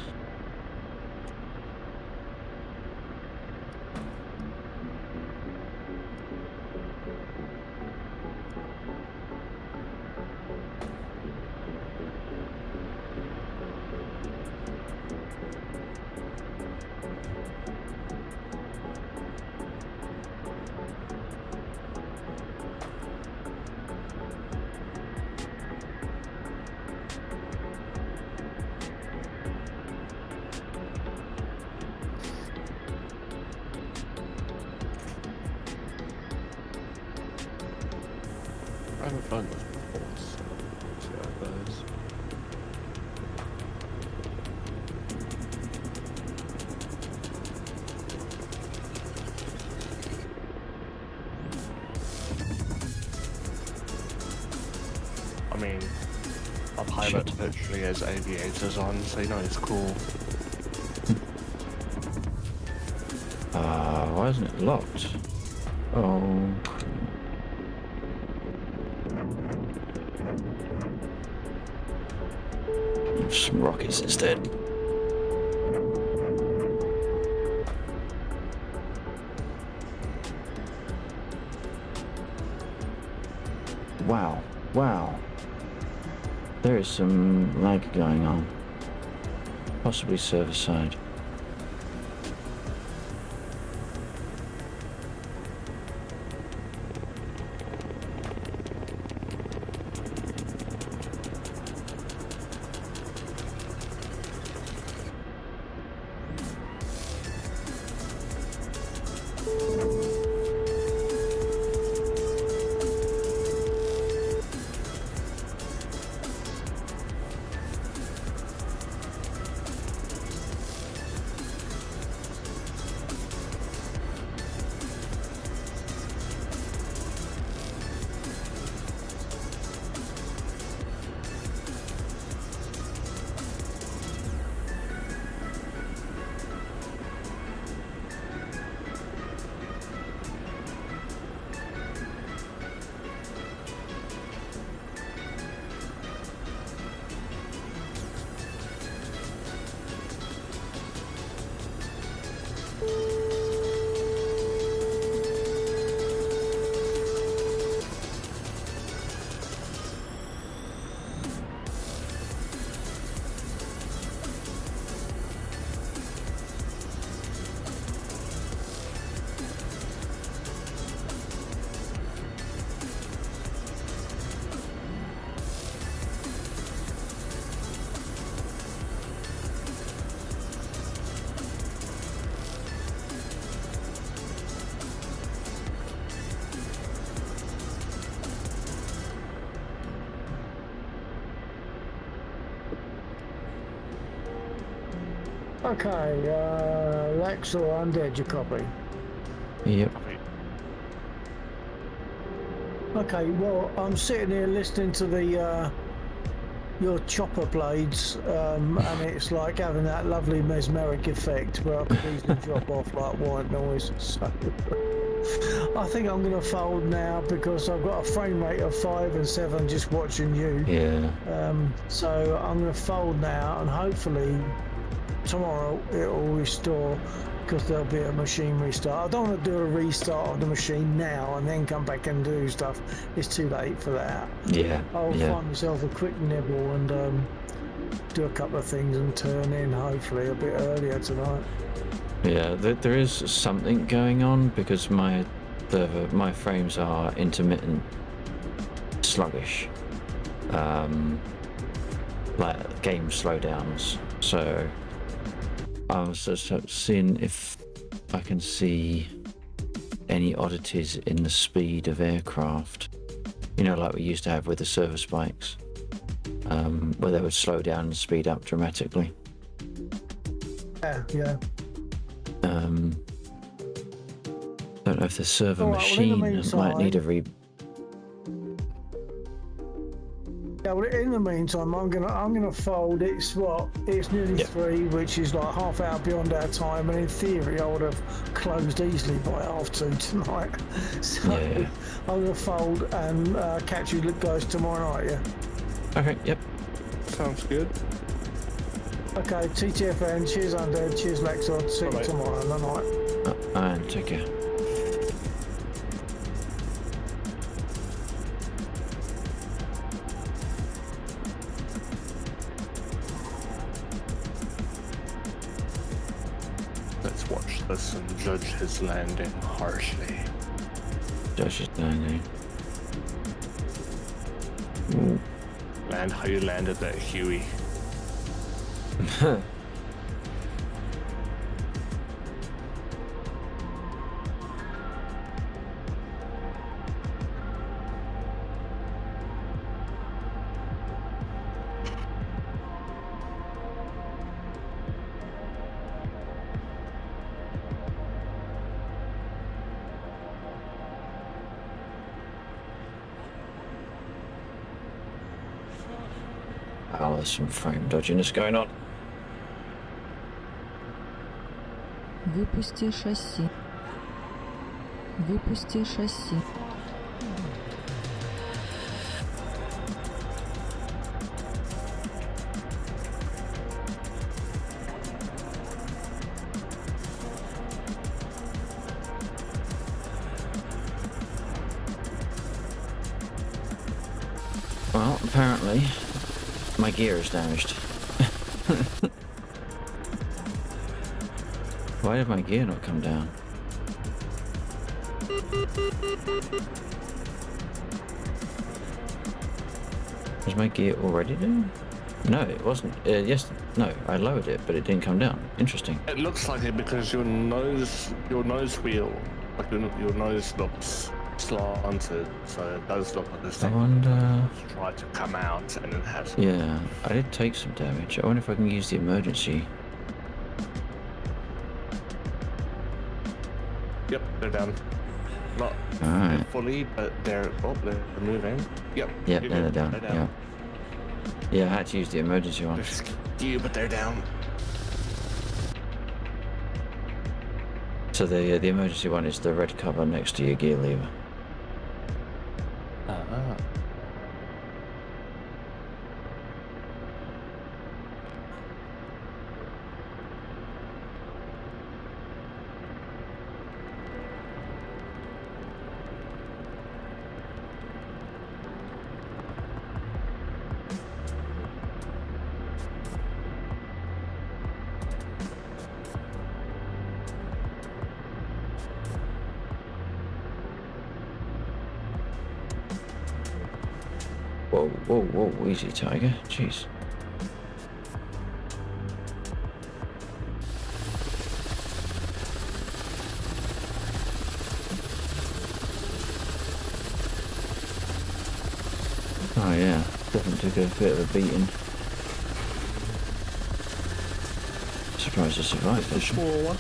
I haven't done this before, so let's see how it goes. I mean, our pilot literally has aviators on, so you know it's cool. Why isn't it locked? Oh. Some rockets instead. Wow, wow. There is some lag going on. Possibly server side. Okay, Lex or Undead, you copy? Yep. Okay, well, I'm sitting here listening to the your chopper blades, and it's like having that lovely mesmeric effect where I could easily drop off like white noise. So I think I'm going to fold now because I've got a frame rate of 5 and 7 just watching you. Yeah. So I'm going to fold now, and hopefully tomorrow it will restore because there'll be a machine restart. I don't want to do a restart of the machine now and then come back and do stuff. It's too late for that. Yeah. I'll find myself a quick nibble and do a couple of things and turn in hopefully a bit earlier tonight. Yeah, there is something going on because my frames are intermittent, sluggish, like game slowdowns. So I was just seeing if I can see any oddities in the speed of aircraft. You know, like we used to have with the server spikes, where they would slow down and speed up dramatically. Yeah. Don't know if the server All right, well, in the machine meantime, might need a Yeah, well, in the meantime, I'm gonna fold. It's nearly 3, which is like half hour beyond our time, and in theory, I would have closed easily by 2:30 tonight. So I'm gonna fold and catch you guys tomorrow night. Yeah. Okay. Yep. Sounds good. Okay, TTFN. Cheers, Undead. Cheers, Lexor. See you tomorrow night. And take care. Let's watch this and judge his landing harshly. Judge his landing. Land how you landed that Huey. Oh, there's some frame dodginess going on. Выпусти шасси. Выпусти шасси. Well, apparently my gear is damaged. Why did my gear not come down? Was my gear already down? No, it wasn't. No, I lowered it, but it didn't come down. Interesting. It looks like it because your nose wheel, like your nose looks slanted, so it does look like this thing. I wonder. Tried to come out and it has. Yeah, I did take some damage. I wonder if I can use the emergency. Yep, they're down. Not fully, but they're moving. Yep. Yep, they're down. Yeah. Yeah, I had to use the emergency one. They're skew, but they're down. So the emergency one is the red cover next to your gear lever. Whoa, easy, Tiger. Jeez. Oh yeah, definitely took a bit of a beating. Surprised I survived The this. small one.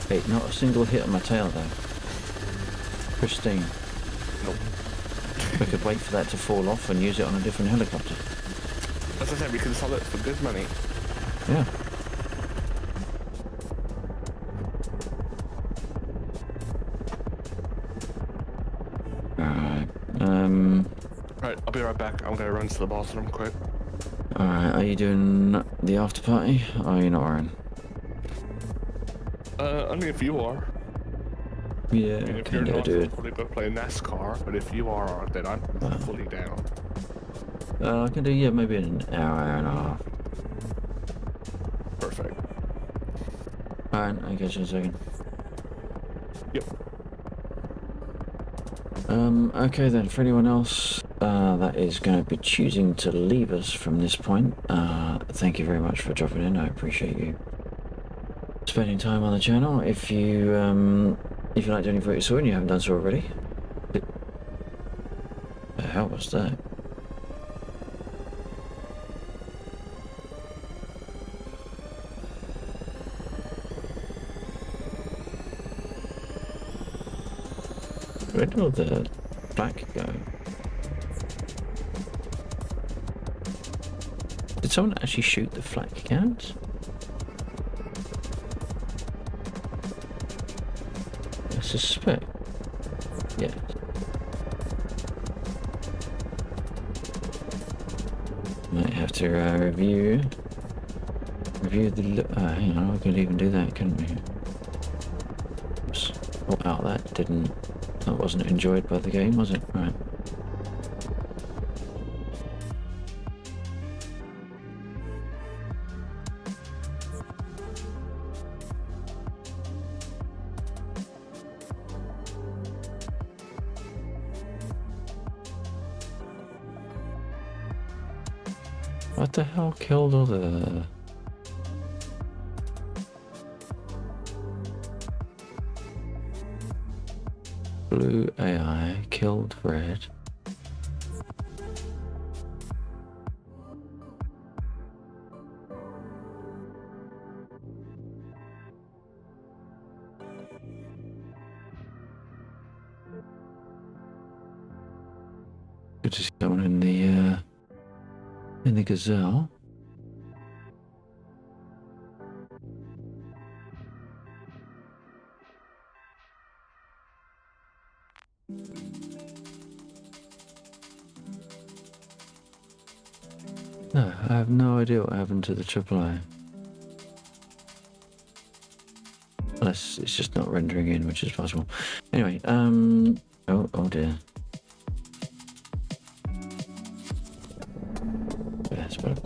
Hey, not a single hit on my tail though. Pristine. Nope. We could wait for that to fall off and use it on a different helicopter. As I said, we can sell it for good money. Yeah. Alright. Right, I'll be right back. I'm gonna run to the bathroom quick. Alright, are you doing the after party? Or are you not, Aaron? I mean, if you are. Yeah, I mean, if okay, you're no, not, dude. we'll probably go play NASCAR. But if you are, then I'm fully down. I can do, yeah, maybe an hour, hour and a half. Perfect. Alright, I'll catch you in a second. Yep. Okay then, for anyone else that is going to be choosing to leave us from this point, thank you very much for dropping in. I appreciate you spending time on the channel. If you liked anything you saw and you haven't done so already, the hell was that? Where did all the black go? Did someone actually shoot the flak cat? I suspect. Yes. Might have to review the. Hang on, we could even do that, couldn't we? Oops. Oh, wow, that wasn't enjoyed by the game, was it? Right. What the hell killed all the... Blue AI killed red. Good to see someone in the Gazelle. No, I have no idea what happened to the AAA. Unless it's just not rendering in, which is possible. Anyway, oh dear. Yeah, that's better.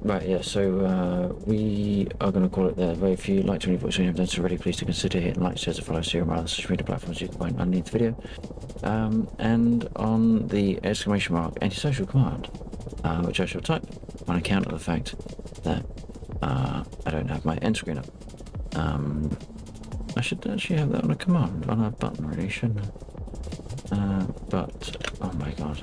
Right, yeah, so we are going to call it there. But if you like to any voice, you haven't done so already, please do consider hitting like, share, follow, see on my other social media platforms you can find underneath the video. And on the exclamation mark antisocial command, which I shall type on account of the fact that I don't have my end screen up. I should actually have that on a command, on a button really, shouldn't I? But, oh my god.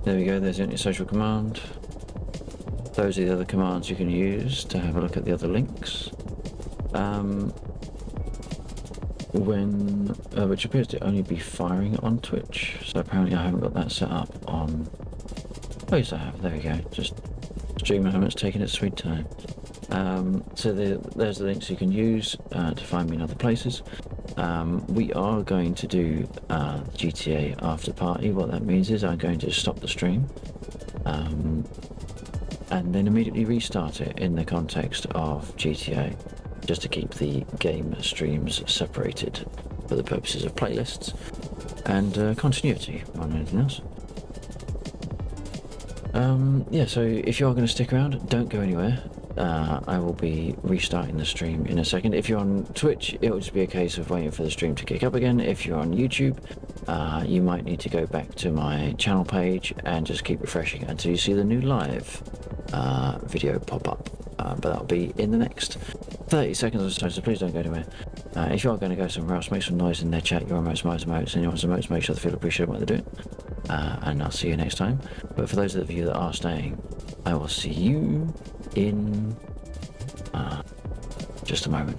There we go, there's the antisocial command. Those are the other commands you can use to have a look at the other links. Which appears to only be firing on Twitch, so apparently I haven't got that set up on... Oh yes I have, there we go, just stream moments taking its sweet time. So there's the links you can use to find me in other places. We are going to do GTA after party. What that means is I'm going to stop the stream and then immediately restart it in the context of GTA, just to keep the game streams separated for the purposes of playlists and continuity more than anything else. Yeah, so if you are going to stick around, don't go anywhere. I will be restarting the stream in a second. If you're on Twitch, it will just be a case of waiting for the stream to kick up again. If you're on YouTube, you might need to go back to my channel page and just keep refreshing until you see the new live video pop up. But that'll be in the next 30 seconds or so, so please don't go anywhere. If you are going to go somewhere else, make some noise in their chat. Your emotes, and you want some emotes, make sure they feel appreciated what they're doing. And I'll see you next time. But for those of you that are staying, I will see you in just a moment.